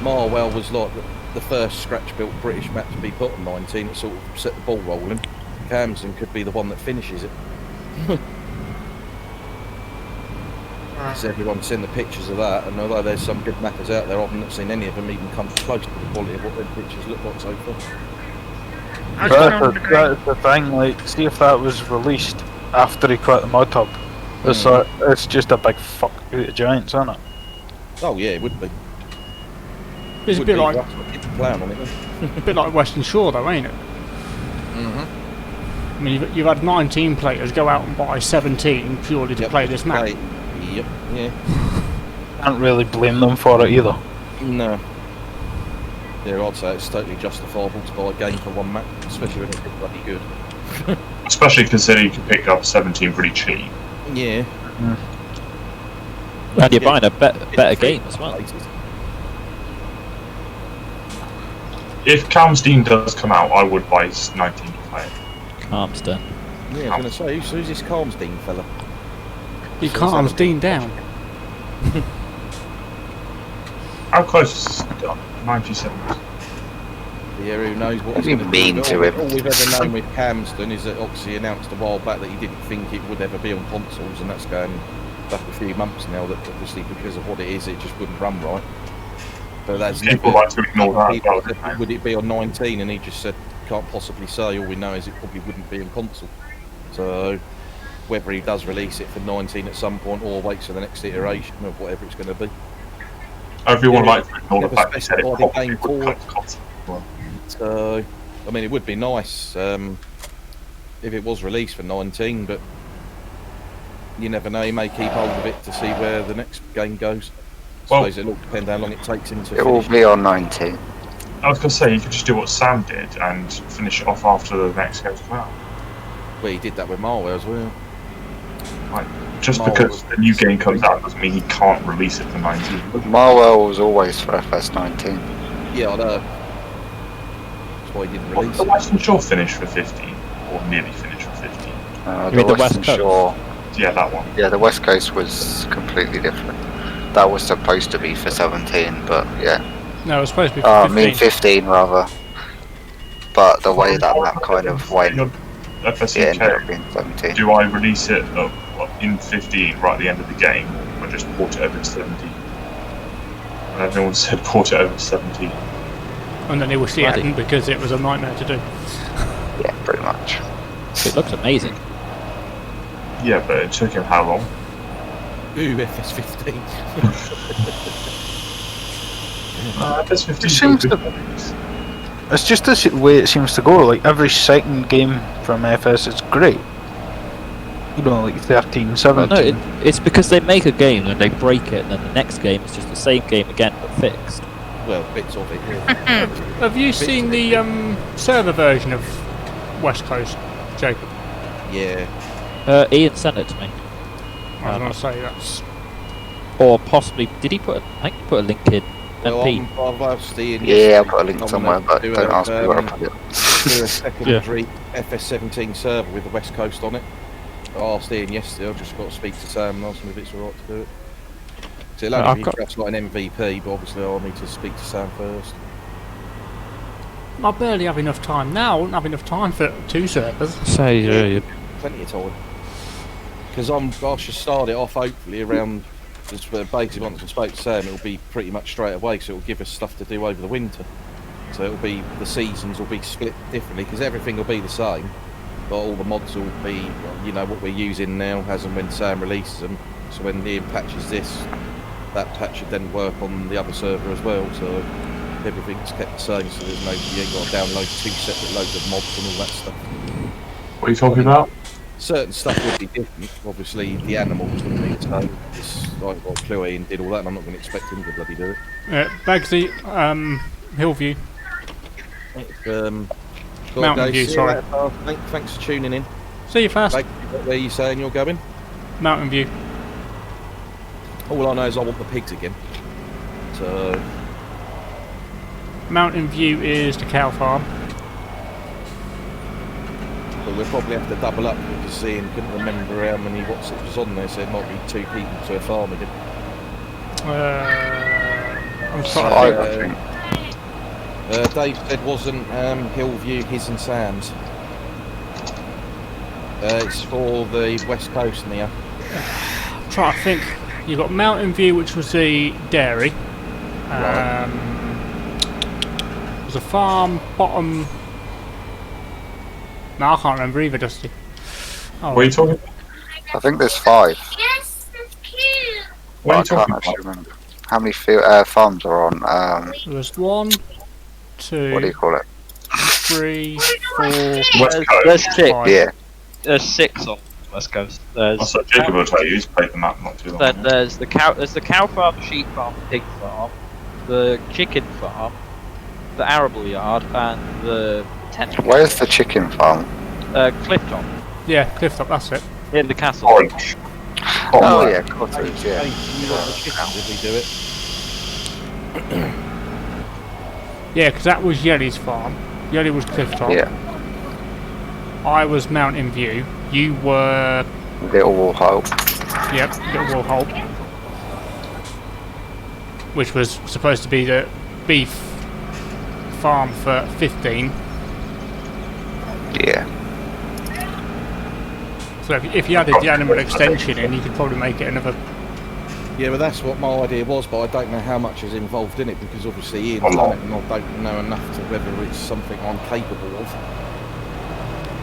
B: Marwell was like the first scratch-built British map to be put on 19. It sort of set the ball rolling. Camsden could be the one that finishes it. Because everyone's seen the pictures of that, and although there's some good mappers out there, I've not seen any of them even come close to the quality of what their pictures look like so far.
A: That's the thing, like, see if that was released after he quit the mod hub. It's just a big fuck out of Giants, isn't it?
B: Oh yeah, it would be.
E: it's a bit like
B: Plan on it.
E: a bit like Western Shore, though, ain't it? I mean, you've had 19 players go out and buy 17 purely to play this map.
B: Yep, yeah.
A: Can't really blame them for it either.
B: No. Yeah, I'd say it's totally justifiable to buy a game for one map, especially when it's bloody good.
C: Especially considering you can pick up 17 pretty cheap.
B: Yeah.
H: And you're buying a better game as well.
C: If Calmsden does come out, I would buy 19 to play it.
H: Calmsden.
B: Yeah, I was going to say, who's this Calmsden fella?
E: He calms Dean down.
C: How close is it done? 97.
B: Yeah, who knows what he's
D: You
B: going
D: mean
B: do.
D: to him.
B: All we've ever known with Camsden is that Oxy announced a while back that he didn't think it would ever be on consoles, and that's going back a few months now, that obviously because of what it is, it just wouldn't run right. But that's
C: People like to ignore that.
B: would it be on 19, and he just said, can't possibly say, all we know is it probably wouldn't be on console. So whether he does release it for 19 at some point or waits for the next iteration of whatever it's going to be.
C: Everyone likes to ignore the
B: Never
C: fact that he said it
B: specified
C: probably
B: game
C: would
B: for
C: come to console.
B: So, I mean, it would be nice if it was released for 19, but you never know, you may keep hold of it to see where the next game goes. I suppose it'll depend how long it takes him to
D: It will
B: finish.
D: be on 19.
C: I was going to say, you could just do what Sam did and finish it off after the next game as well.
B: Well, he did that with Marwell as well.
C: Like, just because the new game comes out doesn't mean he can't release it for 19.
D: Marwell was always for FS19.
B: Yeah, I know. That's why he didn't
C: Well,
B: release
C: the
B: it.
C: Western Shore finished for 15, or nearly finished for 15.
H: You mean the West
D: Western
H: Coast?
D: Shore.
C: Yeah, that one.
D: Yeah, the West Coast was completely different. That was supposed to be for 17, but yeah.
E: No, it was supposed to be for
D: I
E: 15.
D: mean 15 rather. But the way that kind of went, it ended up
C: FSUK,
D: being 17.
C: do I release it in 15 right at the end of the game, or just port it over to 17? And everyone said port it over to 17.
E: And then they wish he hadn't because it was a nightmare to do.
D: Yeah, pretty much.
H: It looks amazing.
C: Yeah, but it took him how long?
B: Ooh, FS15.
C: FS15
A: seems to- It's just the way it seems to go. Like every second game from FS is great. You know, like 13, 17.
H: Well, no, it's because they make a game and they break it, and then the next game is just the same game again but fixed.
B: Well, bits of it, yeah.
E: Have you seen the server version of West Coast, Jacob?
B: Yeah.
H: Ian sent it to me.
E: I was going to say that's...
H: Or possibly, did he put? I think he put a link in
B: Well,
H: MP.
B: I've asked Ian
D: Yeah, I'll
B: yesterday.
D: put a link
B: I'm
D: somewhere,
B: gonna
D: but
B: do
D: don't
B: a,
D: ask me where I put it.
B: do a secondary FS17 server with the West Coast on it. I asked Ian yesterday, I've just got to speak to Sam and ask him if it's alright to do it. So it'll only be just like an MVP, but obviously I'll need to speak to Sam first.
E: I barely have enough time now. I wouldn't have enough time for 2 servers.
B: Plenty of time. Because I should start it off hopefully around, just basically once I spoke to Sam, it'll be pretty much straight away, so it'll give us stuff to do over the winter. So it'll be, the seasons will be split differently, because everything will be the same, but all the mods will be, you know, what we're using now, as and when Sam releases them. So when Ian patches this, that patch should then work on the other server as well, so everything's kept the same, so there's no, you ain't got to download 2 separate loads of mods and all that stuff.
C: What are you talking about?
B: Certain stuff would be different. Obviously, the animals wouldn't be the same. It's like what Chloe did all that, and I'm not going to expect him to bloody do it.
E: Bagsy, Hillview. Mountain View, sorry.
B: Thanks for tuning in.
E: See you fast.
B: Where are you saying you're going?
E: Mountain View.
B: All I know is I want the pigs again. So...
E: Mountain View is the cow farm.
B: But we'll probably have to double up because Ian couldn't remember how many watts it was on there, so it might be 2 people to a farm again.
E: I'm sorry.
B: Dave said wasn't Hillview his and Sam's. It's for the West Coast near.
E: I'm trying to think. You've got Mountain View, which was the dairy.
B: Right.
E: There's a farm bottom. No, I can't remember either, Dusty. Oh,
C: What are you talking about?
D: I think there's 5.
C: What are you
D: I
C: talking
D: can't
C: about?
D: actually remember. How many farms are on?
E: there's 1, 2.
D: What do you call it?
E: 3, 4.
C: West Coast.
F: There's 6.
D: Yeah.
F: There's 6 on West Coast. There's
C: So Jacob will tell you, he's played the map not too long
F: then
C: ago.
F: there's the cow farm, the sheep farm, the pig farm, the chicken farm, the arable yard, and the tent.
D: Where's the chicken farm?
F: Clifftop
E: Yeah, Clifftop, that's it.
F: in the castle.
C: Orange.
D: Oh yeah, cottage. Yeah.
B: You want the chicken, did we do it?
E: Yeah, because that was Yelly's farm. Yelly was Clifftop.
D: Yeah.
E: I was Mountain View. You were...
D: Little Wall Hope.
E: Yep, Little Wall Hope. Which was supposed to be the beef farm for 15.
D: Yeah.
E: So if you added the animal extension in, you could probably make it another...
B: Yeah, but that's what my idea was, but I don't know how much is involved in it because obviously Ian's done it and I don't know enough to whether it's something I'm capable of.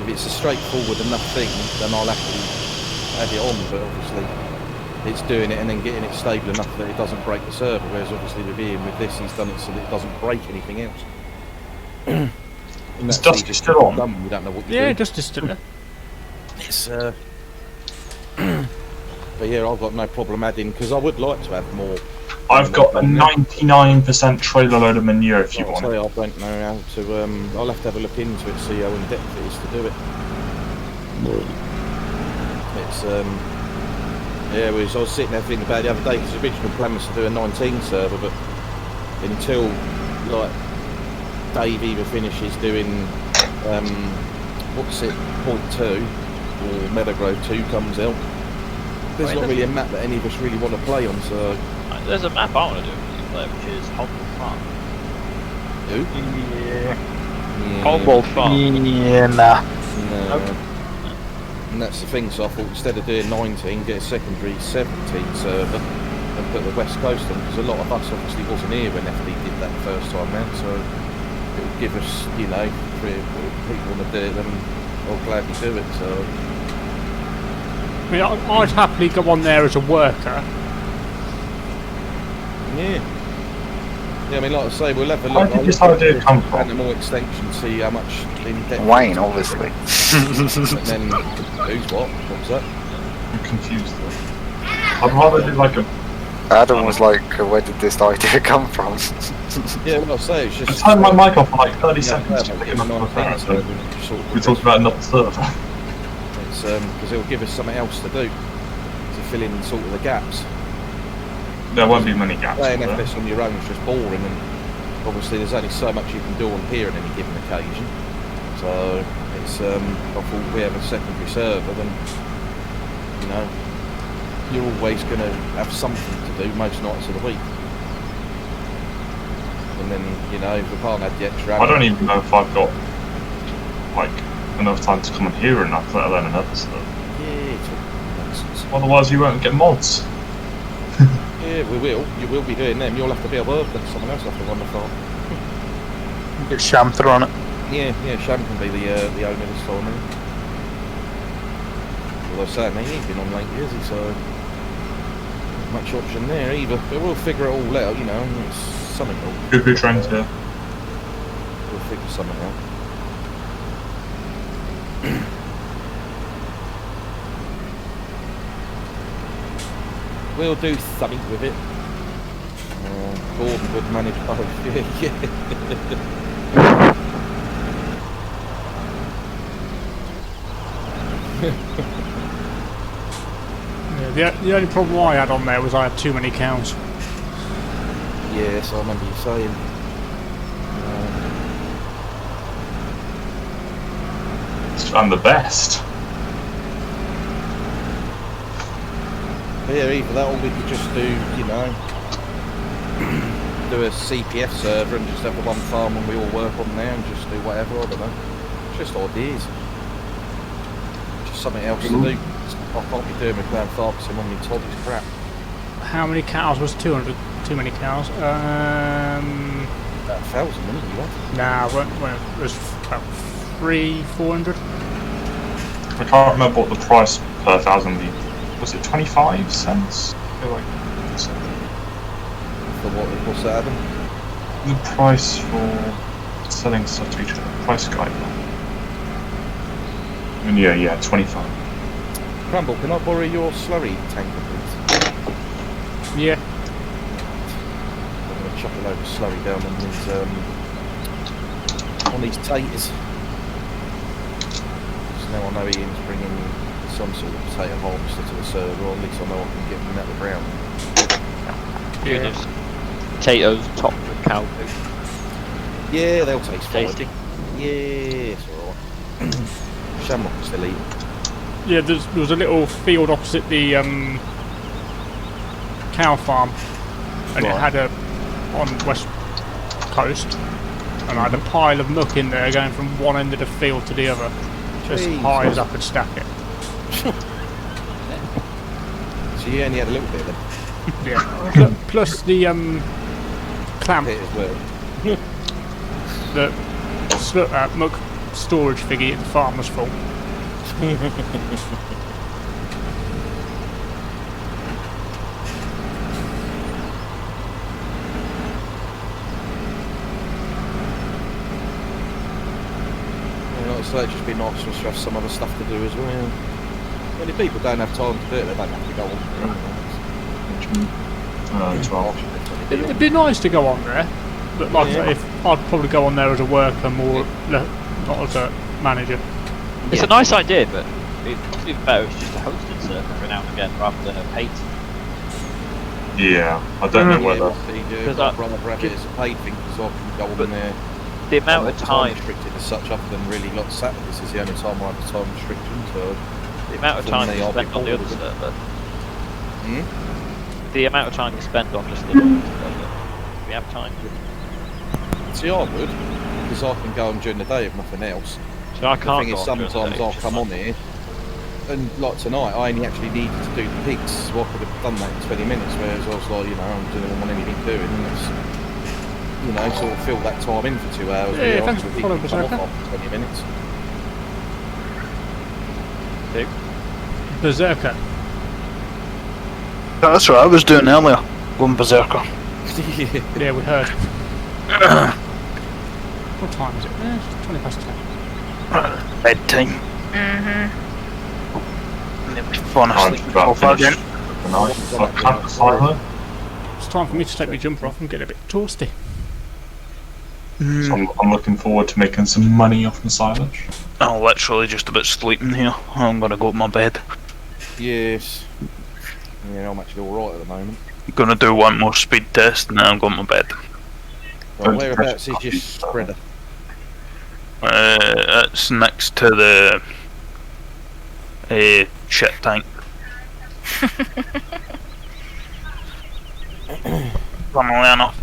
B: If it's a straightforward enough thing, then I'll have to add it on, but obviously it's doing it and then getting it stable enough that it doesn't break the server, whereas obviously with Ian, with this, he's done it so that it doesn't break anything else.
C: Is Dusty still on?
B: You don't know what you're
E: Yeah,
B: doing.
E: just still there.
B: It's, but yeah, I've got no problem adding, because I would like to have more.
C: I've got a 99% trailer load of manure if you
B: I'll
C: want
B: tell
C: it.
B: you, I don't know how to, I'll have to have a look into it, see how in depth it is to do it. It's, yeah, I was sitting there thinking about it the other day, because the original plan was to do a 19 server, but until, like, Dave either finishes doing, what's it, point 2, or Meadowgrove 2 comes out, there's not really a map that any of us really want to play on, so...
F: There's a map I want to do with you play, which is Humble Farm.
B: Who?
F: Yeah.
B: Yeah.
F: Humble Farm.
A: Yeah, nah.
B: No. And that's the thing, so I thought instead of doing 19, get a secondary 17 server and put the West Coast on, because a lot of us obviously wasn't here when FD did that first time round, so it would give us, you know, if people want to do it, then I'll gladly do it, so...
E: I mean, I'd happily go on there as a worker.
B: Yeah. Yeah, I mean, like I say, we'll have a
C: Where
B: look.
C: did this idea come from?
B: Animal extension, see how much in depth.
D: Wayne, obviously.
B: And then, who's what? What's that?
C: I'm confused though. I'd rather do like a...
D: Adam was like, where did this idea come from?
B: Yeah, what I say, it's
C: I
B: just...
C: turned my mic off for like 30
B: Yeah,
C: seconds to
B: yeah,
C: pick him up on the phone, so
B: sort of
C: we talked about another server.
B: It's because it'll give us something else to do to fill in sort of the gaps.
C: There won't be many gaps.
B: Playing
C: will there?
B: FPS on your own is just boring, and obviously there's only so much you can do on here on any given occasion. So it's I thought we have a secondary server, then you know you're always going to have something to do most nights of the week. And then you know if we can't add the extra.
C: I don't even know if I've got like enough time to come and hear enough, let alone another server.
B: Yeah, it's all nonsense.
C: Otherwise you won't get mods.
B: Yeah, we will. You will be doing them. You'll have to be a worker, then someone else will have to run the farm.
A: Get Shamther on it.
B: Yeah, Sham can be the owner this time. Although certainly he ain't been on lately, is he? So not much option there either. But we'll figure it all out, you know. It's something.
C: Good trends here.
B: We'll figure something out. We'll do something with it. Gordon would manage both.
E: Yeah, the only problem I had on there was I had too many cows.
B: Yes, I remember you saying.
C: I'm the best.
B: Yeah, either that or we could just do, you know, do a CPF server and just have the one farm and we all work on there and just do whatever, I don't know. Just ideas. Just something else to do. I can't be doing my ground farm because I'm on my Todd's crap.
E: How many cows was 200? Too many cows.
B: About 1,000, didn't you?
E: Nah, it was about 300-400.
C: I can't remember what the price per 1,000 was. It 25 cents? I feel like so.
B: For what's that, Adam?
C: The price for selling stuff to each other. Price guide. And yeah, 25.
B: Crumble, can I borrow your slurry tanker, please?
E: Yeah.
B: I'm going to chuck a load of slurry down on these taters. So now I know Ian's bringing some sort of potato harvester to the server, or at least I know I can get them out of the ground.
G: Yeah. Those potatoes topped with cow poo.
B: Yeah, they'll taste
G: Tasty.
B: Yeah, it's alright. Shamrock can still eat.
E: Yeah, there was a little field opposite the cow farm, and it had on West Coast, and I had a pile of muck in there going from one end of the field to the other, just high as I could stack it.
B: So you only had a little bit then?
E: Yeah. Plus the clamp,
B: Bit as well.
E: the muck storage thingy at the farm was full. So it'd just be nice to have some other stuff to do as well. And if people don't have time to do it, they don't have to go on.
C: 12.
E: It'd be nice to go on there, but like I say, if I'd probably go on there as a worker more, not as a manager.
F: It's a nice idea, but it'd be better if it's just a hosted server every now and again rather than a paid.
C: Yeah, I don't know whether.
B: Because I'd rather have it as a paid thing, so I can go on there.
F: The amount of time
B: restricted as such, other than really like Saturdays is the only time I have the time restriction. So
F: the amount of time you spend on the other server. The amount of time you spend on just the other server. We have time.
B: See, I would, because I can go on during the day if nothing else.
F: So I can't.
B: The thing is, sometimes I'll come on here, and like tonight, I only actually needed to do the pigs, so I could have done that in 20 minutes. Whereas I was like, you know, I didn't want anything doing, and it's, you know, sort of fill that time in for 2 hours.
E: Yeah, thanks for following, Berserker.
B: 20 minutes.
E: Berserker.
A: That's what I was doing earlier, going berserker.
E: Yeah, we heard. What time is it? It's 20 past 10.
A: Bedtime. Falling asleep over again.
E: It's time for me to take my jumper off and get a bit toasty.
C: So I'm looking forward to making some money off the silage.
A: I'm literally just about sleeping here. I'm gonna go to my bed.
B: Yes. Yeah, I'm actually alright at the moment.
A: I'm gonna do one more speed test and then I'm going to my bed.
B: Well, whereabouts is your spreader?
A: It's next to the shit tank. Funnily enough.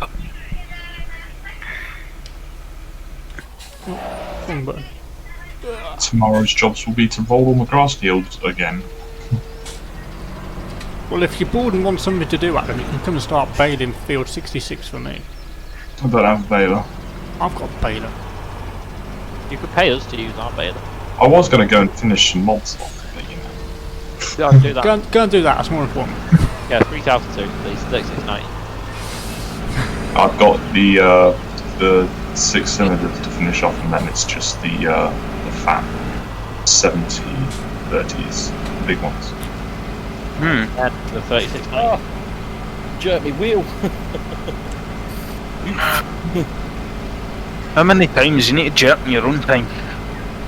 C: Tomorrow's jobs will be to roll all my grass fields again.
E: Well, if you're bored and want something to do, Adam, you can come and start baling field 66 for me.
C: I don't have a baler.
E: I've got a baler.
F: You could pay us to use our baler.
C: I was going to go and finish some mods off, but you know.
F: Yeah, I can do that.
E: Go and do that, that's more important.
F: Yeah, 3,002, please, 3690.
C: I've got the 6 cylinders to finish off, and then it's just the fat 70-30s, the big ones.
F: And the 36
B: Oh, jerk me wheel.
A: How many times you need to jerk in your own time?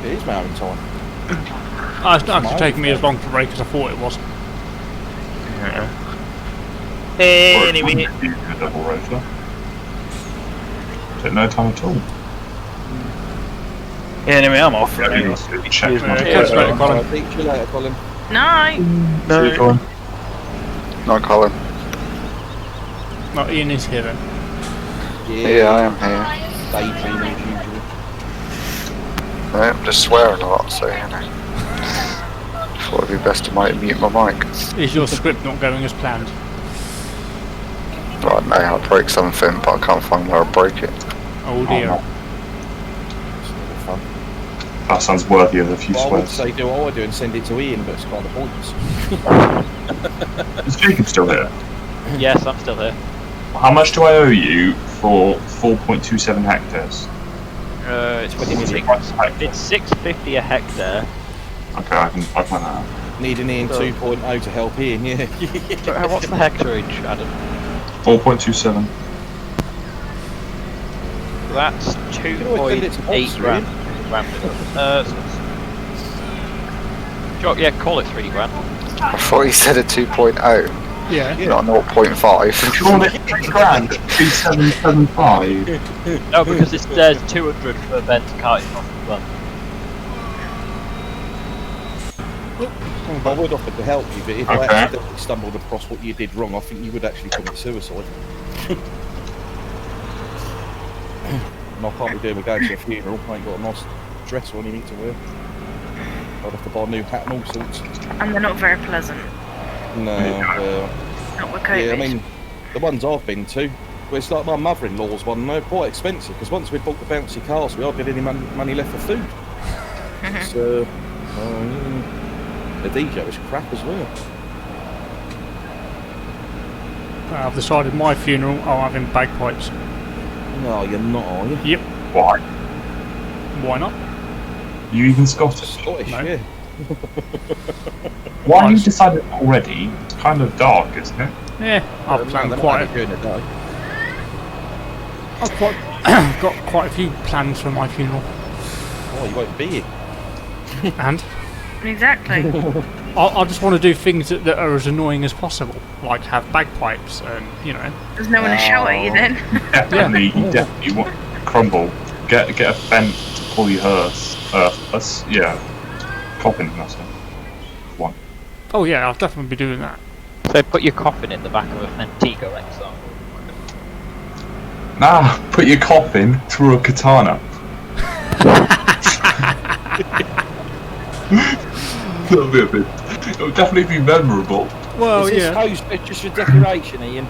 B: It is my own time.
E: It's not actually taking me as long to brake as I thought it was.
A: Anyway.
C: A double rotor. Took no time at all.
A: Anyway, I'm off.
C: Check my
E: Catch you later, Colin.
B: See you later, Colin.
K: No.
C: See you, Colin.
D: Not Colin.
E: No, Ian is here then.
D: Yeah, I am here.
B: Daydreaming as usual.
D: Right, I'm just swearing a lot, so you know. Thought it'd be best to mute my mic.
E: Is your script not going as planned?
D: Right, I know how to break something, but I can't find where I break it.
E: Oh dear.
B: Fun.
C: That sounds worthy of a few
B: Well, I would
C: swears.
B: say do what I do and send it to Ian, but it's kind of pointless.
C: Is Jacob still here?
F: Yes, I'm still here.
C: How much do I owe you for 4.27 hectares?
F: It's
B: 20 million.
F: It's 650 a hectare.
C: Okay, I can find that out.
B: Need an Ian 2.0 to help Ian, yeah.
F: But what's the hectareage, Adam?
C: 4.27.
F: That's
B: can always send it to
F: 2.8
B: Oxford,
F: grand. Yeah, call it 3 grand.
D: I thought he said a 2.0,
E: Yeah.
D: not 0.5.
C: Call it 3 grand, 2775.
F: No, because there's 200 for Ben to cart it off as well.
B: I would offer to help you, but if I
C: Okay.
B: accidentally stumbled across what you did wrong, I think you would actually commit suicide. And I can't be doing a go to a funeral. I ain't got a nice dress or anything to wear. I'd have to buy a new hat and all sorts.
K: And they're not very pleasant.
B: No,
K: Not with COVID.
B: yeah, I mean, the ones I've been to, well, it's like my mother-in-law's one, they're quite expensive, because once we bought the bouncy cars, we hardly had any money left for food. So, the DJ was crap as well.
E: I've decided my funeral, I'll have in bagpipes.
B: No, you're not, are you?
E: Yep.
C: Why?
E: Why not?
C: You even Scottish?
B: Scottish,
E: No.
B: yeah.
C: Why have you decided already? It's kind of dark, isn't it?
E: Yeah, I've planned
B: They're
E: quite.
B: not during the day.
E: I've got quite a few plans for my funeral.
B: Oh, you won't be here.
E: And
K: Exactly.
E: I just want to do things that are as annoying as possible, like have bagpipes and, you know.
K: There's no one to shout at you then.
C: Definitely, you definitely want Crumble. Get a vent to pull your hearse. Yeah. Coffin, that's it. One.
E: Oh yeah, I'll definitely be doing that.
F: So put your coffin in the back of a Fentigo XR.
C: Nah, put your coffin through a katana. That'll be a bit. It'll definitely be memorable.
E: Well,
B: Is this
E: yeah.
B: house just for decoration, Ian?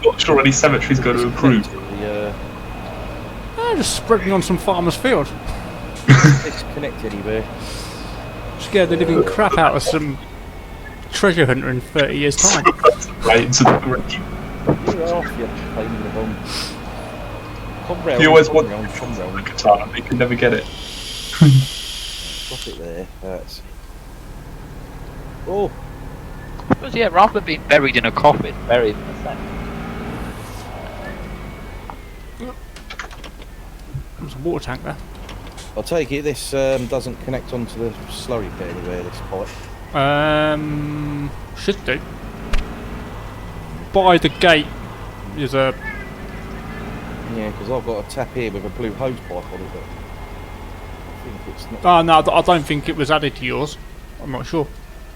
C: Not sure any cemetery's going to improve.
E: Just spreading on some farmer's field.
B: Disconnect anywhere.
E: Scare the living crap out of some treasure hunter in 30 years' time.
C: Right into the grave.
B: You're off, you pain in the bum. Come round,
C: You always
B: come
C: want
B: round, come round.
C: the katana, but you can never get it.
B: Drop it there. That's. Oh,
F: But yeah, rather than being buried in a coffin, buried in a sack.
E: There's a water tank there.
B: I'll take it. This doesn't connect onto the slurry pit anywhere. This pipe.
E: Should do. By the gate is a.
B: Yeah, because I've got a tap here with a blue hose pipe on it, but I think it's not.
E: Oh no, I don't think it was added to yours. I'm not sure.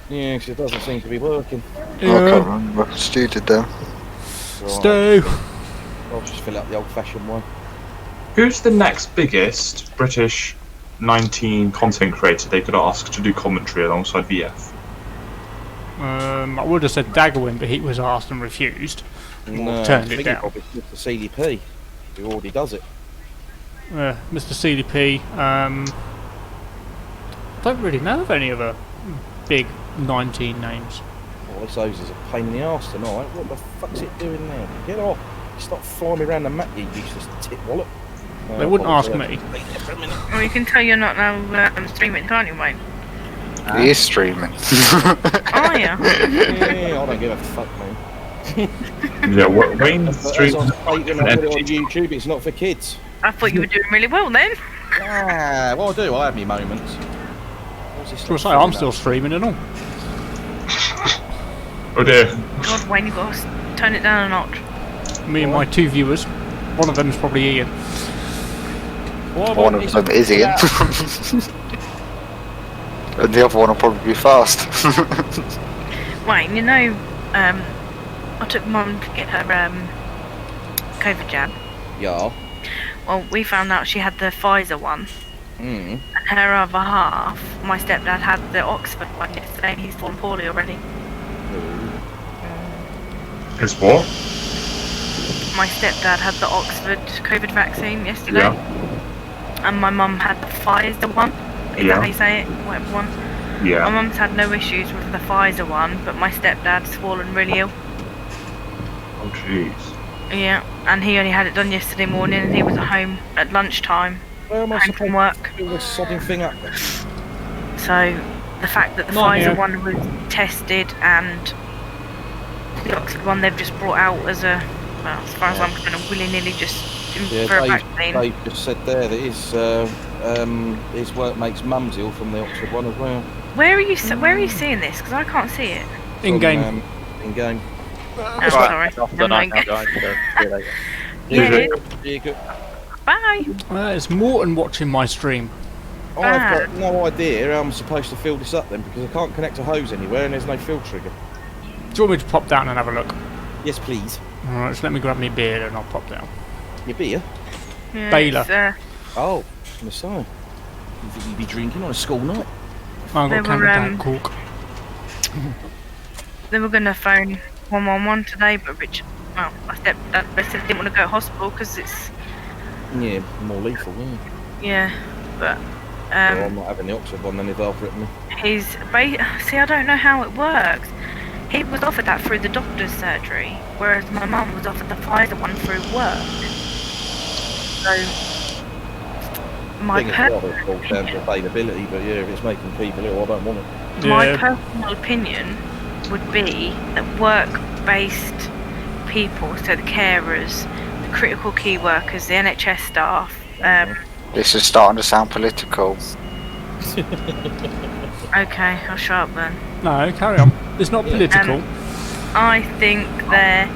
B: Yeah, because it doesn't seem to be working.
D: I can't remember. Stu did that.
B: Right,
E: Stu!
B: I'll just fill out the old-fashioned one.
C: Who's the next biggest British 19 content creator they could ask to do commentary alongside VF?
E: I would have said Daggerwin, but he was asked and refused.
B: No,
E: turned
B: I
E: it
B: think
E: down.
B: probably Mr. CDP, who already does it.
E: Mr. CDP. Don't really know of any other big 19 names.
B: Oh, this hose is a pain in the arse tonight. What the fuck's it doing now? Get off! Stop flying me around the mat, you useless tit wallet.
E: They wouldn't ask me.
K: Well, you can tell you're not now streaming, can't you, mate?
D: He is streaming.
K: Oh yeah.
B: Yeah, I don't give a fuck, man.
C: Yeah, Wayne
B: As
C: streams.
B: I state when I put it on YouTube, it's not for kids.
K: I thought you were doing really well then.
B: Ah, well, I do. I have my moments. What's this
E: So I say, I'm still streaming and all.
C: Oh dear.
K: God, Wayne, you got to turn it down a notch.
E: Me and my 2 viewers. One of them's probably Ian.
D: One of them is Ian. And the other one will probably be fast.
K: Wayne, you know, I took Mum to get her COVID jab.
B: Yeah.
K: Well, we found out she had the Pfizer one.
B: Mm.
K: And her other half, my stepdad had the Oxford one yesterday and he's fallen poorly already.
C: His what?
K: My stepdad had the Oxford COVID vaccine yesterday.
C: Yeah.
K: And my mum had the Pfizer one. Is that how you say it? Whatever one.
C: Yeah.
K: My mum's had no issues with the Pfizer one, but my stepdad's fallen really ill.
C: Oh jeez.
K: Yeah, and he only had it done yesterday morning and he was at home at lunchtime.
B: Where am I
K: home from work.
B: to do this sodding thing up?
K: So the fact that the
E: Not
K: Pfizer
E: here.
K: one was tested and the Oxford one they've just brought out as a, well, as far as I'm concerned, willy-nilly just
B: Yeah,
K: for a vaccine.
B: Dave just said there that his work makes mums ill from the Oxford one as well.
K: Where are you seeing this? Because I can't see it.
E: In game.
B: In game.
K: Oh, sorry.
F: Off the
K: Never
F: night
K: mind.
F: now, guys. So, see you later.
K: Yeah.
B: Yeah, good.
K: Bye.
E: It's Morton watching my stream.
B: I've got no idea how I'm supposed to fill this up then because I can't connect a hose anywhere and there's no fill trigger.
E: Do you want me to pop down and have a look?
B: Yes, please.
E: Alright, so let me grab me beer and I'll pop down.
B: Your beer?
K: Yeah,
E: Baylor.
K: it's,
B: Oh, Messiah. You think you'd be drinking on a school night?
E: I've
K: They
E: got
K: were,
E: Camden Cork.
K: they were going to phone 111 today, but Richard, well, my stepdad said he didn't want to go to hospital because it's,
B: Yeah, more lethal, yeah.
K: yeah, but
B: Well, I'm not having the Oxford one then if they'll offer it me.
K: see, I don't know how it works. He was offered that through the doctor's surgery, whereas my mum was offered the Pfizer one through work. So, my
B: Thing is, it falls down to availability, but yeah, if it's making people ill, I don't want it.
K: My
E: Yeah.
K: personal opinion would be that work-based people, so the carers, the critical key workers, the NHS staff,
D: This is starting to sound political.
K: okay, I'll shut up then.
E: No, carry on. It's not political.
K: I think they're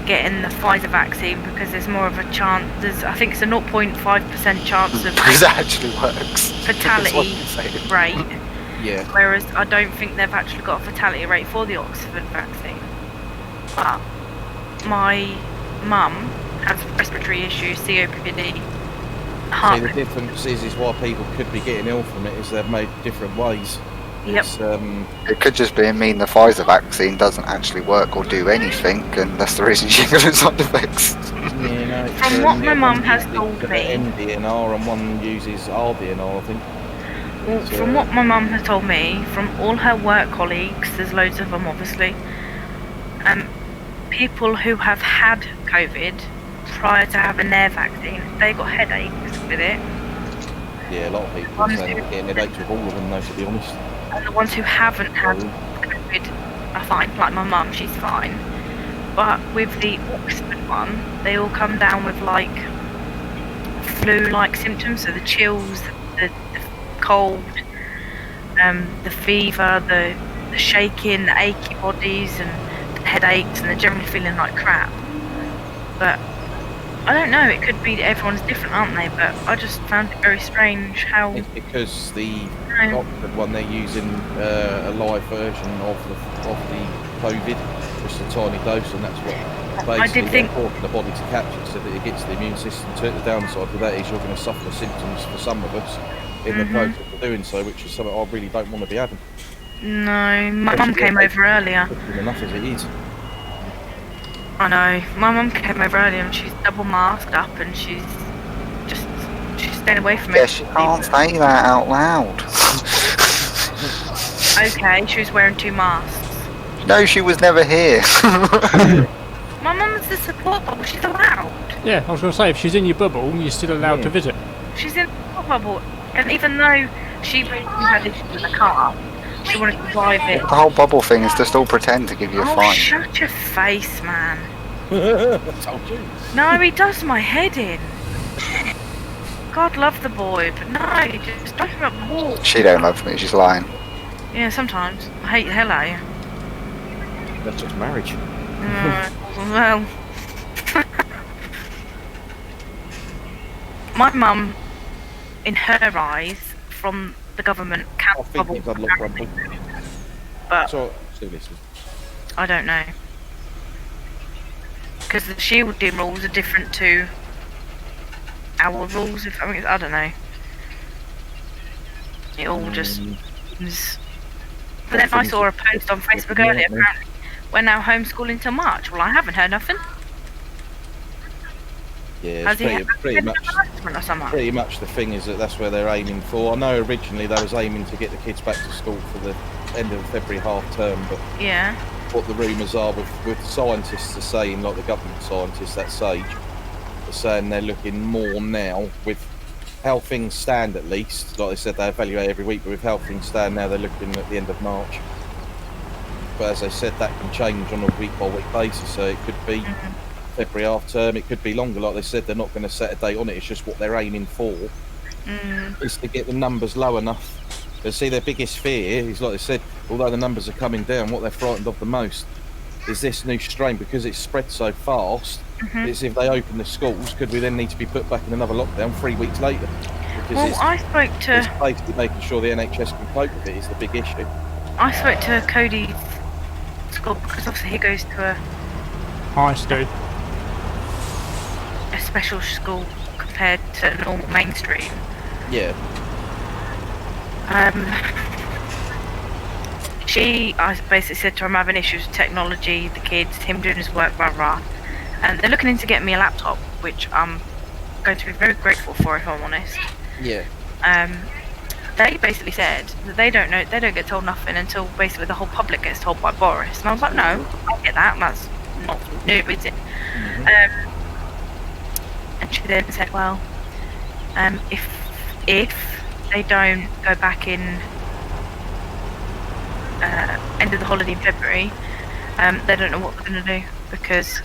K: getting the Pfizer vaccine because there's more of a chance, I think it's a 0.5% chance of
D: Because it actually works.
K: fatality
D: That's what you're saying.
K: rate,
B: Yeah.
K: whereas I don't think they've actually got a fatality rate for the Oxford vaccine. But my mum has respiratory issues, COPD, heart.
B: See, the difference is why people could be getting ill from it is they've made different ways.
K: Yep.
B: It's,
D: It could just mean the Pfizer vaccine doesn't actually work or do anything, and that's the reason she got side effects.
B: you know, it's,
K: From what my mum
B: one
K: has
B: uses
K: told me,
B: MDNR and one uses RDNR, I think.
K: well,
B: So-
K: from what my mum has told me, from all her work colleagues, there's loads of them obviously, people who have had COVID prior to having their vaccine, they got headaches with it,
B: Yeah, a lot of people are saying they're getting headaches with all of them, though, to be honest.
K: and the ones who haven't had COVID are fine, like my mum, she's fine. But with the Oxford one, they all come down with like flu-like symptoms, so the chills, the cold, the fever, the shaking, the achy bodies, and the headaches, and they're generally feeling like crap. But I don't know, it could be everyone's different, aren't they? But I just found it very strange how...
B: It's because the
K: No.
B: Oxford one, they're using a live version of the COVID, just a tiny dose, and that's what
K: I did
B: basically
K: think-
B: they're forcing the body to catch it so that it gets the immune system to it. The downside with that is you're going to suffer the symptoms for some of us in the process of doing so, which is something I really don't want to be having.
K: No, my mum came over earlier.
B: Enough as it is.
K: I know, my mum came over earlier and she's double masked up and she's staying away from it.
D: Yeah, she can't say that out loud.
K: Okay, she was wearing 2 masks.
D: No, she was never here.
K: My mum's the support bubble, she's allowed.
E: Yeah, I was going to say, if she's in your bubble, you're still allowed to visit.
K: She's in the support bubble. And even though she basically had issues with the car, she wanted to revive it.
D: The whole bubble thing is just all pretend to give you a
K: Oh,
D: fine.
K: shut your face, man.
B: Told you.
K: No, he does my head in. God love the boy, but no, he just don't up the wall.
D: She don't love me, she's lying.
K: Yeah, sometimes. I hate the hell out of you.
B: That's just marriage.
K: Well, my mum, in her eyes, from the government,
B: I
K: can't
B: think
K: bubble.
B: things I'd look crumble.
K: But
B: So, still listen.
K: I don't know. Because the shielding rules are different to our rules, if I mean, I don't know. It all just seems... But then I saw a post on Facebook earlier, apparently we're now homeschooling till March. Well, I haven't heard nothing.
B: Yeah,
K: Has
B: it's
K: he
B: pretty much.
K: or something?
B: Pretty much the thing is that that's where they're aiming for. I know originally they was aiming to get the kids back to school for the end of February half term, but
K: Yeah.
B: what the rumours are with scientists are saying, like the government scientists, that Sage, are saying they're looking more now with how things stand at least. Like they said, they evaluate every week, but with how things stand now, they're looking at the end of March. But as I said, that can change on a week-by-week basis, so it could be February half term, it could be longer. Like they said, they're not going to set a date on it, it's just what they're aiming for is to get the numbers low enough. But see, their biggest fear is, like they said, although the numbers are coming down, what they're frightened of the most is this new strain, because it's spread so fast. It's if they open the schools, could we then need to be put back in another lockdown 3 weeks later? Because
K: Well, I spoke
B: it's
K: to
B: basically making sure the NHS can cope with it is the big issue.
K: Cody's school, because obviously he goes to
E: High school.
K: a special school compared to normal mainstream.
B: Yeah.
K: I basically said to her, I'm having issues with technology, the kids, him doing his work, blah blah. And they're looking into getting me a laptop, which I'm going to be very grateful for, if I'm honest.
B: Yeah.
K: They basically said that they don't know, they don't get told nothing until basically the whole public gets told by Boris. And I was like, no, I get that, that's not new, is it? And she then said, well, if they don't go back in end of the holiday in February, they don't know what they're going to do, because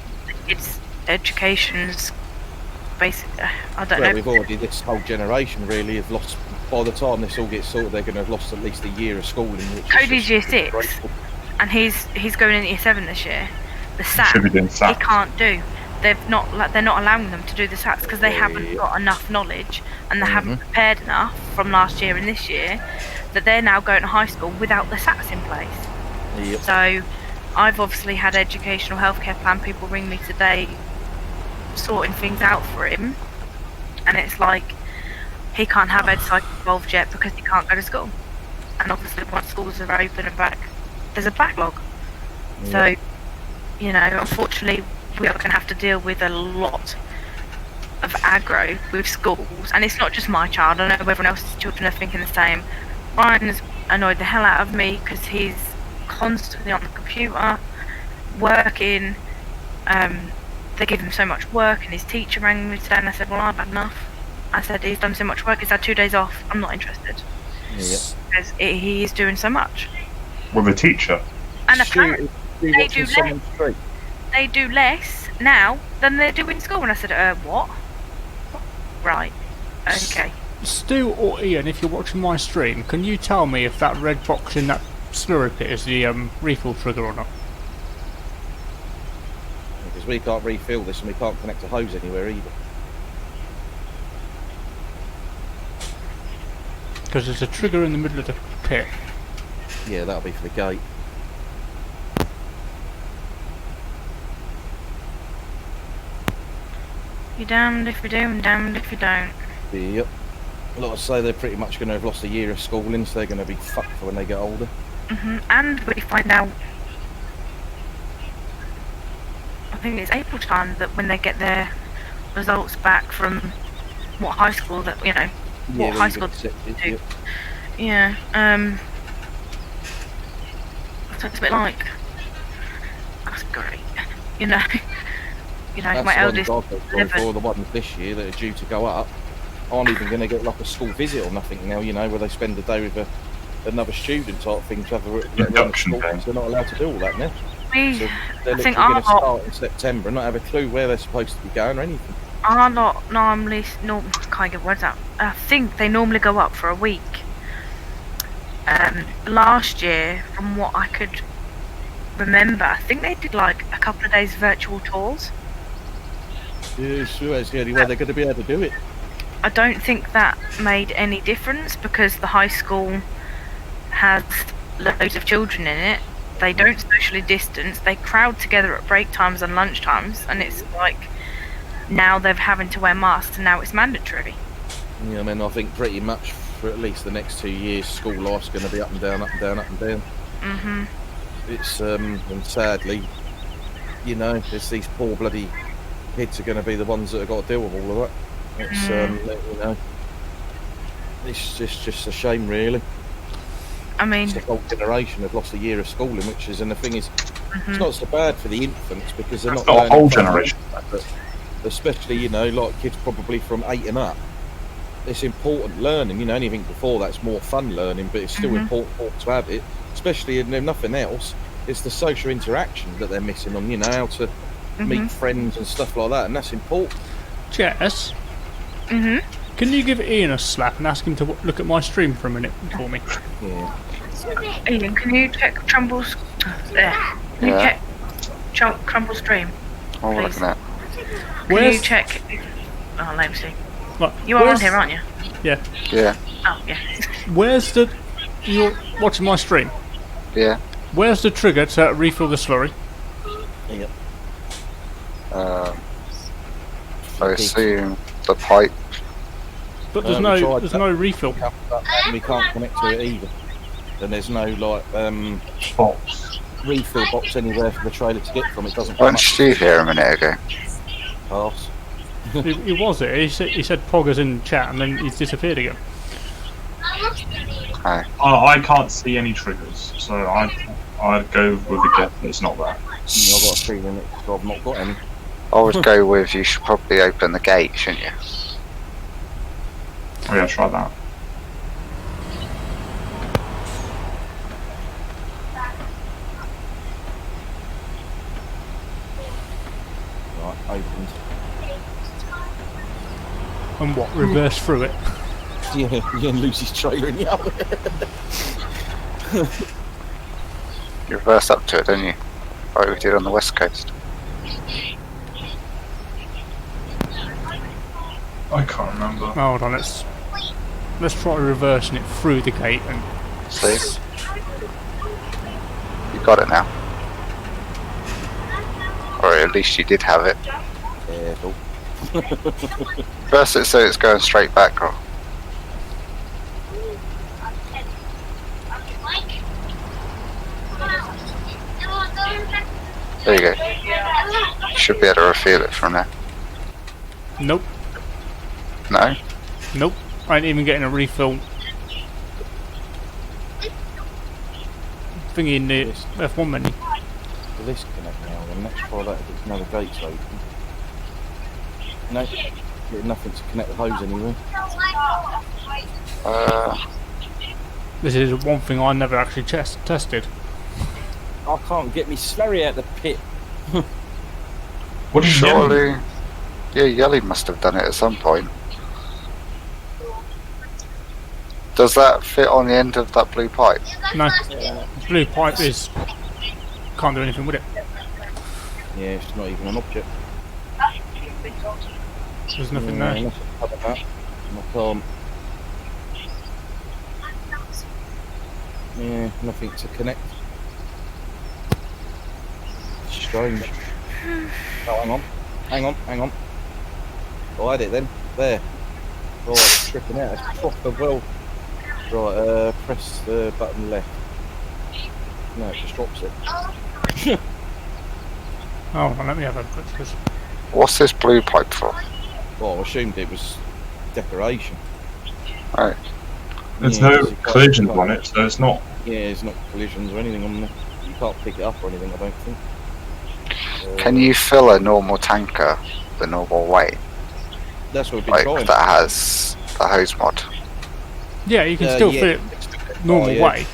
K: it's education's basically, I don't know.
B: We've already, this whole generation really have lost, by the time this all gets sorted, they're going to have lost at least a year of schooling. Which
K: Cody's year 6, and he's going in year 7 this year. The
C: Should be doing
K: SATs he
C: SATs.
K: can't do. They're not allowing them to do the SATs because they haven't got enough knowledge, and they haven't prepared enough from last year and this year, that they're now going to high school without the SATs in place.
B: Yep.
K: So I've obviously had educational healthcare plan people ring me today sorting things out for him, and it's like he can't have ed psych involved yet because he can't go to school, and obviously once schools are open and back, there's a backlog. So, you know, unfortunately we are going to have to deal with a lot of aggro with schools, and it's not just my child. I know everyone else's children are thinking the same. Ryan's annoyed the hell out of me because he's constantly on the computer working. They give him so much work, and his teacher rang me today and I said, well, I've had enough. I said, he's done so much work, he's had 2 days off, I'm not interested. Because he is doing so much.
C: With a teacher.
K: And apparently they do less now than they do in school. And I said, what? Right, okay.
E: Stu or Ian, if you're watching my stream, can you tell me if that red box in that slurry pit is the refill trigger or not?
B: Because we can't refill this and we can't connect a hose anywhere either.
E: Because there's a trigger in the middle of the pit.
B: Yeah, that'll be for the gate.
K: You're damned if you do and damned if you don't.
B: Yep. Like I say, they're pretty much going to have lost a year of schooling, so they're going to be fucked for when they get older.
K: And we find out, I think it's April time, that when they get their results back from what high school that, you know, what high school they do. Yeah, so it's a bit like, that's great, you know. You know,
B: That's
K: my eldest,
B: for the ones this year that are due to go up, aren't even going to get like a school visit or nothing now, you know, where they spend the day with another student type thing to have a
C: Induction
B: school.
C: day.
B: They're not allowed to do all that now.
K: We,
B: So they're
K: I think
B: literally going to
K: our lot,
B: start in September and not have a clue where they're supposed to be going or anything.
K: our lot normally, can't get words out. I think they normally go up for a week. Last year, from what I could remember, I think they did like a couple of days virtual tours.
B: Yeah, sure, it's the only way they're going to be able to do it.
K: I don't think that made any difference because the high school has loads of children in it. They don't socially distance. They crowd together at break times and lunch times, and it's like now they're having to wear masks, and now it's mandatory.
B: Yeah, I mean, I think pretty much for at least the next 2 years, school life's going to be up and down, up and down, up and down.
K: Mhm.
B: It's and sadly, you know, it's these poor bloody kids are going to be the ones that have got to deal with all of that. It's you know, it's just a shame, really.
K: I mean,
B: It's the whole generation have lost a year of schooling, which is, and the thing is, it's not so bad for the infants because they're
C: That's
B: not
C: not a whole
B: learning from
C: generation.
B: But especially, you know, like kids probably from 8 and up. It's important learning, you know, anything before that's more fun learning, but it's still important to have it, especially if nothing else. It's the social interaction that they're missing on, you know, how to meet friends and stuff like that, and that's important.
E: Jess, can you give Ian a slap and ask him to look at my stream for a minute for me?
B: Yeah.
K: Ian, can you check Trumble's? Can you check Trumble's stream?
D: What am I looking at?
K: Can you check? Oh, let me see.
E: Right,
K: You are on here, aren't you?
E: Yeah.
D: Yeah.
K: Oh, yeah.
E: Where's the... You're watching my stream?
D: Yeah.
E: Where's the trigger to refill the slurry?
B: Yep.
D: I assume the pipe.
E: But there's no refill.
B: We can't connect to it either. And there's no like
C: Box.
B: refill box anywhere for the trailer to get from. It doesn't.
D: Weren't Stu here a minute ago?
B: Pass.
E: He was it. He said Poggers in chat and then he's disappeared again.
D: Hi.
C: I can't see any triggers, so I'd go with the guess that it's not there.
B: Yeah, I've got a feeling I've not got any.
D: I would go with you should probably open the gate, shouldn't you?
C: Oh yeah, try that.
B: Right, opened.
E: And what? Reverse through it?
B: Yeah, and Lucy's trailer in the other.
D: You reversed up to it, didn't you? Like we did on the west coast.
C: I can't remember.
E: Hold on, let's try reversing it through the gate and
D: See? You got it now. Or at least you did have it.
B: Careful.
D: Reverse it so it's going straight back, or there you go. You should be able to refill it from there.
E: nope,
D: No?
E: nope. I ain't even getting a refill thingy in the F1 menu.
B: Will this connect now? Then let's try that if it's another gate's open. No, getting nothing to connect the hose anywhere.
E: This is one thing I never actually tested.
I: I can't get me slurry out the pit.
C: What is
D: Surely. Yeah, Yelly must have done it at some point. Does that fit on the end of that blue pipe?
E: No, blue pipe is can't do anything with it.
B: Yeah, it's not even an object.
E: There's nothing there.
B: Nothing other than that. I can't. Yeah, nothing to connect. Strange. Oh, hang on. Oh, I had it then. There. Oh, it's tripping out. It's proper well. Right, press the button left. No, it just drops it.
E: Oh, well, let me have a look at this.
D: What's this blue pipe for?
B: Well, I assumed it was decoration.
D: Right.
C: There's
B: Yeah,
C: no
B: because you can't-
C: collisions on it, so it's not.
B: Yeah, there's not collisions or anything on there. You can't pick it up or anything, I don't think.
D: Can you fill a normal tanker the normal way?
B: That's what we've been
D: Like
B: trying.
D: that has the hose mod?
E: Yeah, you can still
B: yeah,
E: fit it.
B: it's still
E: normal
B: yeah.
E: way.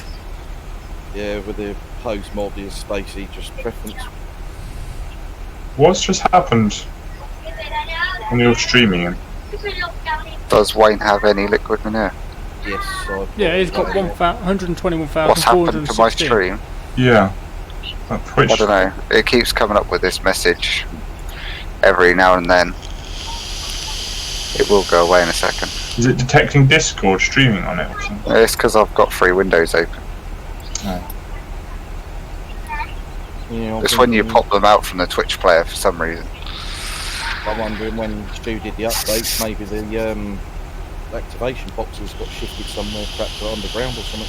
B: Yeah, with the hose mod is basically just preference.
C: What's just happened when you're streaming?
D: Does Wayne have any liquid manure?
B: Yes,
E: Yeah, he's got 121,416.
D: What's happened to my stream?
C: Yeah.
D: I don't know. It keeps coming up with this message every now and then. It will go away in a second.
C: Is it detecting Discord streaming on it or something?
D: It's because I've got 3 windows open.
C: Oh.
B: Yeah,
D: It's when you pop them out from the Twitch player for some reason.
B: I'm wondering when Stu did the update, maybe the activation boxes got shifted somewhere, perhaps underground or something.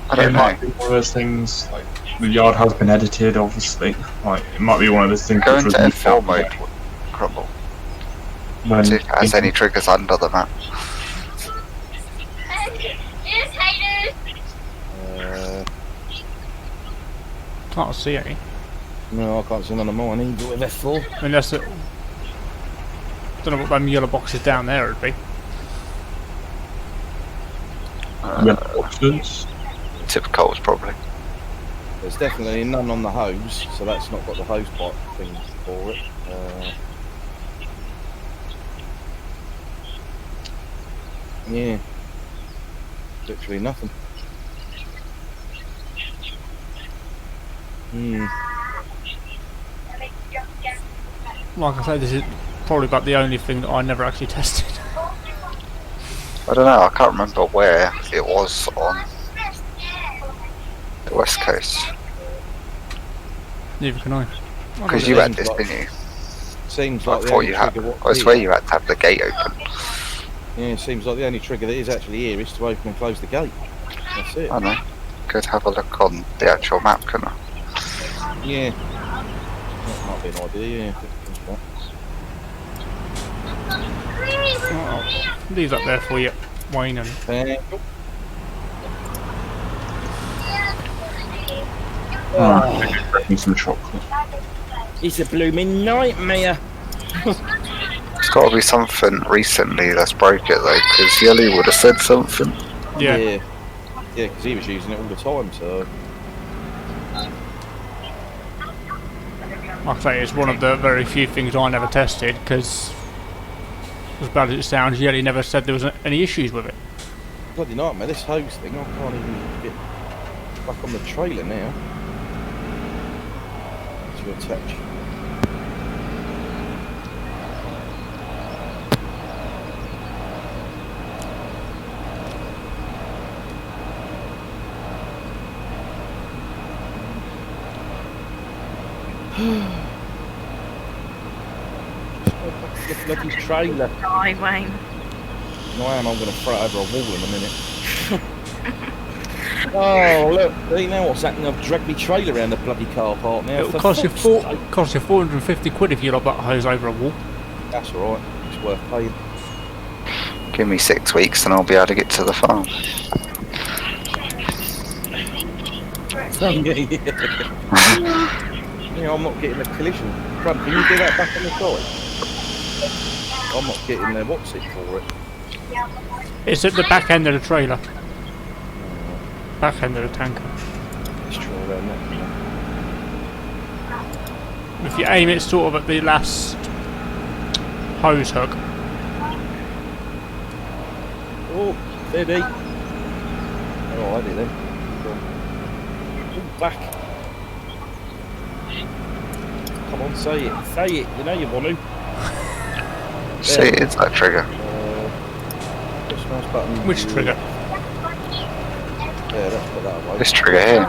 D: I don't
C: It
D: know.
C: might be one of those things, like, the yard has been edited, obviously. Like, it might be one of those things.
D: Go
C: which
D: into
C: was
D: F4 mode, Crumble.
C: when
D: See if it has any triggers under the map.
E: Can't see any.
B: No, I can't see none of mine either with F4.
E: Unless it. Don't know what them yellow boxes down there would be.
C: boxes.
D: Typical, probably.
B: There's definitely none on the hose, so that's not got the hose pipe thing for it. Yeah, literally nothing.
E: Like I say, this is probably about the only thing that I never actually tested.
D: I don't know, I can't remember where it was on the west coast.
E: Neither can I.
D: Because you had this, didn't you?
B: Seems like
D: I thought you had. I swear you had to have the gate open.
B: Yeah, it seems like the only trigger that is actually here is to open and close the gate. That's it.
D: I know. Could have a look on the actual map, couldn't I?
B: Yeah. That might be an idea, yeah.
E: I'll leave that there for you, Wayne. And
C: Making some chocolate.
I: It's a blooming nightmare.
D: It's got to be something recently that's broke it though, because Yelly would have said something.
E: Yeah.
B: Yeah, because he was using it all the time, so.
E: Like I say, it's one of the very few things I never tested, because as bad as it sounds, Yelly never said there was any issues with it.
B: Bloody nightmare, this hose thing, I can't even get back on the trailer now. To attach.
I: The bloody trailer.
K: Die, Wayne.
B: No, I am. I'm going to throw it over a wall in a minute. Oh, look. See, now what's happening? I've dragged my trailer around the bloody car park now.
E: It'll cost you 450 quid if you lob that hose over a wall.
B: That's alright. It's worth paying.
D: Give me 6 weeks and I'll be able to get to the farm.
B: Yeah, I'm not getting a collision. Crud, can you do that back on the side? I'm not getting the what's it for it.
E: It's at the back end of the trailer. Back end of the tanker.
B: Let's try around that.
E: If you aim it sort of at the last hose hook.
B: Oh, steady. Oh, I did then. Oh, back. Come on, say it. Say it. You know you want to.
D: See, it's that trigger.
B: Push mouse button.
E: Which trigger?
B: Yeah, let's put that away.
D: This trigger here.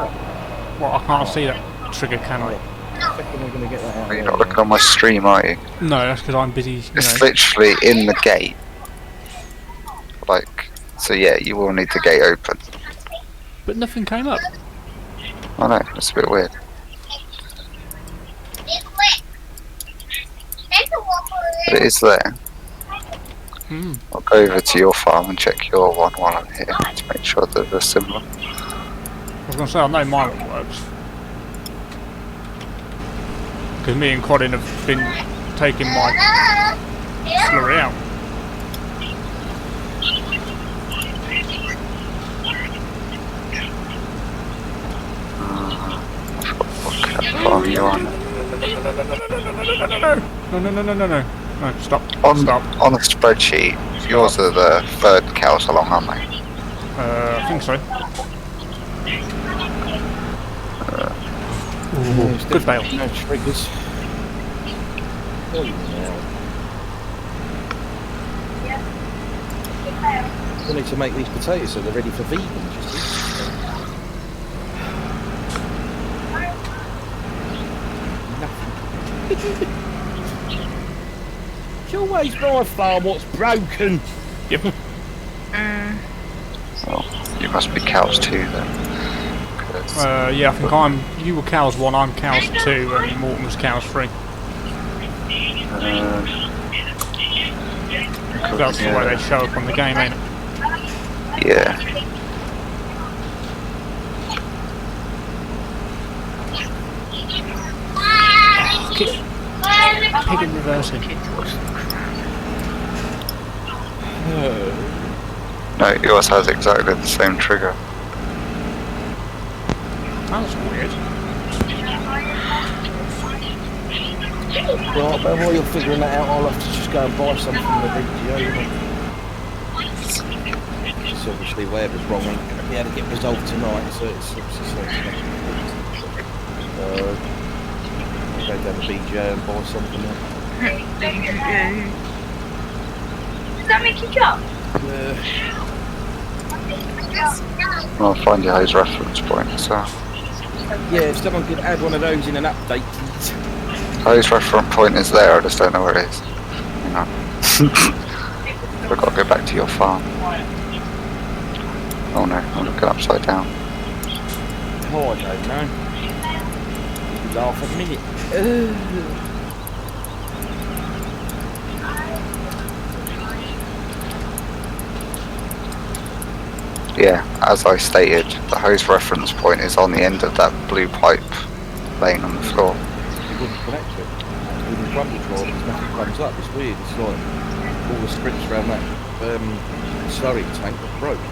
E: Well, I can't see that trigger, can I?
B: I reckon we're going to get that out.
D: You're not looking on my stream, are you?
E: No, that's because I'm busy.
D: It's literally in the gate. Like, so yeah, you will need the gate open.
E: But nothing came up.
D: I know, it's a bit weird. But it is there. I'll go over to your farm and check your one while I'm here to make sure that they're similar.
E: I was going to say, I know mine works. Because me and Colin have been taking my slurry out.
D: Oh, you're on.
E: No. No, stop. Stop.
D: On the spreadsheet, yours are the third cows along, aren't they?
E: I think so. Ooh, good fail.
B: No triggers. We need to make these potatoes so they're ready for vegans, you see. It's always my farm what's broken.
E: Yep.
D: Well, you must be cows too then.
E: Yeah, I think you were cows 1, I'm cows 2, and Morton's cows 3. That's the way they show up on the game, ain't it?
D: Yeah.
E: Pig in reversing.
D: No, yours has exactly the same trigger.
E: That's weird.
B: Well, while you're figuring that out, I'll have to just go and buy something from the VGO. It's obviously whatever's wrong ain't going to be able to get resolved tonight, so it's obviously I'll go down to VGO and buy something.
K: Does that make you jump?
D: I'll find your hose reference point, so.
B: Yeah, if someone could add one of those in an update.
D: Hose reference point is there, I just don't know where it is. You know. We've got to go back to your farm. Oh no, I'm looking upside down.
B: Oh, I don't know. You laugh a minute.
D: Yeah, as I stated, the hose reference point is on the end of that blue pipe laying on the floor.
B: You wouldn't connect to it. With the crumble drawer, nothing comes up. It's weird. It's like all the scripts around that slurry tank that broke.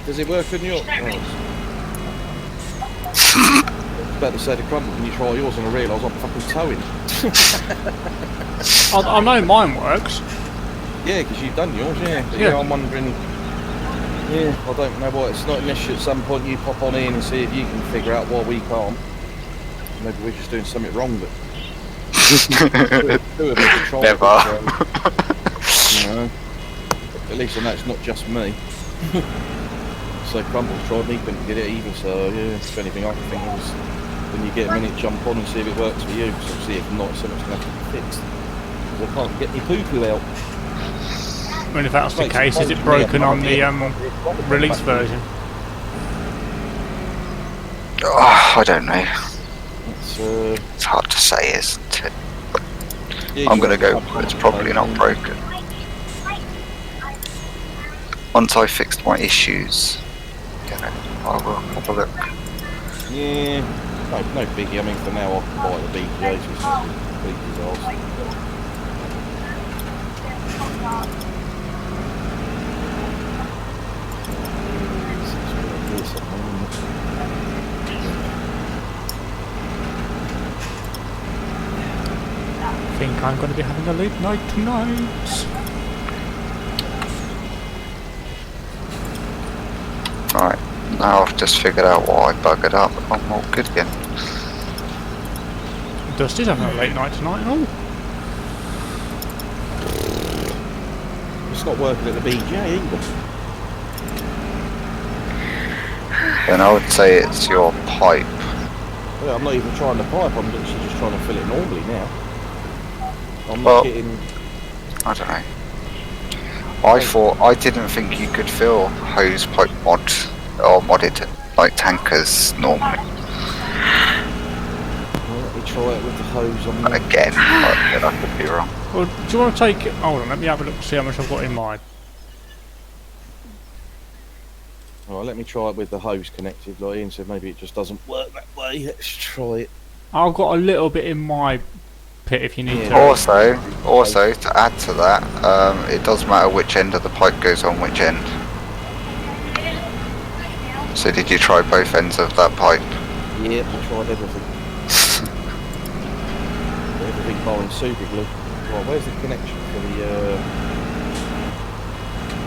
B: Does it work on yours? I was about to say the crumble when you try yours and I realise I'm fucking towing.
E: I know mine works.
B: Yeah, because you've done yours, yeah. But yeah, I'm wondering. Yeah, I don't know why it's not unless at some point you pop on in and see if you can figure out why we can't. Maybe we're just doing something wrong, but.
D: Never.
B: At least I know it's not just me. So Crumble's tried and he couldn't get it either, so yeah, if anything I can think of is when you get a minute, jump on and see if it works for you, because obviously if not, something's going to have to be fixed. Because I can't get my poo-poo out.
E: I mean, if that's the case, is it broken on the release version?
D: Oh, I don't know.
B: It's
D: hard to say, isn't it?
B: Yeah,
D: I'm going to go, it's probably not broken. Once I fixed my issues, I will have a look.
B: Yeah, no biggie. I mean, for now, I'll buy the BGAs, which is a big disaster.
E: I think I'm going to be having a late night tonight.
D: Right, now I've just figured out why I buggered up. I'm all good again.
E: Dusty's having a late night tonight and all.
B: It's not working at the BGA either.
D: Then I would say it's your pipe.
B: Well, I'm not even trying the pipe, I'm literally just trying to fill it normally now. I'm
D: Well,
B: not getting...
D: I don't know. I didn't think you could fill hose pipe mod or modded like tankers normally.
B: Well, let me try it with the hose on there.
D: Again, I could be wrong.
E: Well, do you want to take... Hold on, let me have a look to see how much I've got in mine.
B: Alright, let me try it with the hose connected, like Ian said, maybe it just doesn't work that way. Let's try it.
E: I've got a little bit in my pit if you need to.
D: Also, to add to that, it does matter which end of the pipe goes on which end. So did you try both ends of that pipe?
B: Yeah, I tried everything. Everything bar and super glue. Right, where's the connection for the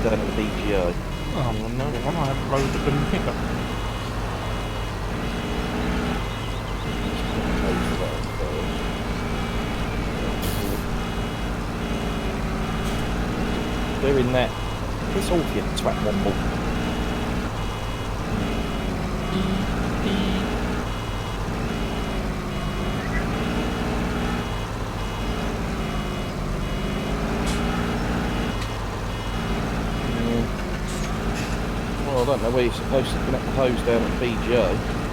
B: down at the BGO?
E: Oh no, I haven't loaded the blooming pickup.
B: Doing that. Piss off, you twat one more. Well, I don't know where you're supposed to connect the hose down at BGO.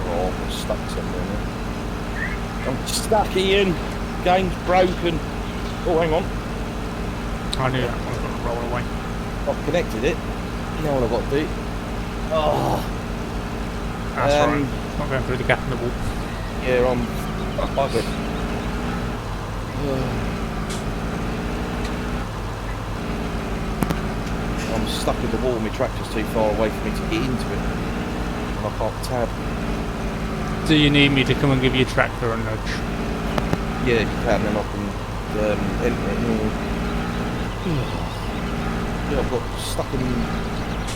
B: Oh, I'm stuck somewhere now. I'm stuck, Ian. Game's broken. Oh, hang on.
E: I knew that one was going to roll away.
B: I've connected it. Now all I've got to do. Oh.
E: That's right. It's not going through the gap in the wall.
B: Yeah, I'm buggered. I'm stuck in the wall. My tractor's too far away for me to get into it. And I can't tab.
E: Do you need me to come and give your tractor a nudge?
B: Yeah, if you can, then I can enter it. Yeah, I've got stuck in.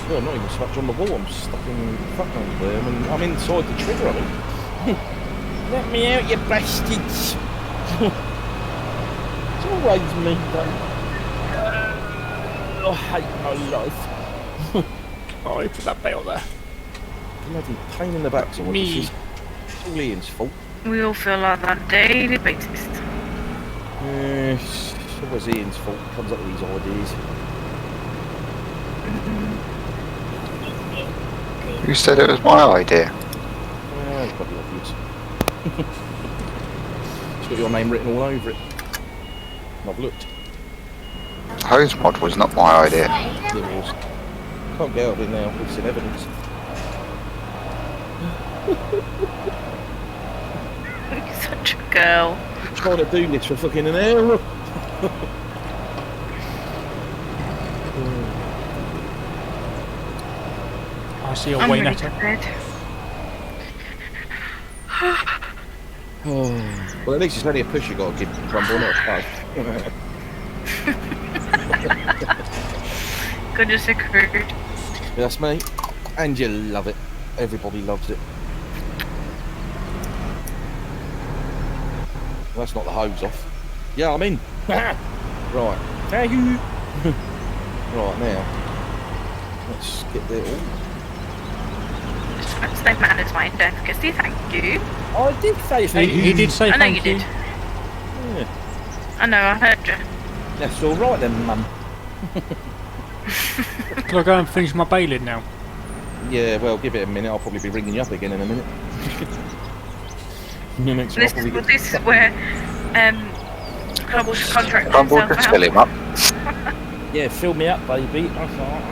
B: Well, not even so much on the wall. I'm stuck in fucking there. I mean, I'm inside the trigger. I mean, let me out, you bastards! It's always me, though. I hate my life.
E: Oh, you put that bale there.
B: Bloody pain in the backside.
E: Me.
B: It's all Ian's fault.
K: We all feel like that on a daily basis.
B: It's always Ian's fault. He comes up with these ideas.
D: Who said it was my idea?
B: It's probably obvious. It's got your name written all over it. And I've looked.
D: The hose mod was not my idea.
B: It was. Can't get out of it now. It's in evidence.
K: You're such a girl.
B: I'm trying to do this for fucking an hour.
E: I see a
K: I'm
E: way
K: really
E: netter.
K: tired.
B: Well, at least it's only a push you got to give Grumble, not a push.
K: Goodness occurred.
B: That's me. And you love it. Everybody loves it. Well, that's not the hose off. Yeah, I'm in. Right. Thank you. Right, now. Let's get there.
K: Stay manners, my indelicacy, thank you.
B: I did say thank you.
E: He did say
K: I know
E: thank
K: you did.
B: Yeah.
K: I know, I heard you.
B: That's alright then, Mum.
E: Can I go and finish my baling now?
B: Yeah, well, give it a minute. I'll probably be ringing you up again in a minute.
K: This is where Crumble's contract
D: Grumble,
K: himself
D: just
K: out.
D: fill him up.
B: Yeah, fill me up, baby. That's alright.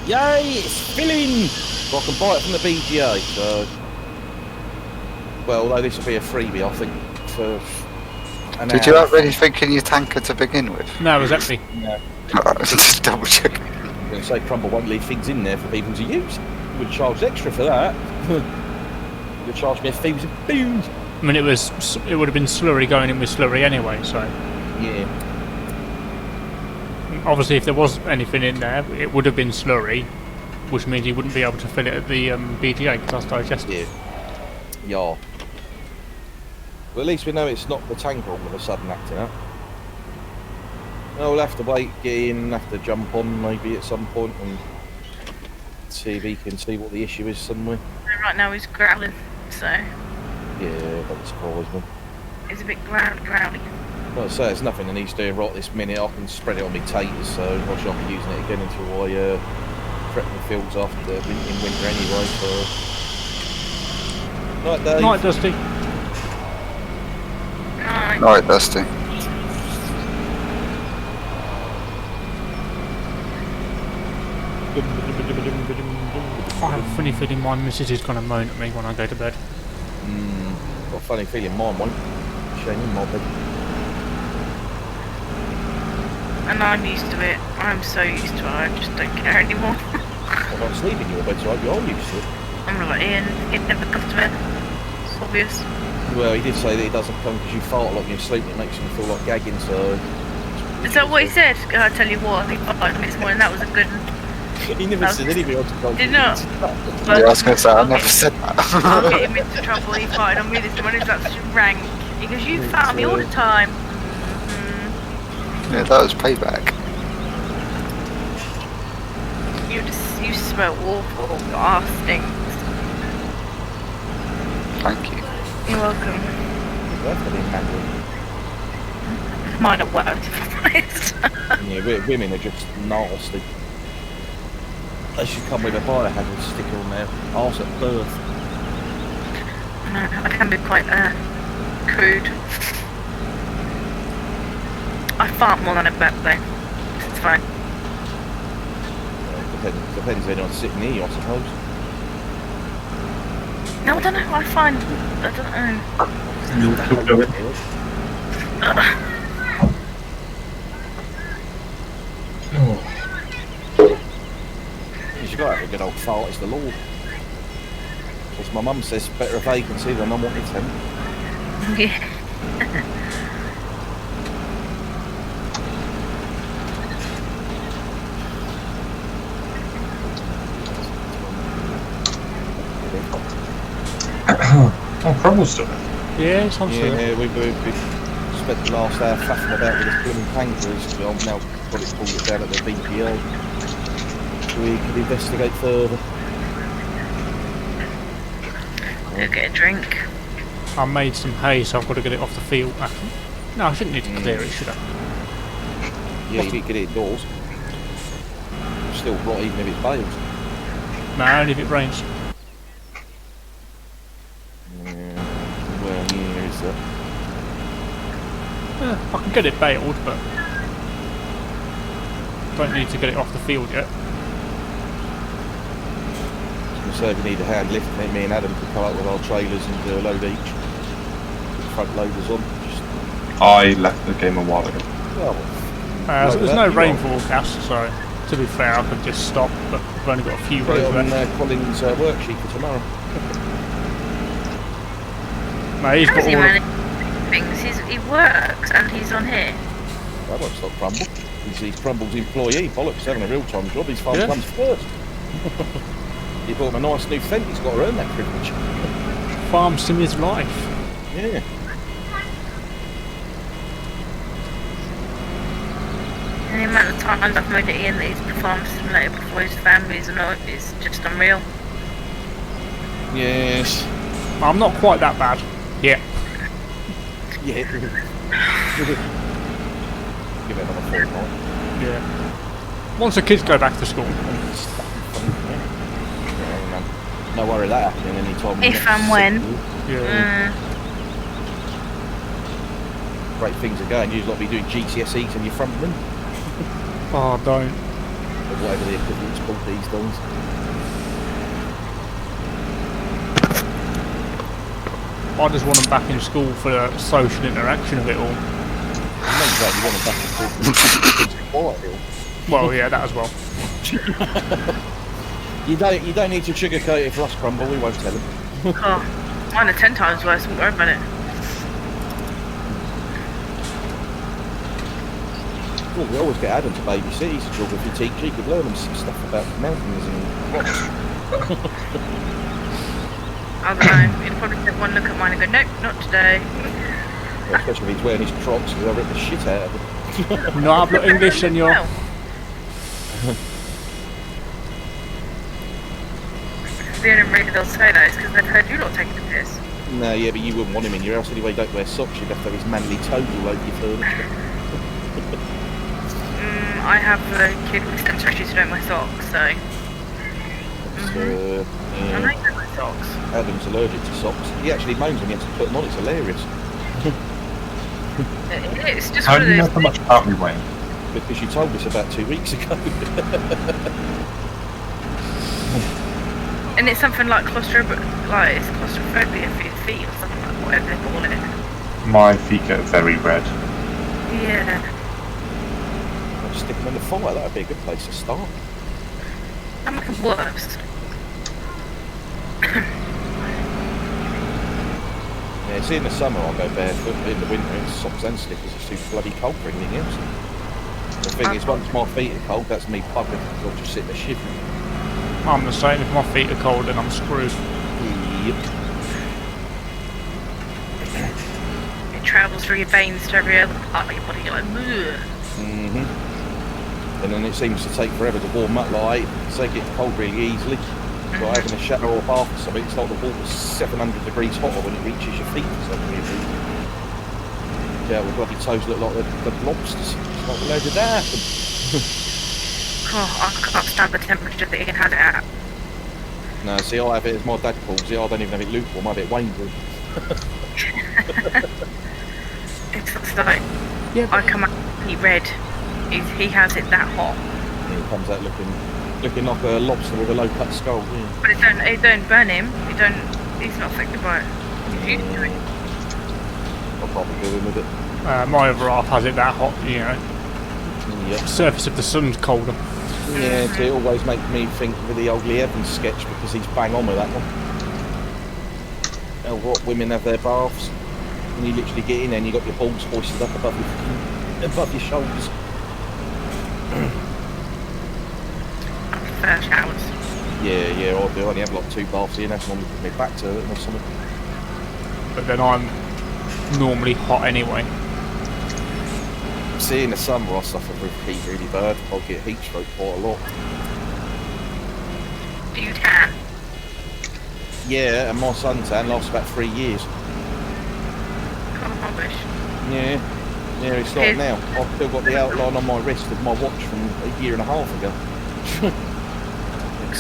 B: Yay, it's filling! Well, I can buy it from the BGA, so... Well, although this will be a freebie, I think, for an
D: Did
B: hour.
D: you have anything in your tanker to begin with?
E: No, it was empty.
B: No.
D: Just double check.
B: I'm going to say Crumble won't leave things in there for people to use. You would charge extra for that. You'd charge me a thousand pounds.
E: I mean, it would have been slurry going in with slurry anyway, so...
B: Yeah.
E: Obviously, if there was anything in there, it would have been slurry, which means you wouldn't be able to fill it at the BGA, because that's digested.
B: Yeah. Yeah. Well, at least we know it's not the tanker all of a sudden acting up. No, we'll have to wait, get in, have to jump on maybe at some point and see if he can see what the issue is somewhere.
K: Right now he's growling, so
B: Yeah, that surprised me.
K: he's a bit growly.
B: Like I say, there's nothing that needs doing right this minute. I can spread it on my taters, so I shan't be using it again until I prep the fields after in winter anyway. So, night, Dave.
E: Night, Dusty.
D: Right, Dusty.
E: I have a funny feeling my missus is going to moan at me when I go to bed.
B: Got a funny feeling mine won't. Shane in my bed.
K: And I'm used to it. I'm so used to it, I just don't care anymore.
B: I'm not sleeping in your bed, so you're used to it.
K: I'm like, Ian, it never comes to it. It's obvious.
B: Well, he did say that it doesn't come because you fart a lot in your sleep and it makes you feel like gagging, so...
K: Is that what he said? I tell you what, he farted me this morning, that was a good one.
B: He never said anything else.
K: Did not?
D: Yeah, I was going to say, I never said that.
K: I'll get him into trouble, he farted on me this morning, that's rank. He goes, you fart on me all the time.
D: Yeah, that was payback.
K: You smell awful, your arse stinks.
D: Thank you.
K: You're welcome. Mine are worse.
B: Yeah, women are just nasty. They should come with a biohazard sticker on their arse at birth.
K: No, I can be quite crude. I fart more than I burp though. It's fine.
B: Depends when I'm sitting near you, I suppose.
K: No, I don't know. I find I don't know.
B: You got to have a good old fart, it's the law. As my mum says, better a vacancy than unwanted temp.
K: Yeah.
C: Oh, Crumble's done it.
E: Yeah, it's on
B: Yeah, we spent the last hour faffing about with this blooming pancreas. So I've now got it pulled down at the BPO. So we can investigate further.
K: Go get a drink.
E: I made some hay, so I've got to get it off the field. No, I shouldn't need to clear it, should I?
B: Yeah, you need to get it indoors. It's still rot even if it fails.
E: No, only if it rains.
B: Well, yeah, is that?
E: I can get it baled, but don't need to get it off the field yet.
B: So we need a hand lifting it. Me and Adam could come up with our trailers and do a load each. Put the front loaders on.
C: I left the game a while ago.
B: Well,
E: there's no rain forecast, so to be fair, I could just stop, but I've only got a few
B: put it
E: roads
B: on
E: left.
B: Colin's worksheet for tomorrow.
E: No, he's got
K: How's he
E: all
K: managing things? He works and he's on here.
B: I won't stop Crumble. He's Crumble's employee. Bollocks, having a real-time job. His farm comes first. He bought him a nice new fence. He's got to earn that privilege.
E: farm sim his life.
B: Yeah.
K: And the amount of times I've made it in that he's performed simulator before his family's not is just unreal.
B: Yes.
E: I'm not quite that bad. Yeah.
B: Yeah. Give it another fortnight.
E: Yeah. Once the kids go back to school.
B: No worry of that happening anytime.
K: If and when.
E: Yeah.
B: Great things are going. You've got to be doing GCSEs in your front room.
E: Oh, don't.
B: Or whatever the equivalent's called these days.
E: I just want them back in school for the social interaction of it all.
B: Not exactly want them back in school for quiet hill.
E: Well, yeah, that as well.
B: You don't need to sugarcoat it for us, Crumble. We won't tell them.
K: Oh, mine are 10 times worse. Don't worry about it.
B: Well, we always get Adam to babysit. He's a geography teacher. He could learn them some stuff about mountains and rocks.
K: I don't know. He'd probably take one look at mine and go, nope, not today.
B: Well, especially if he's wearing his Crocs, because I rip the shit out of him.
E: No hablo English, senor.
K: The only reason they'll say that is because they've heard you lot taking the piss.
B: No, yeah, but you wouldn't want him in your house anyway. Don't wear socks. You'd have to have his manly toes all over your furniture.
K: I have a kid with sensory issues who don't wear socks, so.
B: I
K: I know you don't wear socks.
B: Adam's allergic to socks. He actually moans when he has to put them on. It's hilarious.
K: It's just
C: How
K: one
C: do
K: of
C: you know
K: those
C: so much about me, Wayne?
B: Because you told us about 2 weeks ago.
K: And it's something like claustrophobia for your feet or something like whatever they call it.
C: My feet get very red.
K: Yeah.
B: stick them in the fire. That'd be a good place to start.
K: That makes it worse.
B: Yeah, see, in the summer I'll go barefoot, but in the winter it's socks and slippers. It's too bloody cold for anything else. The thing is, once my feet are cold, that's me buggered, because I'll just sit there shivering.
E: I'm the same. If my feet are cold, then I'm screwed.
B: Yep.
K: It travels through your veins to every other part of your body. You're like, ugh.
B: And then it seems to take forever to warm up. Like, so it gets cold really easily. So having a shower or bath or something, it's like the water's 700 degrees hotter when it reaches your feet or something. Yeah, the bloody toes look like the lobsters. It's like, where did that happen?
K: Oh, I can't stand the temperature that he had it at.
B: No, see, I have it as my dad calls it. I don't even have it lukewarm, I have it Wainwright.
K: It's like, I come out he red. He has it that hot.
B: Yeah, he comes out looking like a lobster with a low cut skull. Yeah.
K: But it don't burn him. He's not affected by it. He's used to it.
B: I'll probably do him with it.
E: My other half has it that hot, you know.
B: Yep.
E: Surface of the sun's colder.
B: Yeah, it always makes me think of the old Lee Evans sketch because he's bang on with that one. What women have their baths, and you literally get in there and you got your balls hoisted up above your shoulders.
K: Fair showers.
B: Yeah, I do. I only have like 2 baths here, and that's normally put me back to it or something.
E: But then I'm normally hot anyway.
B: See, in the summer I suffer with heat really bad. I'll get heat stroke quite a lot.
K: Do you tan?
B: Yeah, and my suntan lasts about 3 years.
K: Oh, rubbish.
B: Yeah, it's like now. I've still got the outline on my wrist of my watch from a year and a half ago.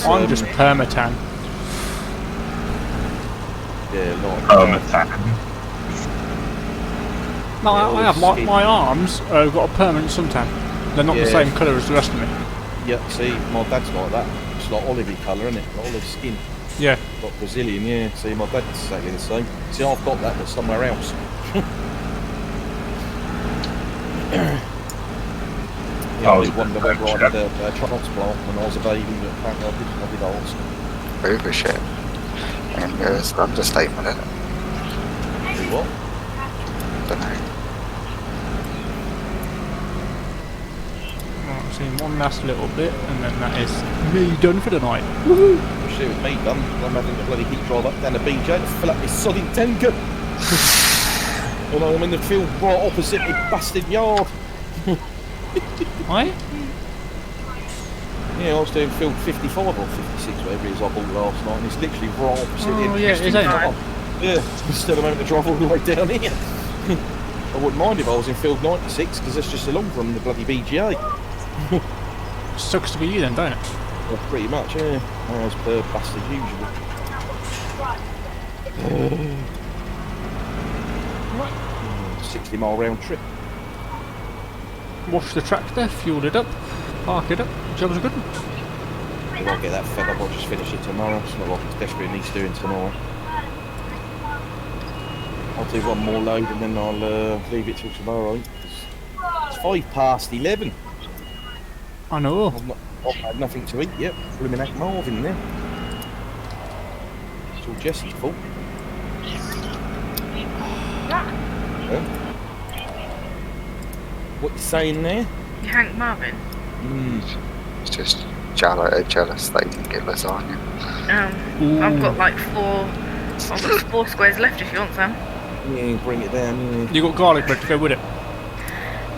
E: I'm just permatan.
B: Yeah, like
C: Permatan.
E: No, I have my arms got a permanent suntan. They're not the same colour as the rest of me.
B: Yeah, see, my dad's like that. It's like olivey colour, isn't it? Like olive skin.
E: Yeah.
B: Like Brazilian, yeah. See, my dad's exactly the same. See, I've got that, but somewhere else. I always wondered whether I'd had a transplant when I was a baby, but apparently I did ask.
D: Booger shit. And it's an understatement, isn't it?
B: Do what?
D: Don't know.
E: Right, I've seen one last little bit, and then that is me done for the night. Woohoo!
B: Wish it was me done. I'm having the bloody heat drive up down the BJ to fill up this sodding tanker. And I'm in the field right opposite my bastard yard.
E: Aye?
B: Yeah, I was doing field 55 or 56, whatever it is I bought last night, and it's literally right opposite
E: Oh,
B: the
E: yeah, it is, ain't it?
B: Yeah, instead of having to drive all the way down here. I wouldn't mind if I was in field 96, because that's just along from the bloody BGA.
E: Sucks to be you then, don't it?
B: Well, pretty much, yeah. As per bastard usual. 60-mile round trip.
E: Wash the tractor, fuel it up, park it up, job's a good one.
B: If I get that fed up, I'll just finish it tomorrow. It's not like it's desperately needs doing tonight. I'll do one more load and then I'll leave it till tomorrow. It's 11:05.
E: I know.
B: I've had nothing to eat yet. Blooming heck Marvin there. It's all Jesse's fault. Yeah. What you saying there?
K: You Hank Marvin?
D: It's just jealous they didn't get lasagna.
K: I've got like 4 squares left if you want some.
B: Yeah, bring it down. Yeah.
E: You got garlic bread to go with it?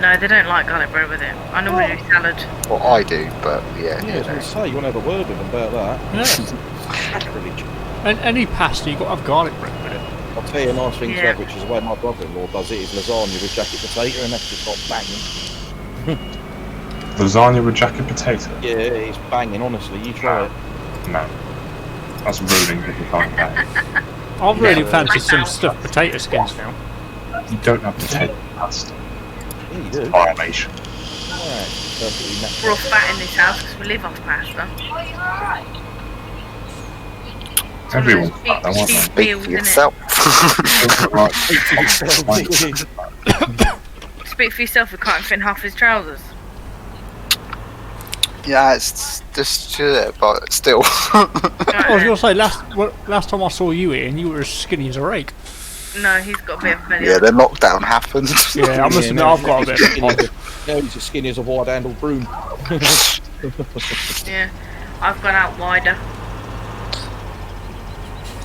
K: No, they don't like garlic bread with it. I normally do salad.
D: Well, I do, but yeah.
B: Yeah, I was going to say, you want to have a word with them about that.
E: Yeah.
B: Sacrilege.
E: And any pasta, you got to have garlic bread with it.
B: I'll tell you a nice thing to have, which is the way my brother-in-law does it, is lasagna with jacket potato, and that's just not banging.
C: Lasagna with jacket potato?
B: Yeah, it's banging, honestly. You try it.
C: No. That's ruining it if you can't bang.
E: I've really fancied some stuffed potato skins now.
C: You don't have potato pasta.
B: Yeah, you do.
C: Violation.
B: Right, perfectly natural.
K: We're all fat in this house because we live off pasta.
C: Everyone's fat, I want that.
D: Speak for yourself.
K: Speak for yourself, we can't fit in half his trousers.
D: Yeah, it's just but still.
E: I was gonna say last time I saw you, Ian, you were as skinny as a rake.
K: No, he's got a bit of belly.
D: Yeah, then lockdown happened.
E: Yeah, I must admit I've got a bit of punch.
B: No, he's as skinny as a wide-handled broom.
K: Yeah, I've gone out wider.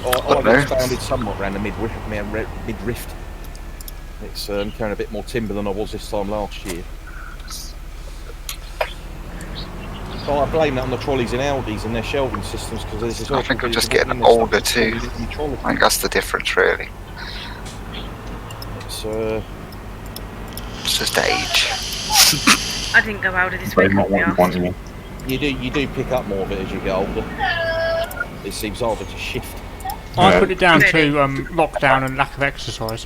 B: I've expanded somewhat around the mid-rift. It's carrying a bit more timber than I was this time last year. So I blame that on the trolleys in Aldi's and their shelving systems because there's this.
D: I think I'm just getting older too. I think that's the difference, really.
B: It's
D: just age.
K: I didn't go out this week.
B: You do pick up more of it as you get older. It seems harder to shift.
E: I put it down to lockdown and lack of exercise.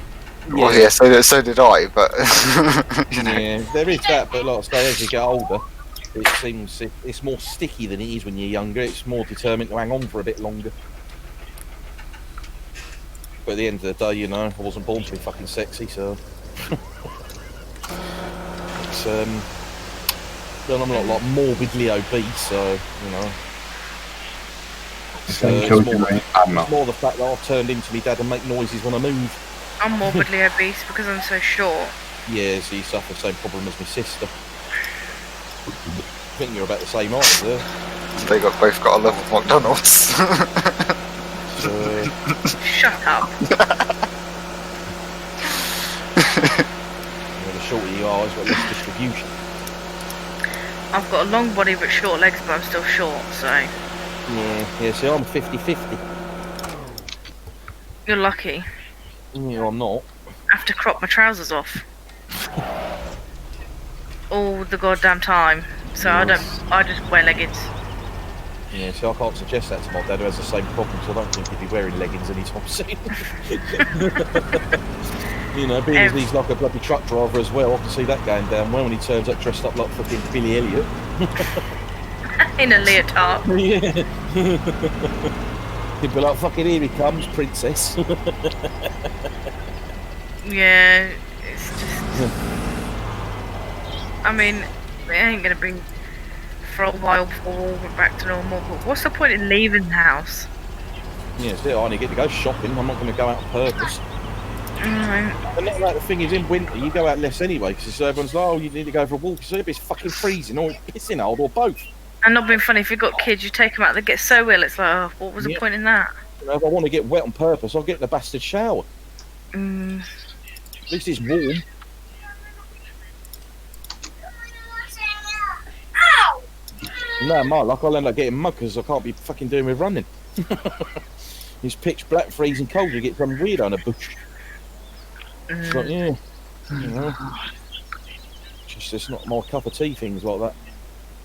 D: Well, yeah, so did I, but you know.
B: Yeah, there is that, but like I say, as you get older, it seems it's more sticky than it is when you're younger. It's more determined to hang on for a bit longer. But at the end of the day, you know, I wasn't born to be fucking sexy, so it's then I'm not like morbidly obese, so you know. It's more the fact that I've turned into me dad and make noises when I move.
K: I'm morbidly obese because I'm so short.
B: Yeah, so you suffer the same problem as my sister. I think you're about the same height as her.
D: They both got a love of McDonald's.
K: Shut up.
B: The shorter you are, it's got less distribution.
K: I've got a long body but short legs, but I'm still short, so.
B: Yeah, so I'm 50-50.
K: You're lucky.
B: Yeah, I'm not.
K: I have to crop my trousers off. All the goddamn time. So I just wear leggings.
B: Yeah, so I can't suggest that to my dad who has the same problem, so I don't think he'd be wearing leggings anytime soon. You know, being as he's like a bloody truck driver as well, I can see that going down well when he turns up dressed up like fucking Billy Elliot.
K: In a leotard.
B: Yeah. He'd be like, fucking here he comes, princess.
K: Yeah, it's just... I mean, it ain't gonna be for a while before we're all back to normal, but what's the point in leaving the house?
B: Yeah, I only get to go shopping, I'm not going to go out on purpose. And then, like, the thing is, in winter, you go out less anyway, because everyone's like, oh, you need to go for a walk, so it's fucking freezing, or it's pissing cold, or both.
K: And not being funny, if you've got kids, you take them out, they get so ill, it's like, oh, what was the point in that?
B: You know, if I want to get wet on purpose, I'll get in the bastard shower. At least it's warm. No, my luck, I'll end up getting mud because I can't be fucking doing with running. It's pitch black, freezing cold, you get some weird on a bush. But yeah, you know, just it's not my cup of tea, things like that.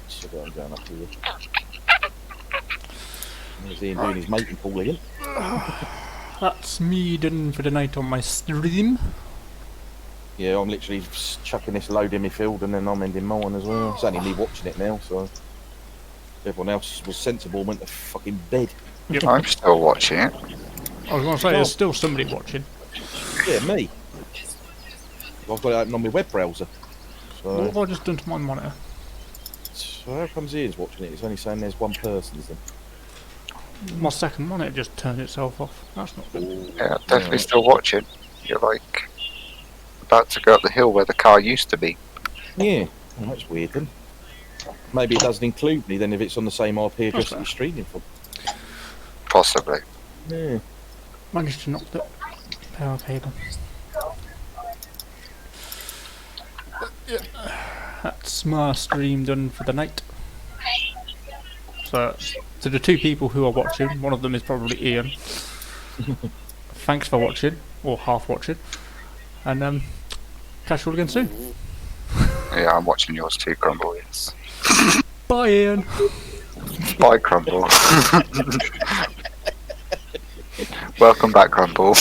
B: So I'm going up here. There's Ian doing his mating call again.
E: That's me done for the night on my stream.
B: Yeah, I'm literally chucking this load in my field and then I'm ending mine as well. It's only me watching it now, so everyone else was sensible and went to fucking bed.
E: Yep.
D: I'm still watching it.
E: I was going to say, there's still somebody watching.
B: Yeah, me. I've got it open on my web browser. So
E: What have I just done to my monitor?
B: So how comes Ian's watching it? It's only saying there's one person, isn't it?
E: My second monitor just turned itself off. That's not good.
D: Yeah, definitely still watching. You're like about to go up the hill where the car used to be.
B: Yeah, well, that's weird then. Maybe it doesn't include me then if it's on the same IP address that you're streaming from.
D: Possibly.
B: Yeah.
E: Managed to knock the power cable. Yeah. That's my stream done for the night. So, to the two people who are watching, one of them is probably Ian. Thanks for watching, or half watching, and catch you all again soon.
D: Yeah, I'm watching yours too, Crumble. Yes.
E: Bye, Ian.
D: Bye, Crumble. Welcome back, Crumble.